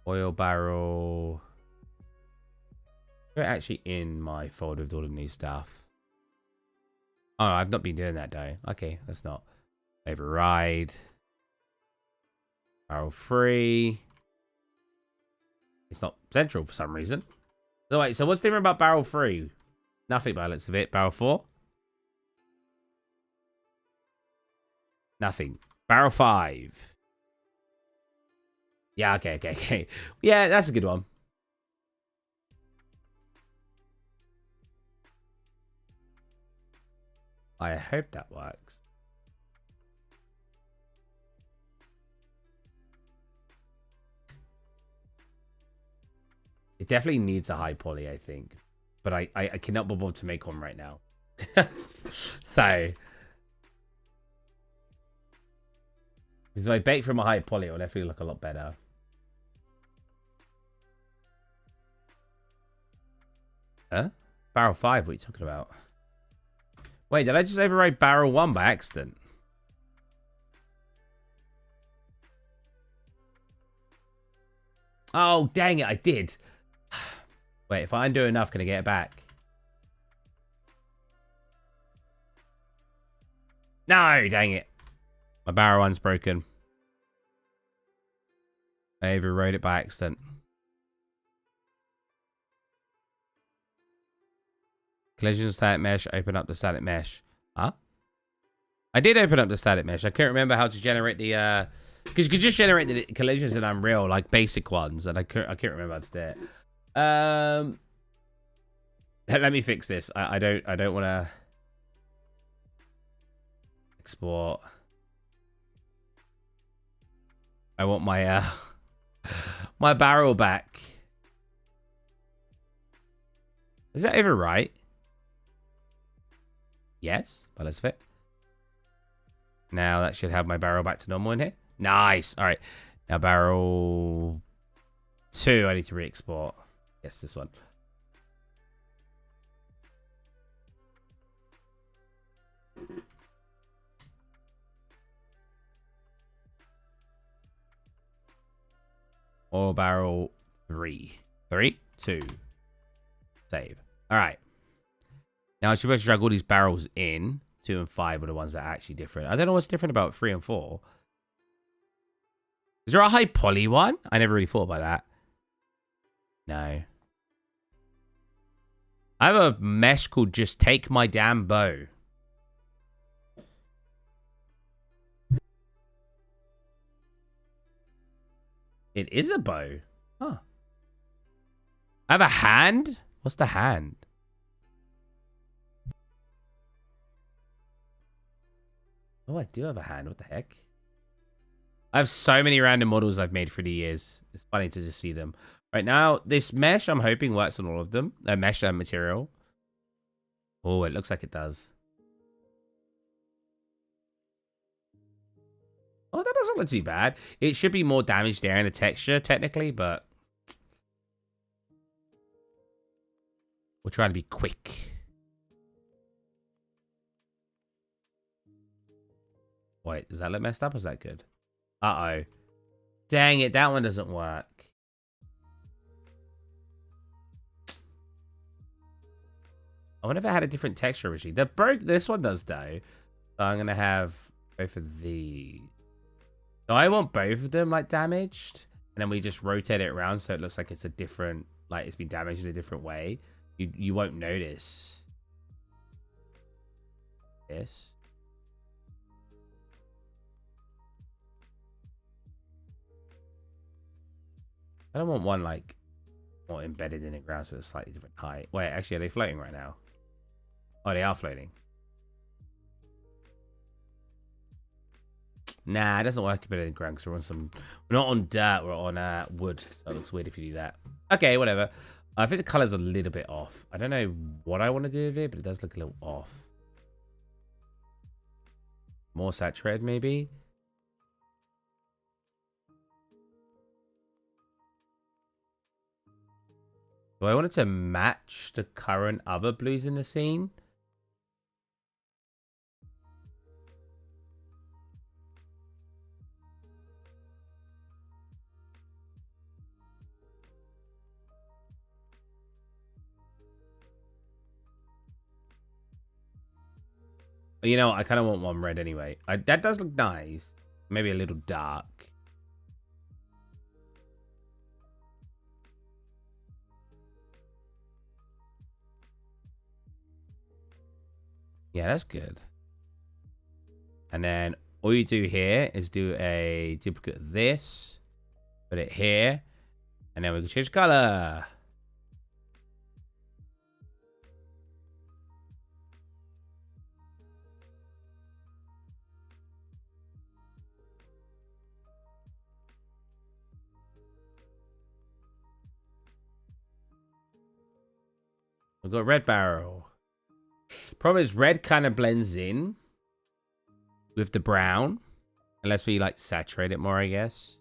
Oil barrel. We're actually in my folder with all the new stuff. Oh, I've not been doing that though. Okay, that's not. Override. Barrel 3. It's not central for some reason. So wait, so what's different about barrel 3? Nothing by the looks of it. Barrel 4? Nothing. Barrel 5. Yeah, okay. Yeah, that's a good one. I hope that works. It definitely needs a high poly, I think. But I cannot be bothered to make one right now. So... Because if I bake from a high poly, it will definitely look a lot better. Huh? Barrel 5, what are you talking about? Wait, did I just overwrite barrel 1 by accident? Oh, dang it, I did. Wait, if I undo enough, can I get it back? No, dang it. My barrel 1's broken. I overrode it by accident. Collision static mesh, open up the static mesh. Huh? I did open up the static mesh. I can't remember how to generate the, because you could just generate the collisions in Unreal, like basic ones, and I can't remember how to do it. Let me fix this. I don't want to export. I want my, my barrel back. Is that ever right? Yes, but let's fit. Now that should have my barrel back to normal in here. Nice. All right. Now barrel 2, I need to re-export. Yes, this one. Or barrel 3. 3, 2. Save. All right. Now I should be able to drag all these barrels in. 2 and 5 are the ones that are actually different. I don't know what's different about 3 and 4. Is there a high poly one? I never really thought about that. No. I have a mesh called Just Take My Damn Bow. It is a bow. Huh. I have a hand? What's the hand? Oh, I do have a hand. What the heck? I have so many random models I've made through the years. It's funny to just see them. Right now, this mesh, I'm hoping works on all of them. Mesh material. Oh, it looks like it does. Oh, that doesn't look too bad. It should be more damage there in the texture, technically, but we're trying to be quick. Wait, does that look messed up or is that good? Uh-oh. Dang it, that one doesn't work. I wonder if it had a different texture originally. This one does though. So I'm gonna have both of these. So I want both of them like damaged. And then we just rotate it around so it looks like it's a different, like it's been damaged in a different way. You won't notice this. I don't want one like more embedded in the ground so it's slightly different height. Wait, actually, are they floating right now? Oh, they are floating. Nah, it doesn't work embedded in the ground because we're not on dirt, we're on wood. So it looks weird if you do that. Okay, whatever. I think the color's a little bit off. I don't know what I want to do with it, but it does look a little off. More saturated, maybe? Do I want it to match the current other blues in the scene? You know, I kind of want one red anyway. That does look nice. Maybe a little dark. Yeah, that's good. And then all you do here is do a duplicate of this. Put it here. And then we can change color. We've got red barrel. Problem is red kind of blends in with the brown. Unless we like saturate it more, I guess.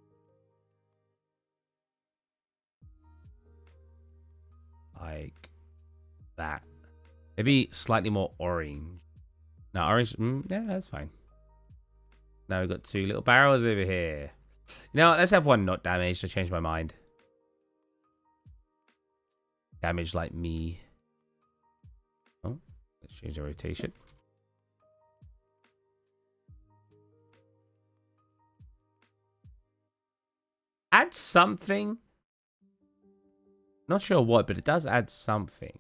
Like that. Maybe slightly more orange. No, orange. Yeah, that's fine. Now we've got 2 little barrels over here. You know what? Let's have 1 not damaged to change my mind. Damage like me. Oh, let's change the rotation. Add something. Not sure what, but it does add something.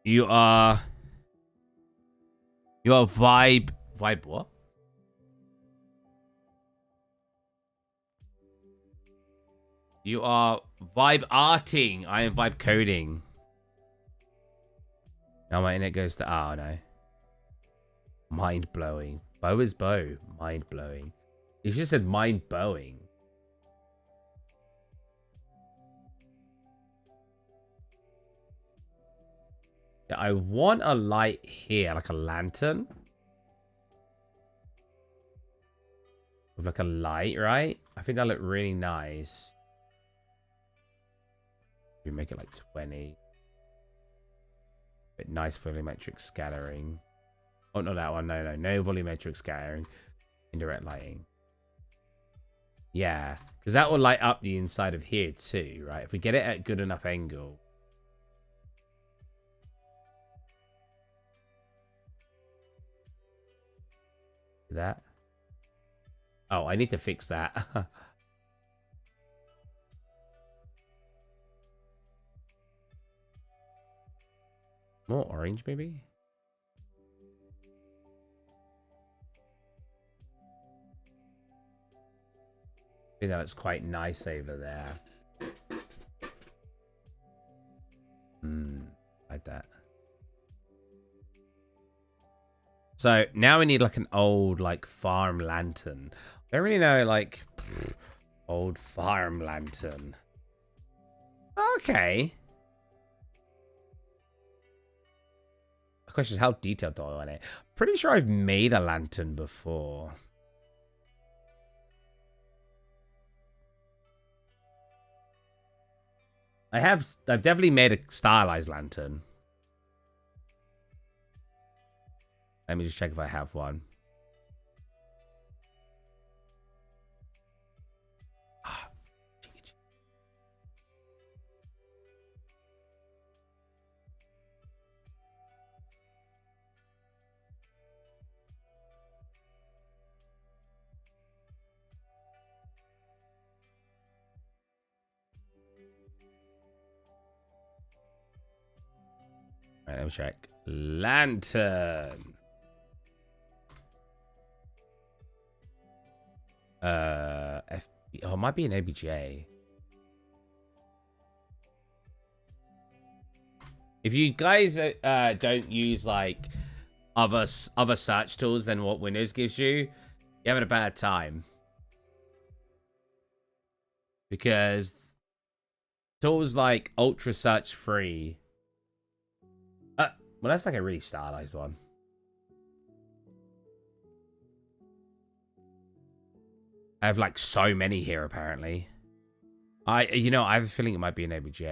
You are vibe what? You are vibe arting. I am vibe coding. Now my internet goes to no. Mind blowing. Bow is bow. Mind blowing. You just said mind blowing. Yeah, I want a light here, like a lantern. With like a light, right? I think that look really nice. We make it like 20. Bit nice volumetric scattering. Oh, not that one. No volumetric scattering. Indirect lighting. Yeah, because that will light up the inside of here too, right? If we get it at good enough angle. That. Oh, I need to fix that. More orange, maybe? I think that looks quite nice over there. Like that. So now we need like an old like farm lantern. I don't really know like old farm lantern. Okay. The question is how detailed do I want it? Pretty sure I've made a lantern before. I've definitely made a stylized lantern. Let me just check if I have one. Right, let me check. Lantern. Oh, it might be an OBJ. If you guys don't use like other search tools than what Windows gives you, you're having a bad time. Because tools like Ultra Search Free. Well, that's like a really stylized one. I have like so many here apparently. I have a feeling it might be an OBJ.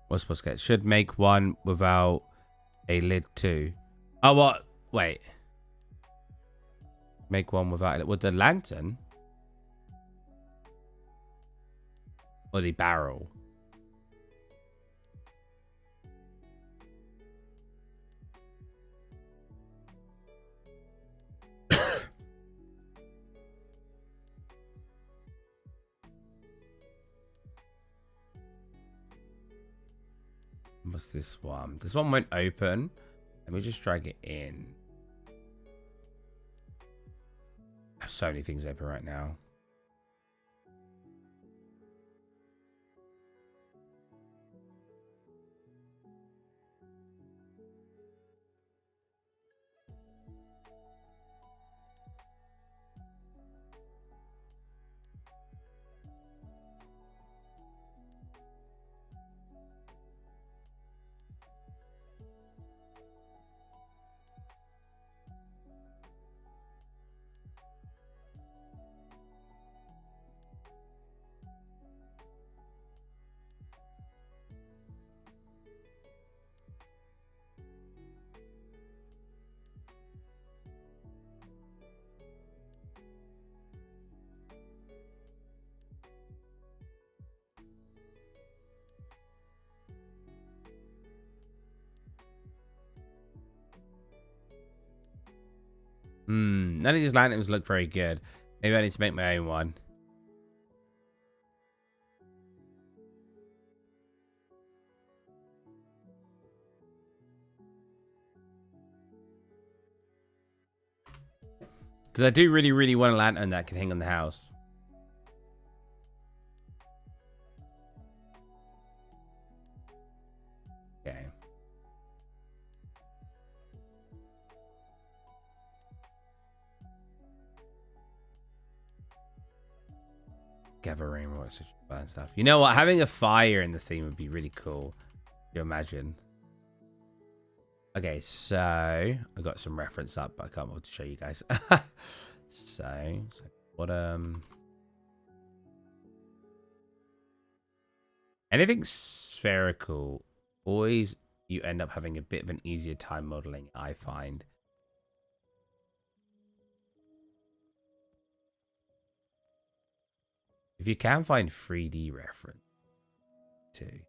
What's supposed to get? Should make one without a lid too. Oh, what? Wait. Make one without it. With the lantern? Or the barrel? What's this one? This one won't open. Let me just drag it in. I have so many things open right now. None of these lanterns look very good. Maybe I need to make my own one. Because I do really, really want a lantern that can hang on the house. Okay. Gather rainwater and stuff. You know what? Having a fire in the scene would be really cool. You imagine. Okay, so I got some reference up, but I can't bother to show you guys. so what anything spherical, always you end up having a bit of an easier time modeling, I find. If you can find 3D reference too.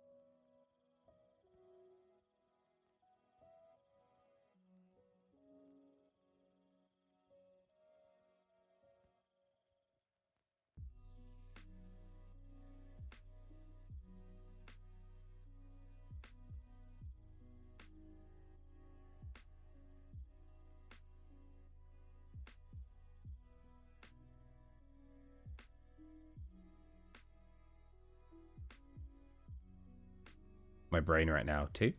My brain right now too.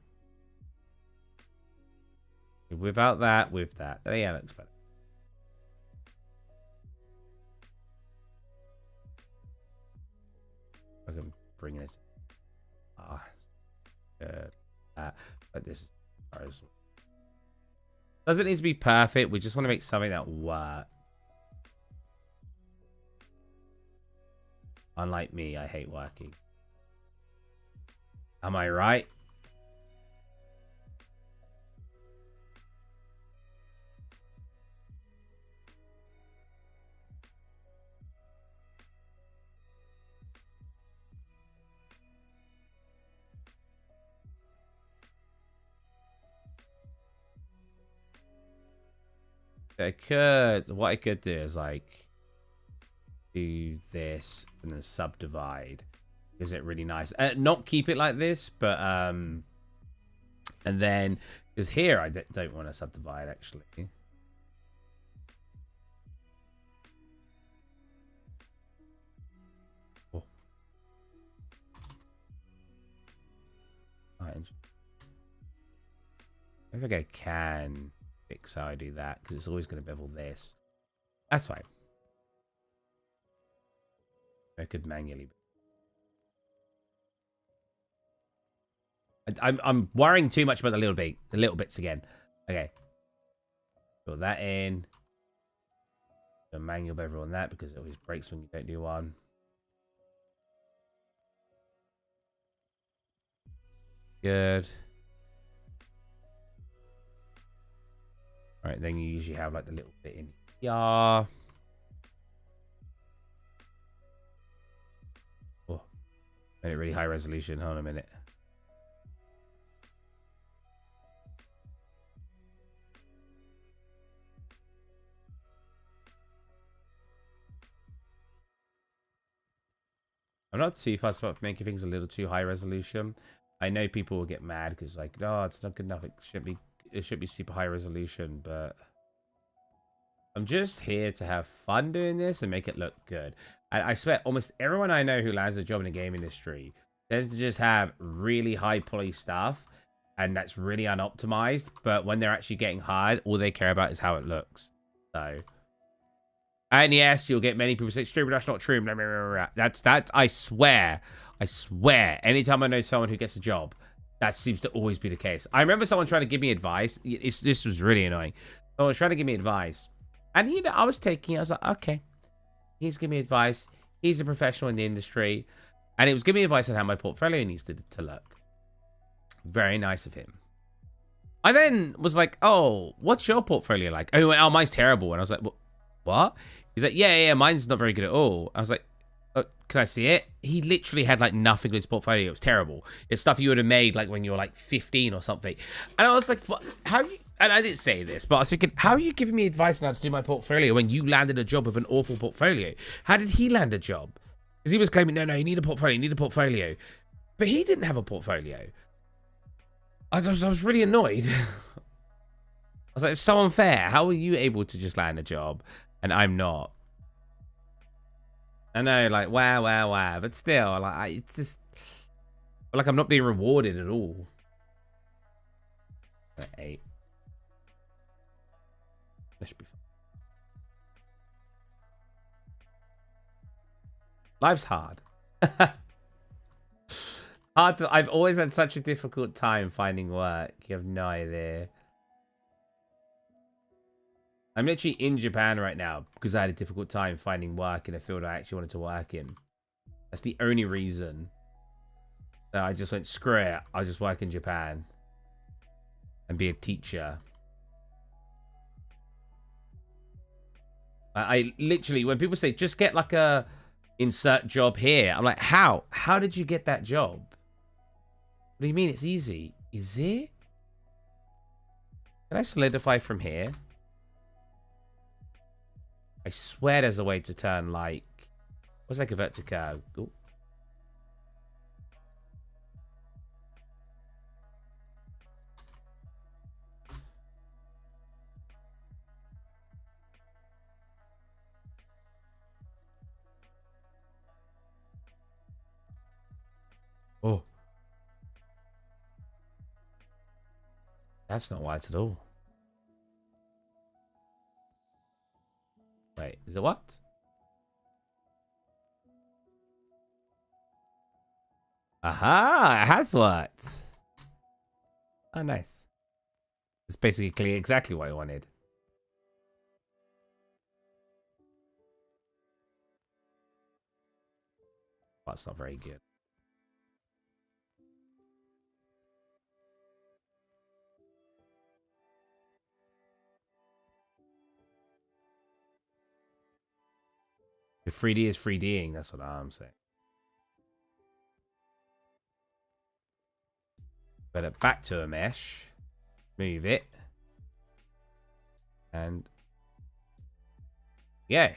Without that, with that. Yeah, that looks better. I can bring this. But this is doesn't need to be perfect. We just want to make something that works. Unlike me, I hate working. Am I right? What I could do is like do this and then subdivide. Is it really nice? Not keep it like this, but and then because here I don't want to subdivide actually. Oh. I don't think I can fix how I do that because it's always going to bevel this. That's fine. I could manually. I'm worrying too much about the little bits again. Okay. Put that in. The manual bevel on that because it always breaks when you don't do one. Good. Right, then you usually have like the little bit in here. Oh, made it really high resolution. Hold on a minute. I'm not too fussed about making things a little too high resolution. I know people will get mad because like, no, it's not good enough. It should be super high resolution, but I'm just here to have fun doing this and make it look good. And I swear, almost everyone I know who lands a job in the game industry tends to just have really high poly stuff, and that's really unoptimized. But when they're actually getting hired, all they care about is how it looks. So. And yes, you'll get many people say, true, but that's not true. That's that. I swear. Anytime I know someone who gets a job, that seems to always be the case. I remember someone trying to give me advice. This was really annoying. Someone was trying to give me advice. And, you know, I was taking it. I was like, okay. He's giving me advice. He's a professional in the industry. And it was giving me advice on how my portfolio needs to look. Very nice of him. I then was like, oh, what's your portfolio like? Oh, he went, oh, mine's terrible. And I was like, what? He's like, yeah, mine's not very good at all. I was like, oh, can I see it? He literally had like nothing in his portfolio. It was terrible. It's stuff you would have made like when you were like 15 or something. And I was like, what? and I didn't say this, but I was thinking, how are you giving me advice on how to do my portfolio when you landed a job with an awful portfolio? How did he land a job? Because he was claiming, no, you need a portfolio, you need a portfolio. But he didn't have a portfolio. I was really annoyed. I was like, it's so unfair. How are you able to just land a job and I'm not? I know, like, wow. But still, like, it's just... like, I'm not being rewarded at all. 8. That should be fun. Life's hard. Hard to... I've always had such a difficult time finding work. You have no idea. I'm literally in Japan right now because I had a difficult time finding work in a field I actually wanted to work in. That's the only reason. So I just went, screw it. I'll just work in Japan and be a teacher. I literally, when people say, just get like a insert job here, I'm like, how? How did you get that job? What do you mean it's easy? Is it? Can I solidify from here? I swear there's a way to turn like... what's that convert to curve? Ooh. Oh. That's not white at all. Wait, is it what? Aha, it has worked. Oh, nice. It's basically exactly what I wanted. That's not very good. If 3D is 3Ding, that's what I'm saying. Better back to a mesh. Move it. And... yeah.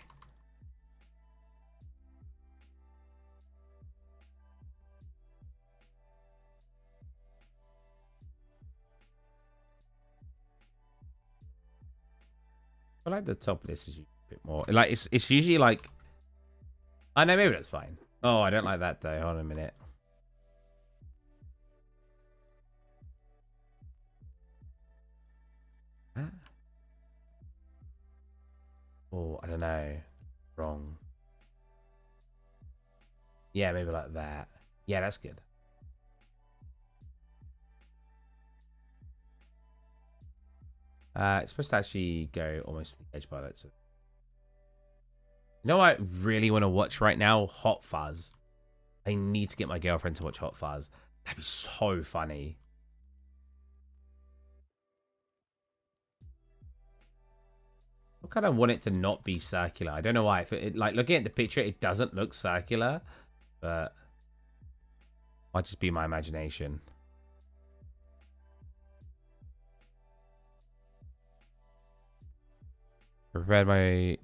I like the top of this is a bit more... like, it's usually like... I know, maybe that's fine. Oh, I don't like that though. Hold on a minute. Huh? Oh, I don't know. Wrong. Yeah, maybe like that. Yeah, that's good. It's supposed to actually go almost to the edge by that. So. You know what I really want to watch right now? Hot Fuzz. I need to get my girlfriend to watch Hot Fuzz. That'd be so funny. I kind of want it to not be circular. I don't know why. If it, like, looking at the picture, it doesn't look circular. But... might just be my imagination. Prepared my...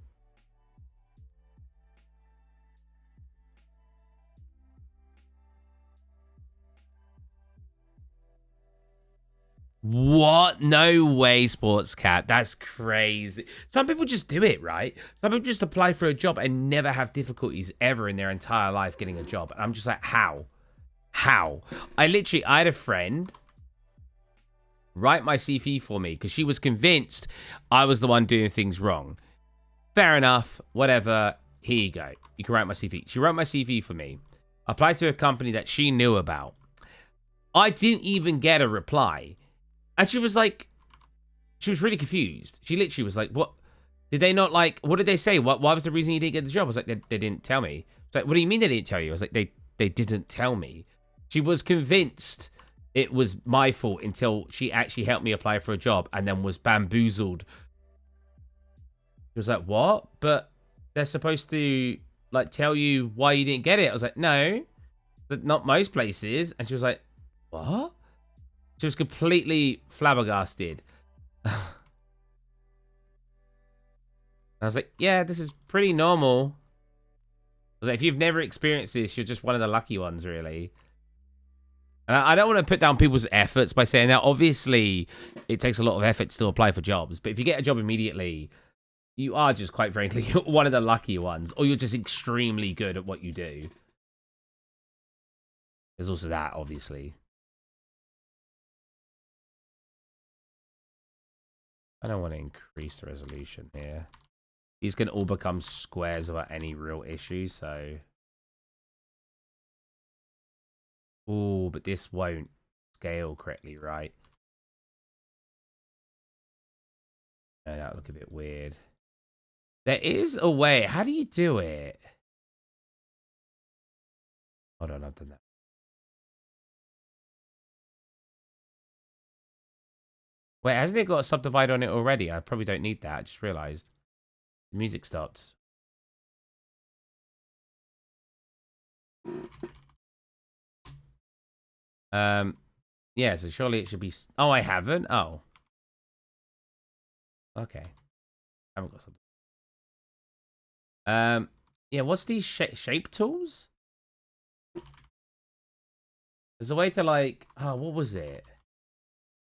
what? No way, Sports Cat. That's crazy. Some people just do it, right? Some people just apply for a job and never have difficulties ever in their entire life getting a job. And I'm just like, how? How? I had a friend write my CV for me because she was convinced I was the one doing things wrong. Fair enough. Whatever. Here you go. You can write my CV. She wrote my CV for me. Applied to a company that she knew about. I didn't even get a reply. And she was like, she was really confused. She literally was like, what? Did they not like, what did they say? Why was the reason you didn't get the job? I was like, they didn't tell me. It's like, what do you mean they didn't tell you? I was like, they didn't tell me. She was convinced it was my fault until she actually helped me apply for a job and then was bamboozled. She was like, what? But they're supposed to like tell you why you didn't get it. I was like, no, but not most places. And she was like, what? She was completely flabbergasted. I was like, yeah, this is pretty normal. I was like, if you've never experienced this, you're just one of the lucky ones, really. And I don't want to put down people's efforts by saying that. Obviously, it takes a lot of effort to still apply for jobs. But if you get a job immediately, you are just, quite frankly, one of the lucky ones. Or you're just extremely good at what you do. There's also that, obviously. I don't want to increase the resolution here. These can all become squares without any real issues, so... Oh, but this won't scale correctly, right? No, that'll look a bit weird. There is a way. How do you do it? Hold on, I've done that. Wait, hasn't it got a subdivide on it already? I probably don't need that. I just realized. The music stopped. Yeah, so surely it should be... Oh, I haven't? Oh. Okay. I haven't got something. Yeah, what's these shape tools? There's a way to, like... Oh, what was it?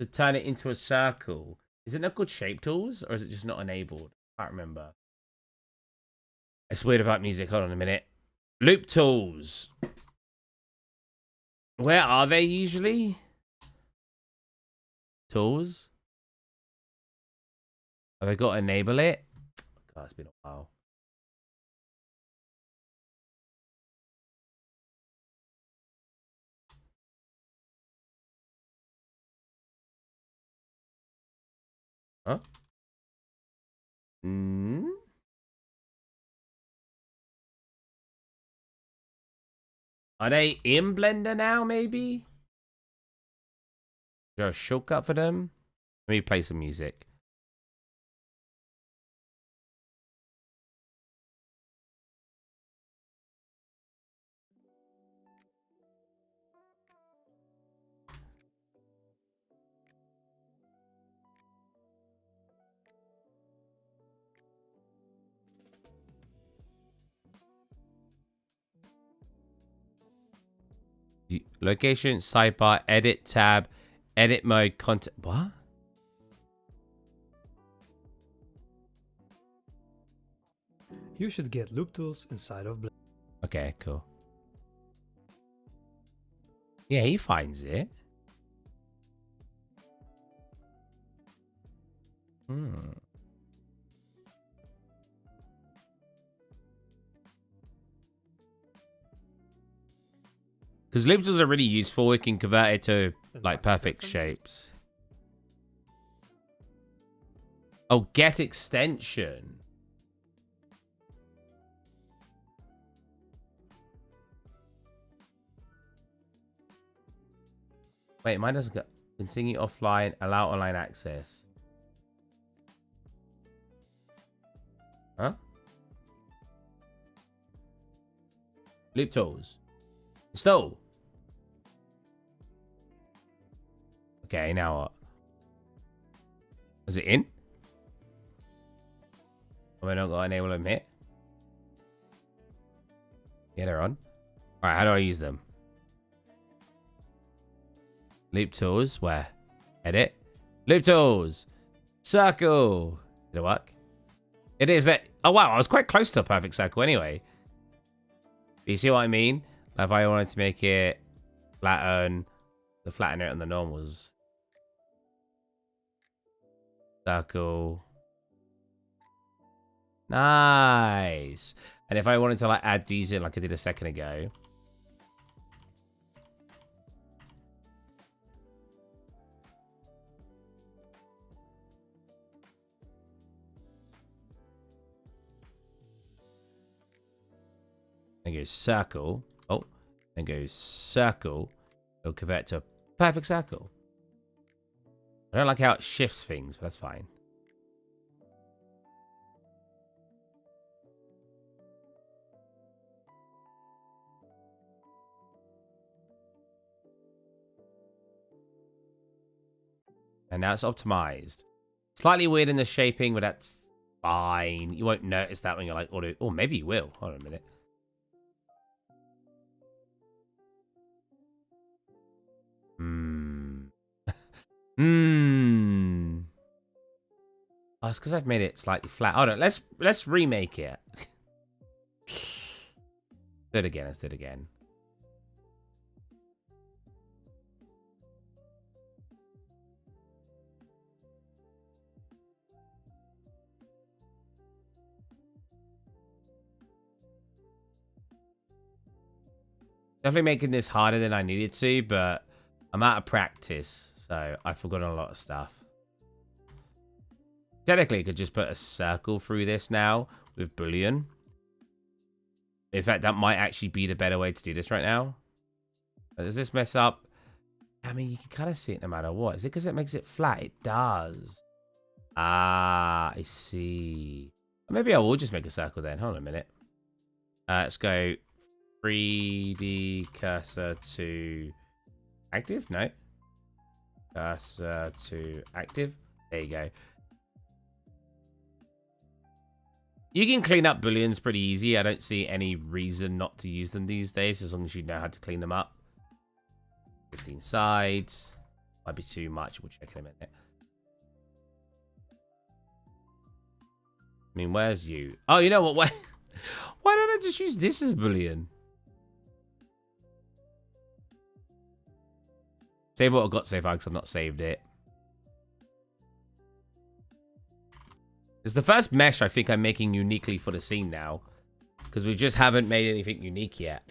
To turn it into a circle. Is it not called shape tools? Or is it just not enabled? I can't remember. It's weird about music. Hold on a minute. Loop tools. Where are they usually? Tools? Have I got to enable it? God, it's been a while. Huh? Hmm? Are they in Blender now, maybe? Is there a shortcut for them? Let me play some music. Location, sidebar, edit tab, edit mode, content. What? You should get loop tools inside of Blender. Okay, cool. Yeah, he finds it. Because loop tools are really useful. We can convert it to like perfect shapes. Oh, get extension. Wait, mine doesn't go. Continue offline, allow online access. Huh? Loop tools. Install. Okay, now what? Is it in? Have I not got to enable them here? Yeah, they're on. Alright, how do I use them? Loop tools, where? Edit. Loop tools. Circle. Did it work? It is that. Oh wow, I was quite close to a perfect circle anyway. But you see what I mean? Like if I wanted to make it flatten it on the normals. Circle. Nice. And if I wanted to like add these in like I did a second ago. Then go circle. Oh, then go circle. It'll convert to a perfect circle. I don't like how it shifts things, but that's fine. And now it's optimized. Slightly weird in the shaping, but that's fine. You won't notice that when you're like, or maybe you will. Hold on a minute. Oh, it's because I've made it slightly flat. Hold on, let's remake it. Do it again. Let's do it again. Definitely making this harder than I needed to, but I'm out of practice, so I've forgotten a lot of stuff. Technically, I could just put a circle through this now with Boolean. In fact, that might actually be the better way to do this right now. Does this mess up? I mean, you can kind of see it no matter what. Is it because it makes it flat? It does. Ah, I see. Maybe I will just make a circle then. Hold on a minute. Let's go 3D cursor to active. No. Cursor to active. There you go. You can clean up booleans pretty easy. I don't see any reason not to use them these days, as long as you know how to clean them up. 15 sides. Might be too much. We'll check in a minute. I mean, where's you? Oh, you know what? Why don't I just use this as boolean? Save what I've got so far because I've not saved it. It's the first mesh I think I'm making uniquely for the scene now. Because we just haven't made anything unique yet.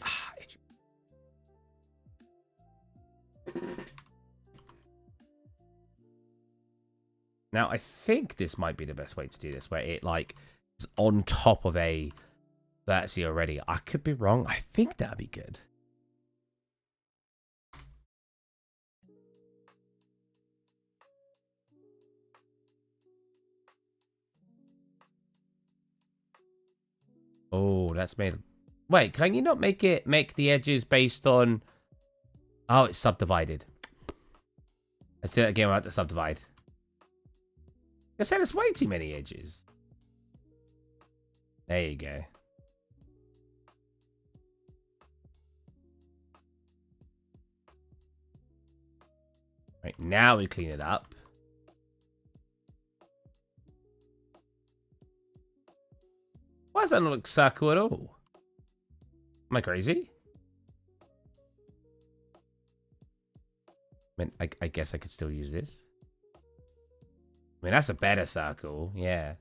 Now, I think this might be the best way to do this. Where it, like, is on top of a vertice already. I could be wrong. I think that'd be good. Oh, that's made... Wait, can you not make the edges based on... Oh, it's subdivided. Let's do it again without the subdivide. I said it's way too many edges. There you go. Right, now we clean it up. Why does that not look circle at all? Am I crazy? I mean, I guess I could still use this. I mean, that's a better circle. Yeah.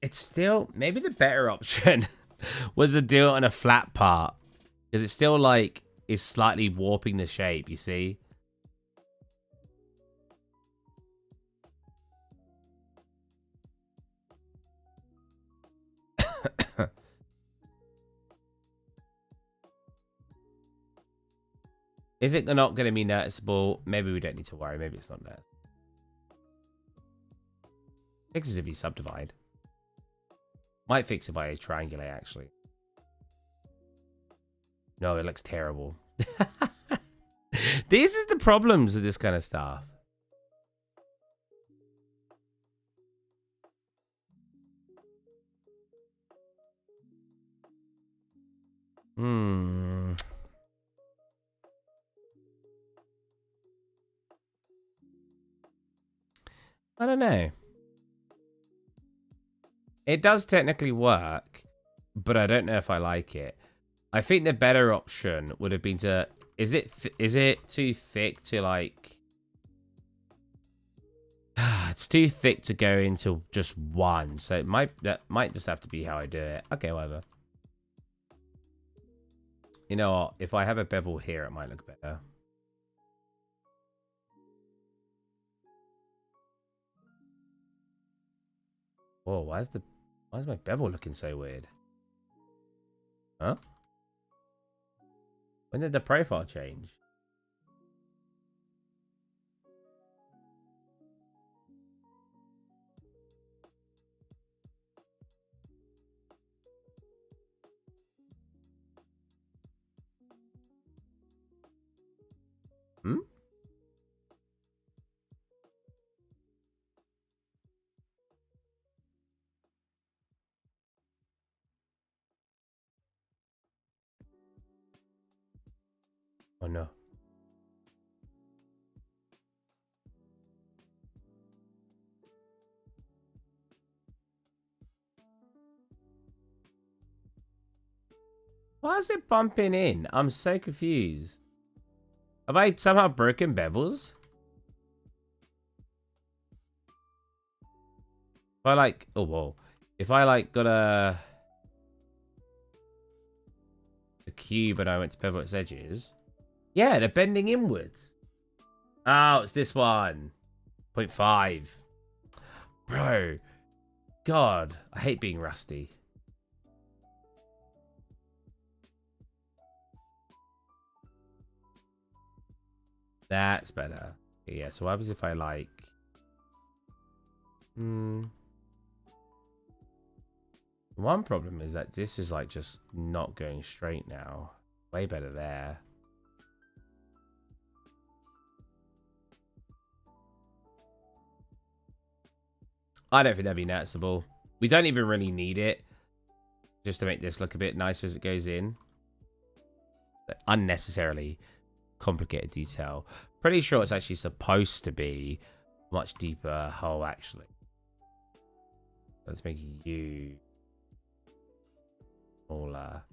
It's still... Maybe the better option was to do it on a flat part. Because it's still, like, is slightly warping the shape, you see? Is it not going to be noticeable? Maybe we don't need to worry. Maybe it's not noticeable. Fixes if you subdivide. Might fix if I triangulate, actually. No, it looks terrible. These are the problems with this kind of stuff. I don't know. It does technically work, but I don't know if I like it. I think the better option would have been to... Is it too thick to, like... It's too thick to go into just one, so that might just have to be how I do it. Okay, whatever. You know what? If I have a bevel here, it might look better. Whoa, why is my bevel looking so weird? Huh? When did the profile change? Oh no. Why is it bumping in? I'm so confused. Have I somehow broken bevels? If I like, oh whoa. If I like got a cube and I went to bevel its edges. Yeah, they're bending inwards. Oh, it's this one. 0.5. Bro. God, I hate being rusty. That's better. Yeah, so what happens if I like... One problem is that this is like just not going straight now. Way better there. I don't think that'd be noticeable. We don't even really need it. Just to make this look a bit nicer as it goes in. But unnecessarily complicated detail. Pretty sure it's actually supposed to be a much deeper hole, actually. Let's make you smaller.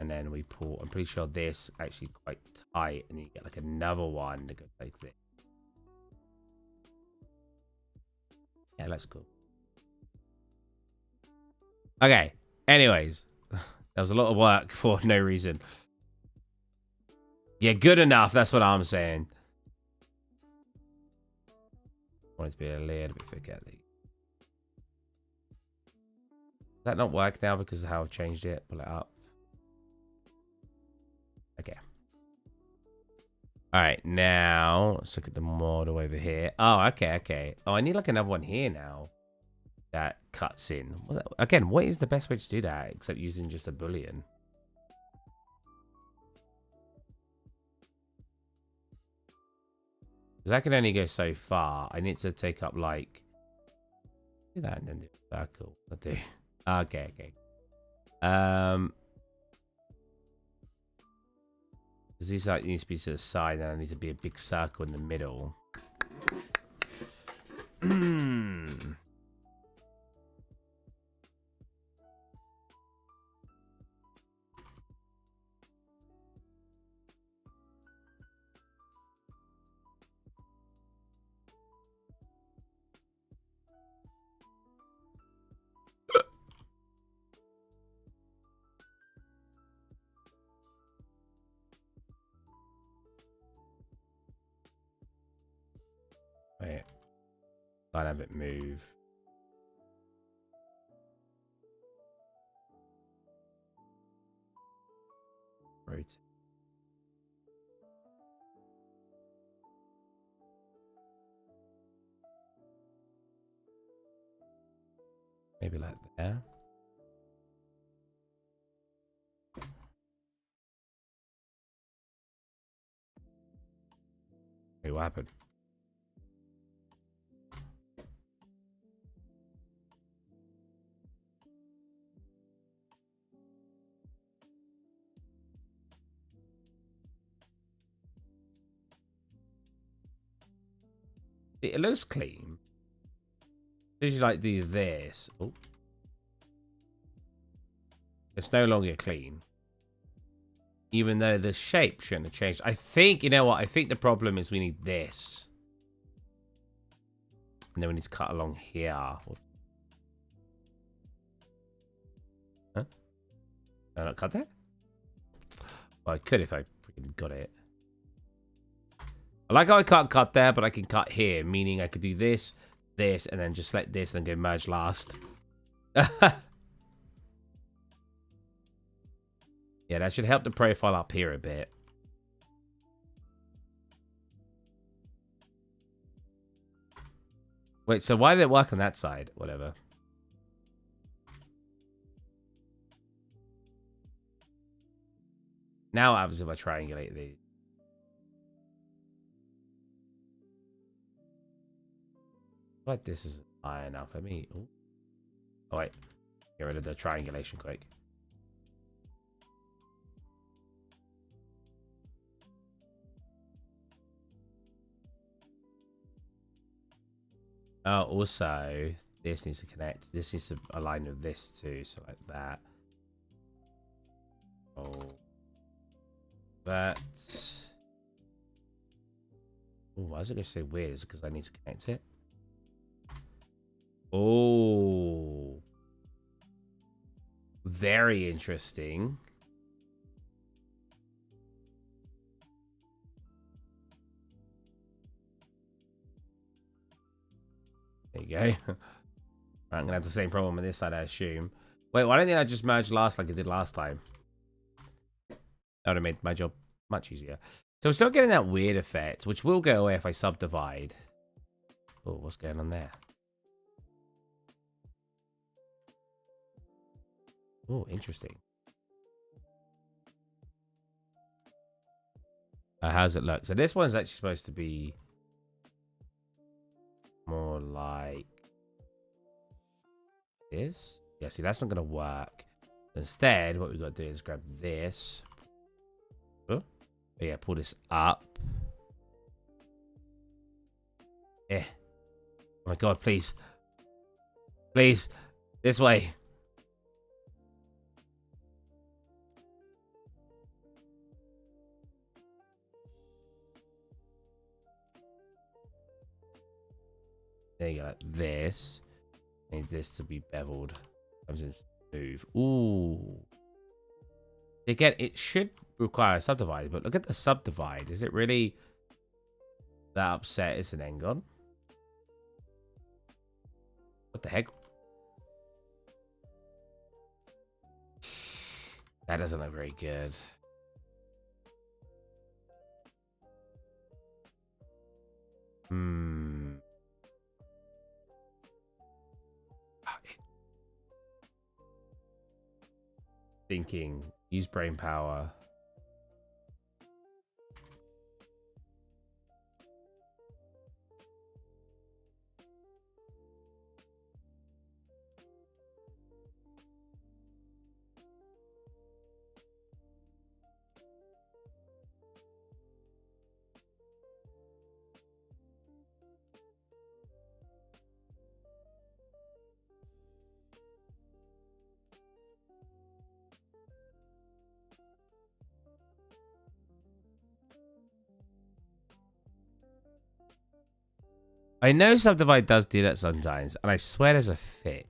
And then we pull, I'm pretty sure this actually quite tight, and you get like another one that goes like this. Yeah, that's cool. Okay, anyways. That was a lot of work for no reason. Yeah, good enough, that's what I'm saying. I want it to be a little bit thicker. Does that not work now because of how I've changed it? Pull it up. Okay. All right, now let's look at the model over here. Oh, okay. Oh, I need like another one here now that cuts in. Again, what is the best way to do that except using just a boolean? Because that can only go so far. I need to take up like... Do that and then do a circle. I do. Okay. This like needs to be to the side, and I need to be a big circle in the middle. Wait. Can't have it move. Right. Maybe like there. Hey, what happened? It looks clean. Did you like do this? Oh. It's no longer clean. Even though the shape shouldn't have changed. I think, you know what? I think the problem is we need this. And then we need to cut along here. Huh? No, not cut that? Well, I could if I freaking got it. I like how I can't cut there, but I can cut here. Meaning I could do this, this, and then just let this and go merge last. Yeah, that should help the profile up here a bit. Wait, so why did it work on that side? Whatever. Now what happens if I triangulate these? Like this is high enough. Let me... Ooh. Oh, wait. Get rid of the triangulation quick. Also, this needs to connect. This needs to align with this too. So like that. Oh, that. Oh, why is it going to say weird? Is it because I need to connect it? Oh, very interesting. There you go. I'm gonna have the same problem on this side, I assume. Wait, why don't I just merge last like I did last time? That would have made my job much easier. So we're still getting that weird effect, which will go away if I subdivide. Oh, what's going on there? Oh, interesting. How's it look? So this one's actually supposed to be more like this. Yeah, see, that's not going to work. Instead, what we've got to do is grab this. Oh, yeah, pull this up. Yeah. Oh my god, please. Please. This way. There you go, like this. Needs this to be beveled. Comes in smooth. Ooh. Again, it should require a subdivide, but look at the subdivide. Is it really that upset? It's an Engon. What the heck? That doesn't look very good. Thinking, use brain power. I know subdivide does do that sometimes, and I swear there's a fix.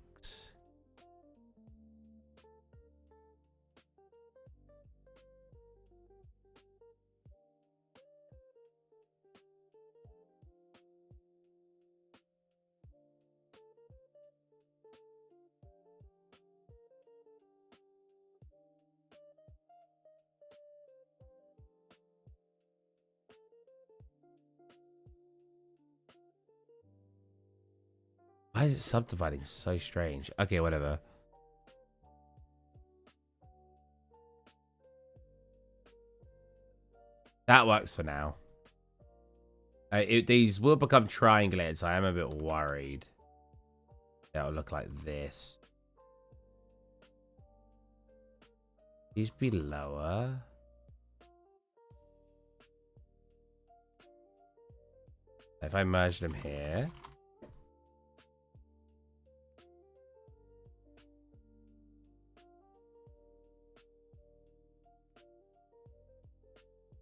Why is it subdividing so strange? Okay, whatever. That works for now. These will become triangulated, so I am a bit worried. That'll look like this. These be lower. If I merge them here.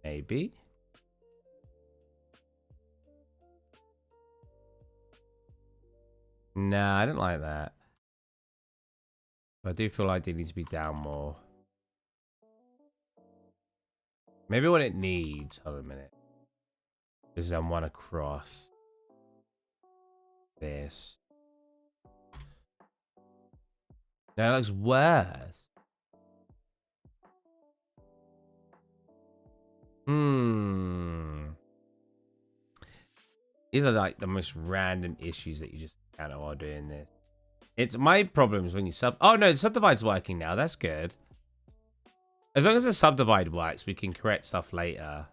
Maybe. Nah, I don't like that. I do feel like they need to be down more. Maybe what it needs, hold on a minute, is then one across this. That looks worse. These are like the most random issues that you just encounter while doing this. It's my problems when you sub. Oh no, the subdivide's working now. That's good. As long as the subdivide works, we can correct stuff later.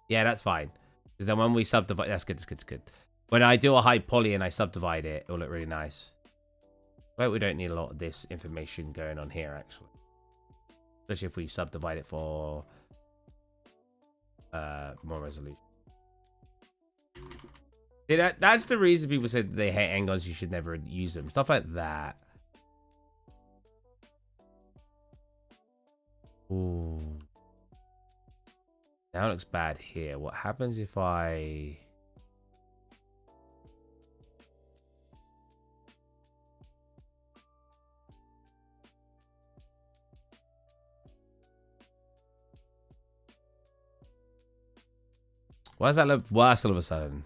Yeah, that's fine. Because then when we subdivide, that's good. That's good. That's good. When I do a high poly and I subdivide it, it'll look really nice. But we don't need a lot of this information going on here, actually. Especially if we subdivide it for more resolution. Yeah, that's the reason people said they hate handguns. You should never use them. Stuff like that. Ooh. Now it looks bad here. What happens if I... Why does that look worse all of a sudden?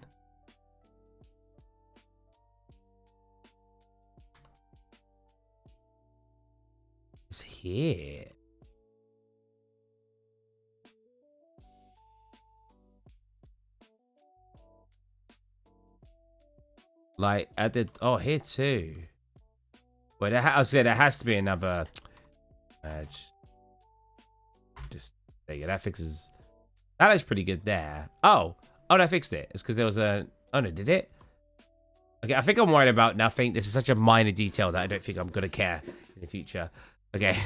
It's here. Like at the here too. Wait, I said there has to be another. Just there you go. That fixes. That looks pretty good there. Oh, that fixed it. It's because there was a. Oh no, did it? Okay, I think I'm worried about nothing. This is such a minor detail that I don't think I'm gonna care in the future. Okay.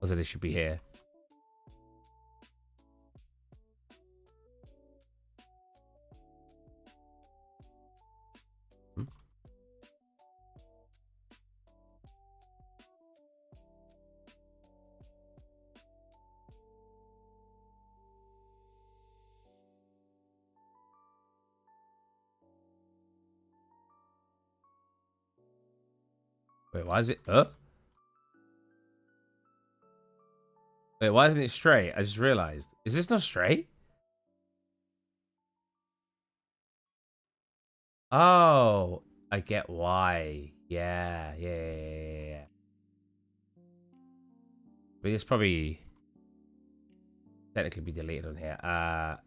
Also, this should be here. Wait, why is it up? Wait, why isn't it straight? I just realized. Is this not straight? Oh, I get why. Yeah. But it's probably technically be deleted on here.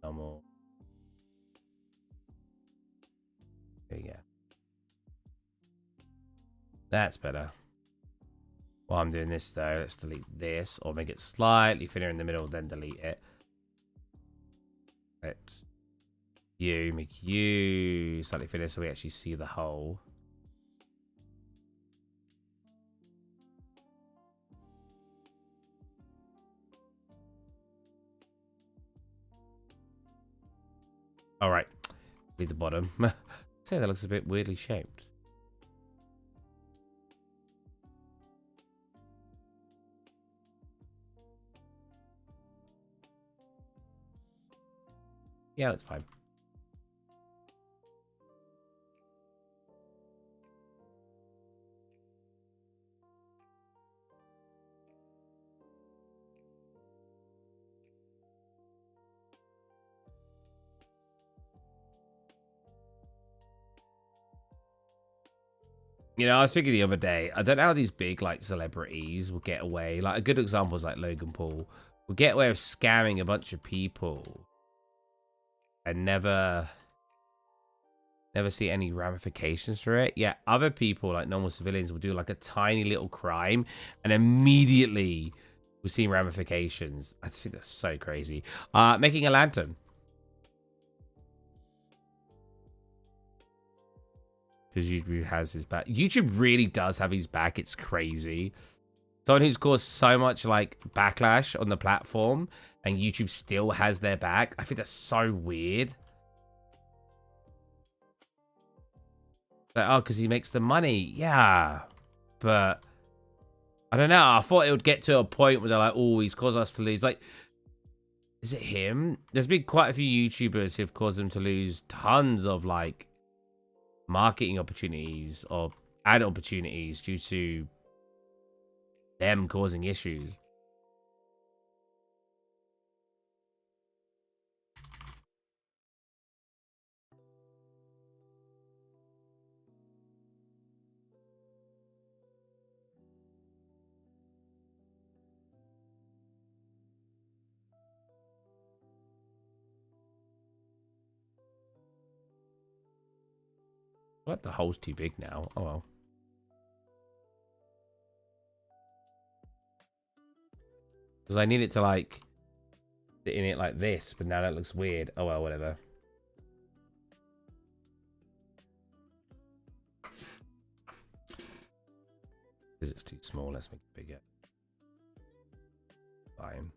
Normal. There you go. That's better. While I'm doing this though, let's delete this or make it slightly thinner in the middle, then delete it. Let's make you slightly thinner so we actually see the hole. All right, leave the bottom. Say that looks a bit weirdly shaped. Yeah, that's fine. You know, I was thinking the other day, I don't know how these big, like, celebrities will get away. Like, a good example is, like, Logan Paul. Will get away with scamming a bunch of people. And never see any ramifications for it. Yeah, other people, like normal civilians, will do, like, a tiny little crime. And immediately, we'll see ramifications. I just think that's so crazy. Making a lantern. Because YouTube has his back. YouTube really does have his back. It's crazy. Someone who's caused so much like backlash on the platform and YouTube still has their back. I think that's so weird. Like, oh, because he makes the money. Yeah. But I don't know. I thought it would get to a point where they're like, oh, he's caused us to lose. Like, is it him? There's been quite a few YouTubers who've caused them to lose tons of like marketing opportunities or ad opportunities due to them causing issues. What? The hole's too big now. Oh well. Because I need it to like sit in it like this, but now that looks weird. Oh well, whatever. Because it's too small, let's make it bigger. Fine.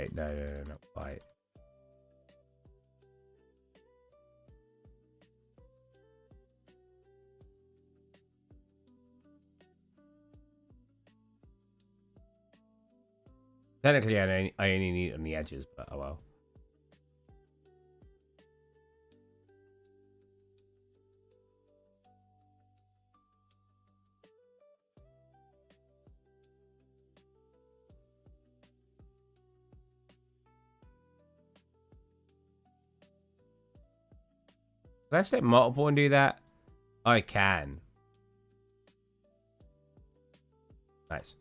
Wait, no, not quite. Technically, I only need it on the edges, but oh well. Can I step multiple and do that? I can. Nice.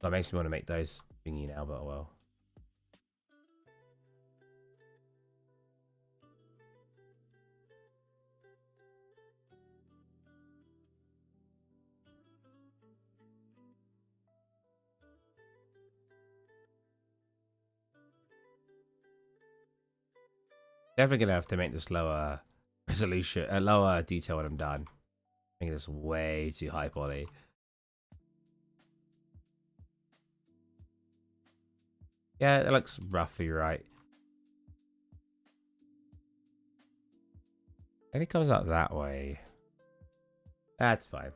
That makes me want to make those thingy now, but oh well. Definitely gonna have to make this lower resolution, lower detail when I'm done. I think this way too high poly. Yeah, it looks roughly right. And it comes out that way. That's fine.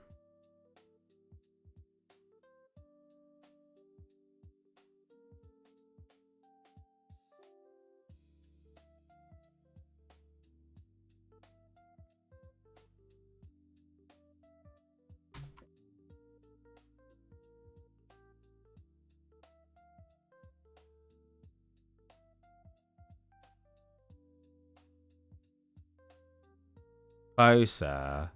Closer.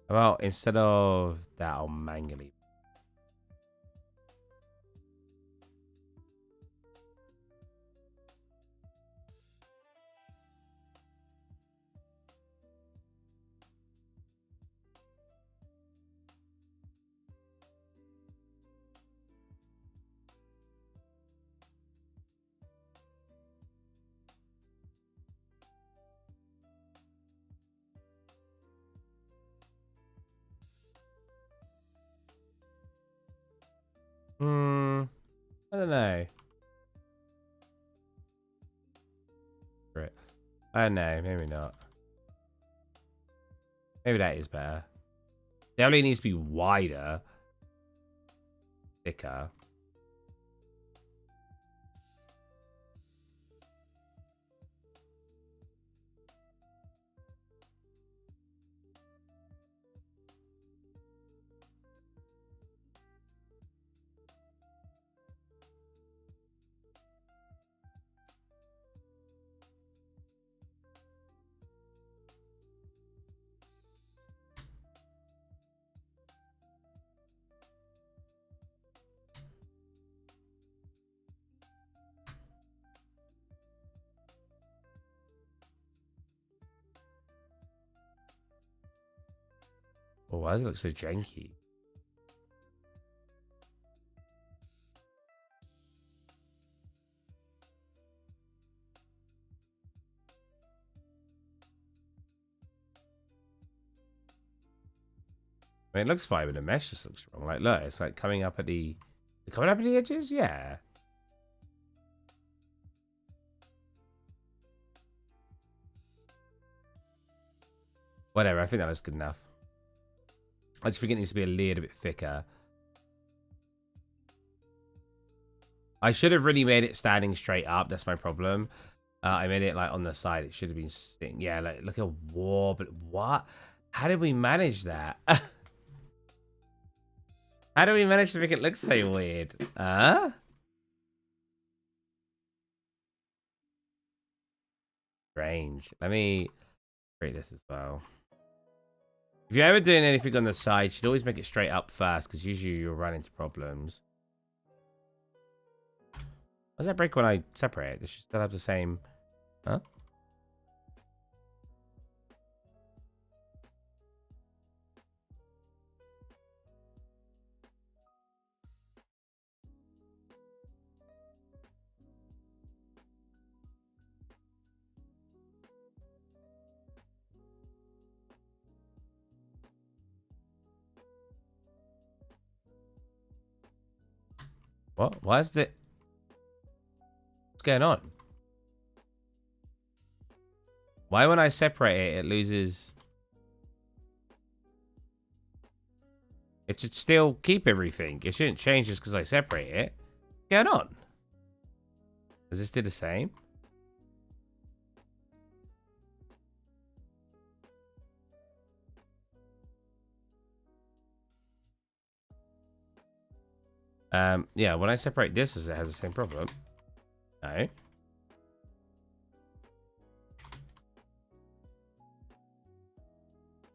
Well, instead of that, I'll manually. I don't know. Right. I don't know. Maybe not. Maybe that is better. It only needs to be wider, thicker. Oh, why does it look so janky? I mean, it looks fine, but the mesh just looks wrong. Like, look, it's like coming up at the edges. Yeah. Whatever. I think that was good enough. I just think it needs to be a little bit thicker. I should have really made it standing straight up. That's my problem. I made it like on the side. It should have been sitting. Yeah, like look at war. But what? How did we manage that? How do we manage to make it look so weird? Huh? Strange. Let me create this as well. If you're ever doing anything on the side, you should always make it straight up first, because usually you'll run into problems. Why does that break when I separate it? Does she still have the same... Huh? What? Why is it? What's going on? Why when I separate it, it loses... It should still keep everything. It shouldn't change just because I separate it. What's going on? Does this do the same? Yeah, when I separate this, does it have the same problem? No.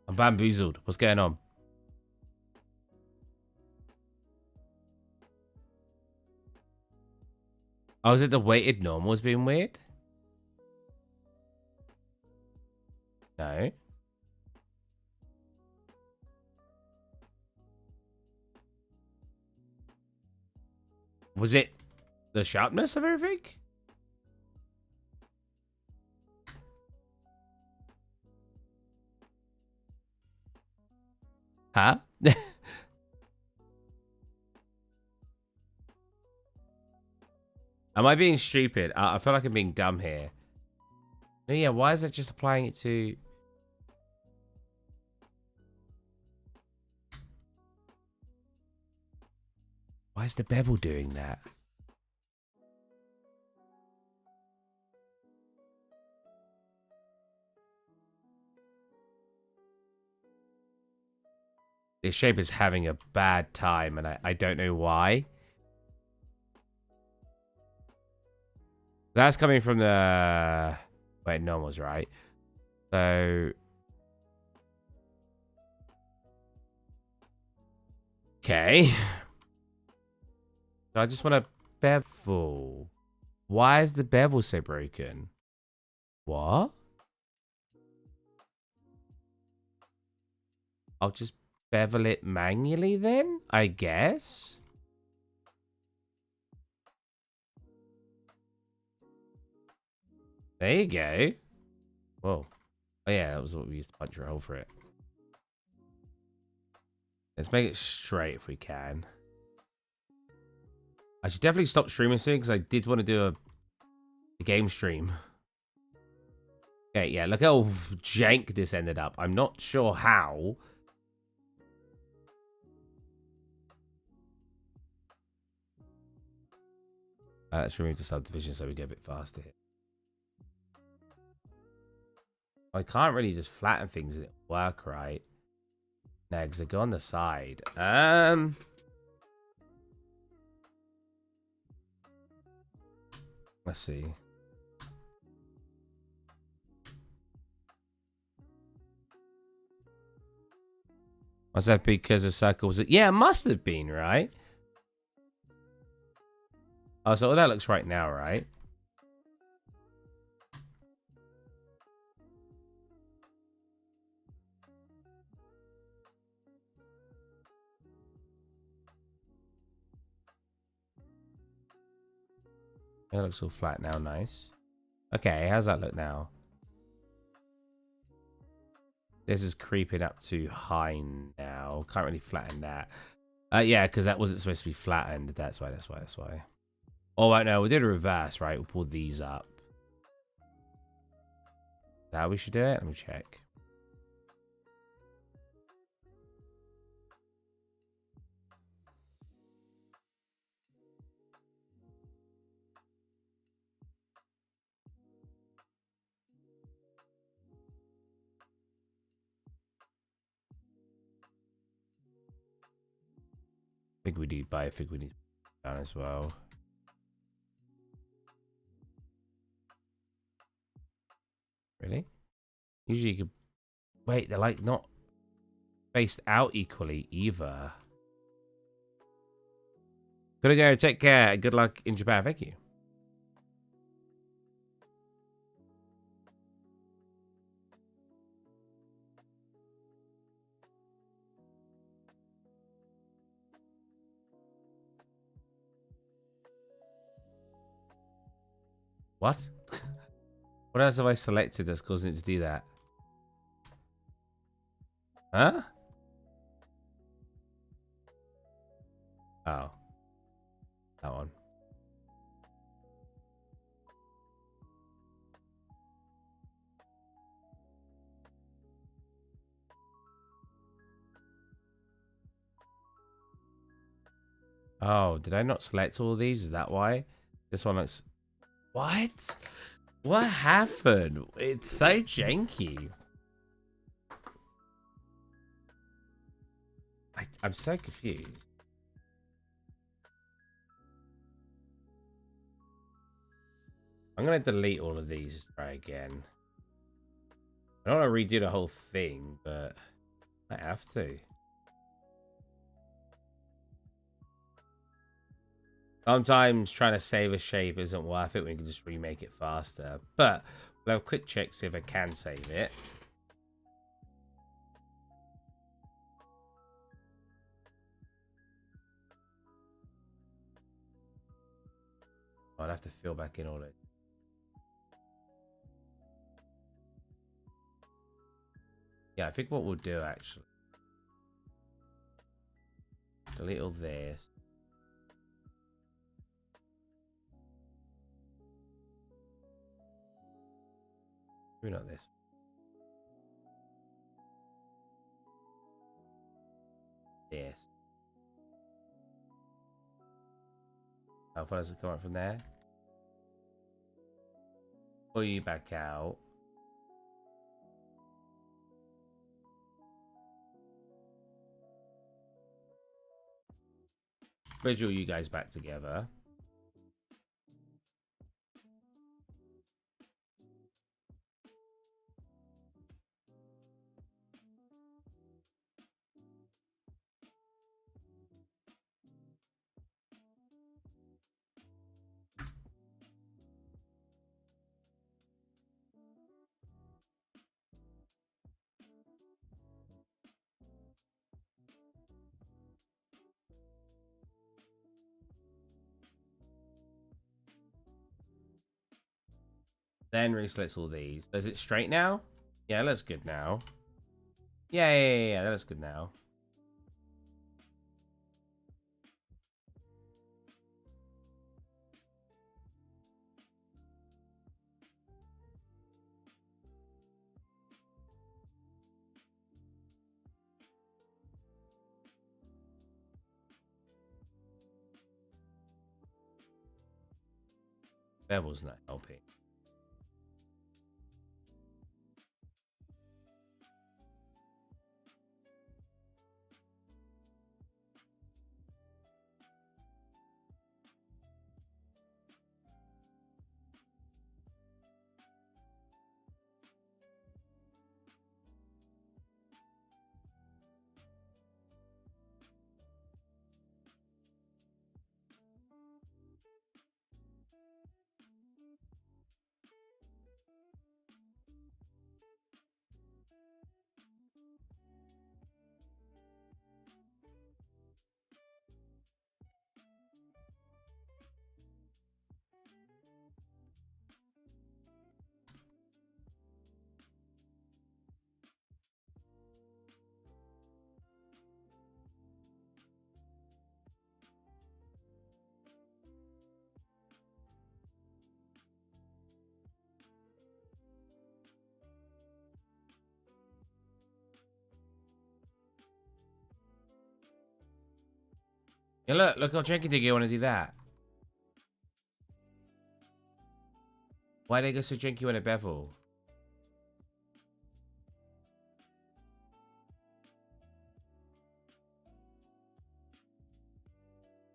I'm bamboozled. What's going on? Oh, is it the weighted normals being weird? No. Was it the sharpness of everything? Huh? Am I being stupid? I feel like I'm being dumb here. No, yeah, why is it just applying it to... Why is the bevel doing that? This shape is having a bad time, and I don't know why. That's coming from the... Wait, normals, right? So... Okay. So I just want to bevel. Why is the bevel so broken? What? I'll just bevel it manually then, I guess. There you go. Whoa. Oh yeah, that was what we used to punch a hole for it. Let's make it straight if we can. I should definitely stop streaming soon because I did want to do a game stream. Okay, yeah, look how jank this ended up. I'm not sure how. Let's remove the subdivision so we get a bit faster here. I can't really just flatten things and it work right. No, because they go on the side. Let's see. Was that because the circle was it? Yeah, it must have been, right? Oh, so that looks right now, right? It looks all flat now, nice. Okay, how's that look now? This is creeping up too high now. Can't really flatten that. Yeah, because that wasn't supposed to be flattened. That's why. Oh, right, no, we'll do the reverse, right? We'll pull these up. Is that how we should do it? Let me check. I think we need down as well. Really? Usually you could... Wait, they're like not spaced out equally either. Gotta go. Take care. Good luck in Japan. Thank you. What? What else have I selected that's causing it to do that? Huh? Oh. That one. Oh, did I not select all of these? Is that why? This one looks... What? What happened? It's so janky. I'm so confused. I'm going to delete all of these. Try again. I don't want to redo the whole thing, but I have to. Sometimes trying to save a shape isn't worth it when you can just remake it faster. But we'll have a quick check, see if I can save it. I'd have to fill back in all it. Yeah, I think what we'll do actually. Delete all this. Maybe not this. This. How far does it come out from there? Pull you back out. Bridge all you guys back together. Then reselect all these. Is it straight now? Yeah, it looks good now. Yeah, that looks good now. Bevel's not helping. Yeah, look how tricky you want to do that. Why they go so janky when a bevel?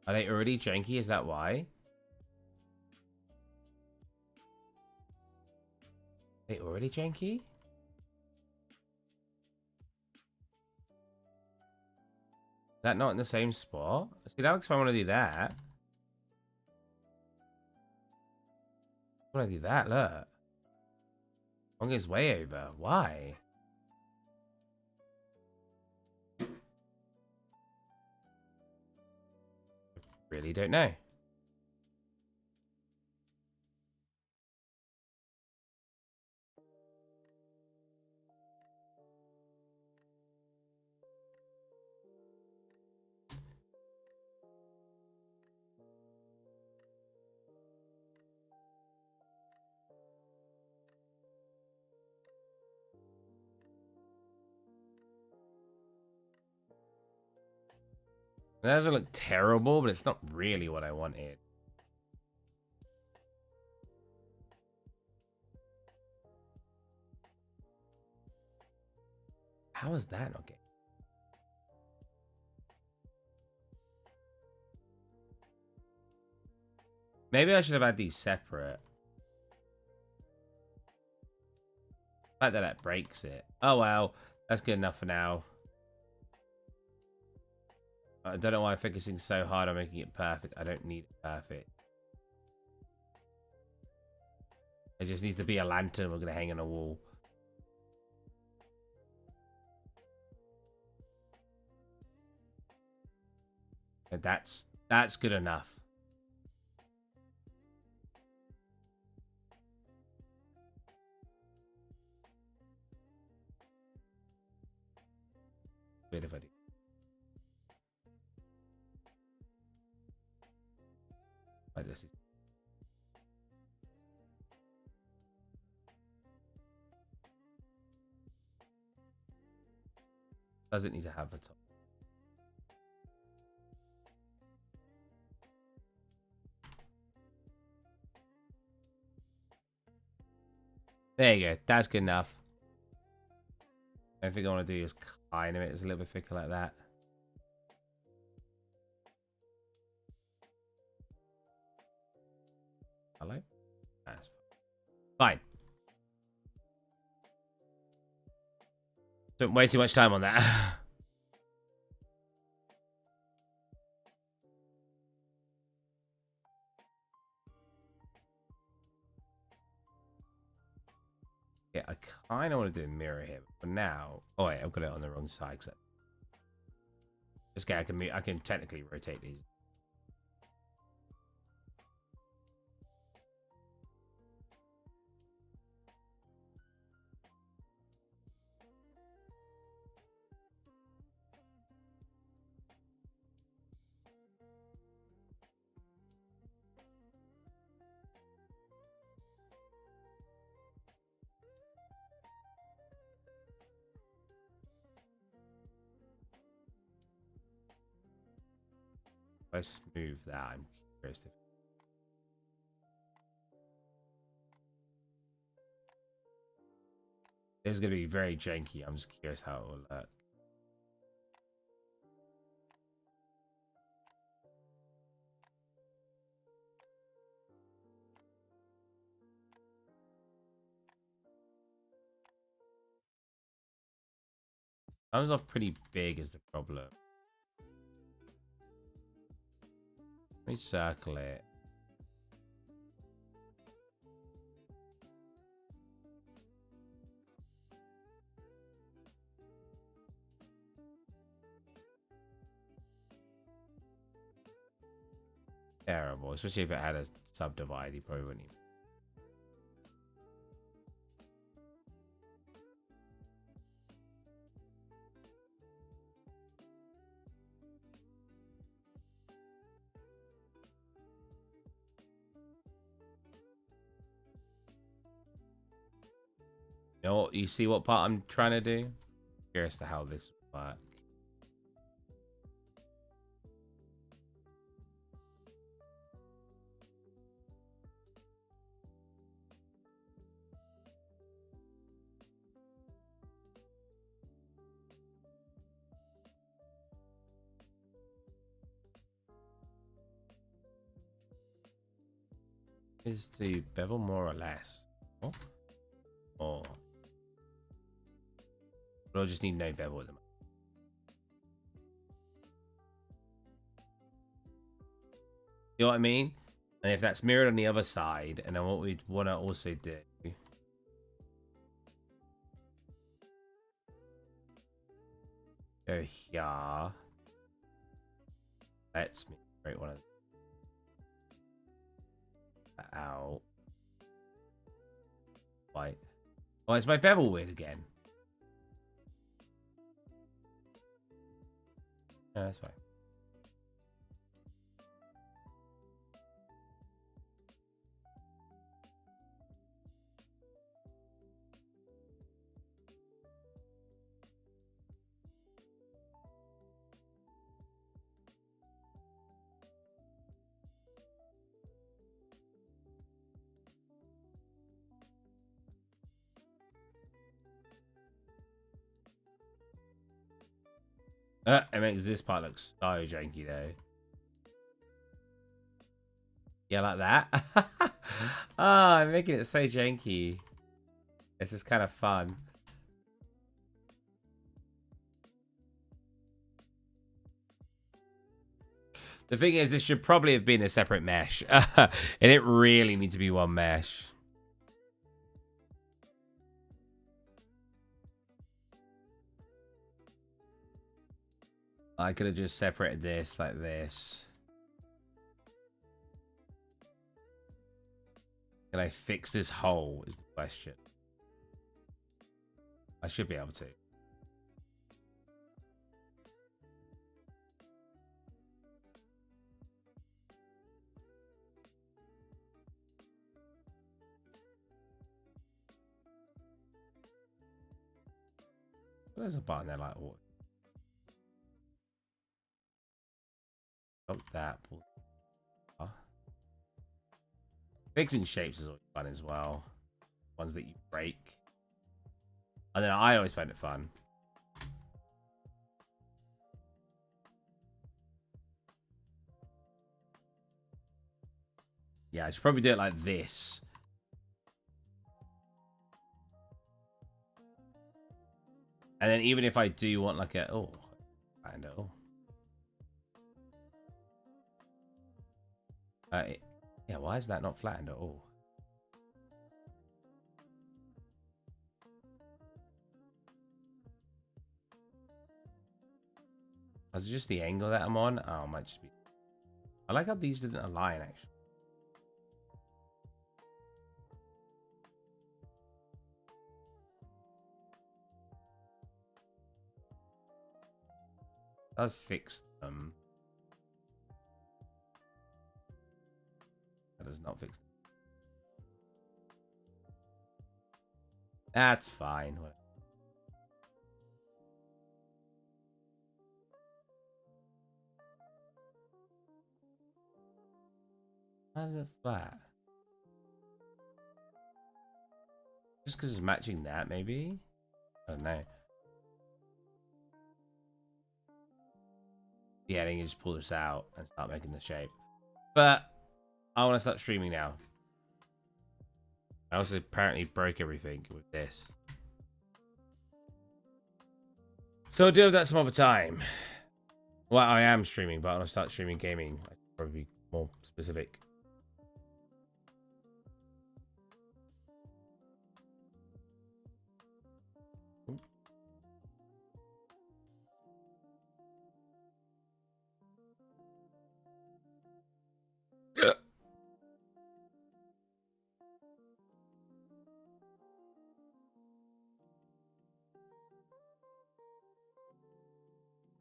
Are they already janky? Is that why? They already janky? Is that not in the same spot? See, that looks fun. I want to do that. I want to do that, look. Long is way over. Why? Really don't know. It doesn't look terrible, but it's not really what I wanted. How is that not getting? Maybe I should have had these separate. The fact that that breaks it. Oh well, that's good enough for now. I don't know why I'm focusing so hard on making it perfect. I don't need it perfect. It just needs to be a lantern we're gonna hang on a wall. And that's good enough. Good if I do. Like this is. Doesn't need to have a top. There you go. That's good enough. I think I want to do is kind of it. It's a little bit thicker like that. Hello? That's fine. Don't waste too much time on that. Yeah, I kind of want to do a mirror here, but for now, oh wait, I've got it on the wrong side. This guy, I can technically rotate these. If I smooth that, I'm curious if it's going to be very janky. I'm just curious how it will look. Comes off pretty big is the problem. Let me circle it. Terrible, especially if it had a subdivide, you probably wouldn't even. You know what? You see what part I'm trying to do? Curious to how this works. Is to bevel more or less? Oh. Or but I just need no bevel at the moment. You know what I mean? And if that's mirrored on the other side, and then what we'd want to also do. Go here. Let's create one of that out. Right. Oh, it's my bevel weird again. No, that's fine. It makes this part look so janky though. Yeah, like that. Oh, I'm making it so janky. This is kind of fun. The thing is, it should probably have been a separate mesh. And it really needs to be one mesh. I could have just separated this like this. Can I fix this hole is the question. I should be able to. There's a button there like what? Oh, that. Fixing shapes is always fun as well. Ones that you break. And then I always find it fun. Yeah, I should probably do it like this. And then even if I do want like a... Oh, I know. Yeah, why is that not flattened at all? Was it just the angle that I'm on? Oh, it might just be... I like how these didn't align, actually. Does fix them. That does not fix them. That's fine. Whatever. How's it flat? Just because it's matching that, maybe? I don't know. Yeah, I think you just pull this out and start making the shape. But I want to start streaming now. I also apparently broke everything with this. So I'll do that some other time. Well, I am streaming, but I want to start streaming gaming. I should probably be more specific.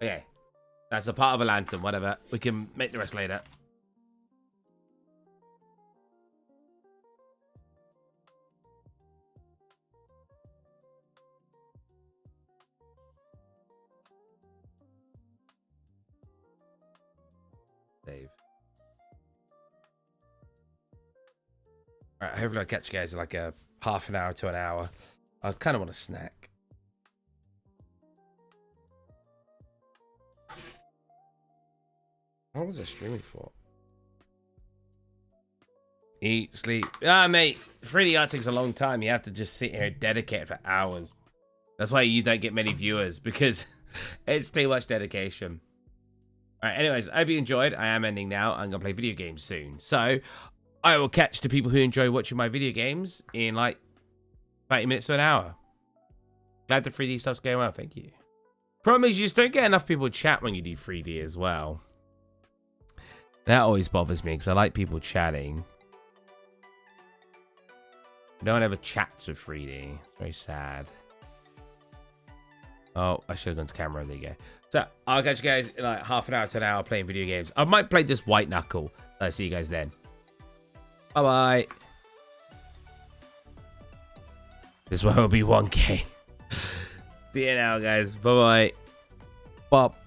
Okay, that's a part of a lantern, whatever. We can make the rest later. Save. Alright, hopefully I'll catch you guys in like a half an hour to an hour. I kind of want a snack. How long was I streaming for? Eat, sleep. Ah, mate. 3D art takes a long time. You have to just sit here and dedicate it for hours. That's why you don't get many viewers, because it's too much dedication. Alright, anyways, I hope you enjoyed. I am ending now. I'm going to play video games soon. So, I will catch the people who enjoy watching my video games in like 30 minutes to an hour. Glad the 3D stuff's going well. Thank you. Problem is, you just don't get enough people chat when you do 3D as well. That always bothers me because I like people chatting. No one ever chats with 3D. It's very sad. Oh, I should have gone to camera. There you go. So, I'll catch you guys in like half an hour to an hour playing video games. I might play this White Knuckle. So, I'll see you guys then. Bye-bye. This one will be 1K. See you now, guys. Bye-bye. Bop.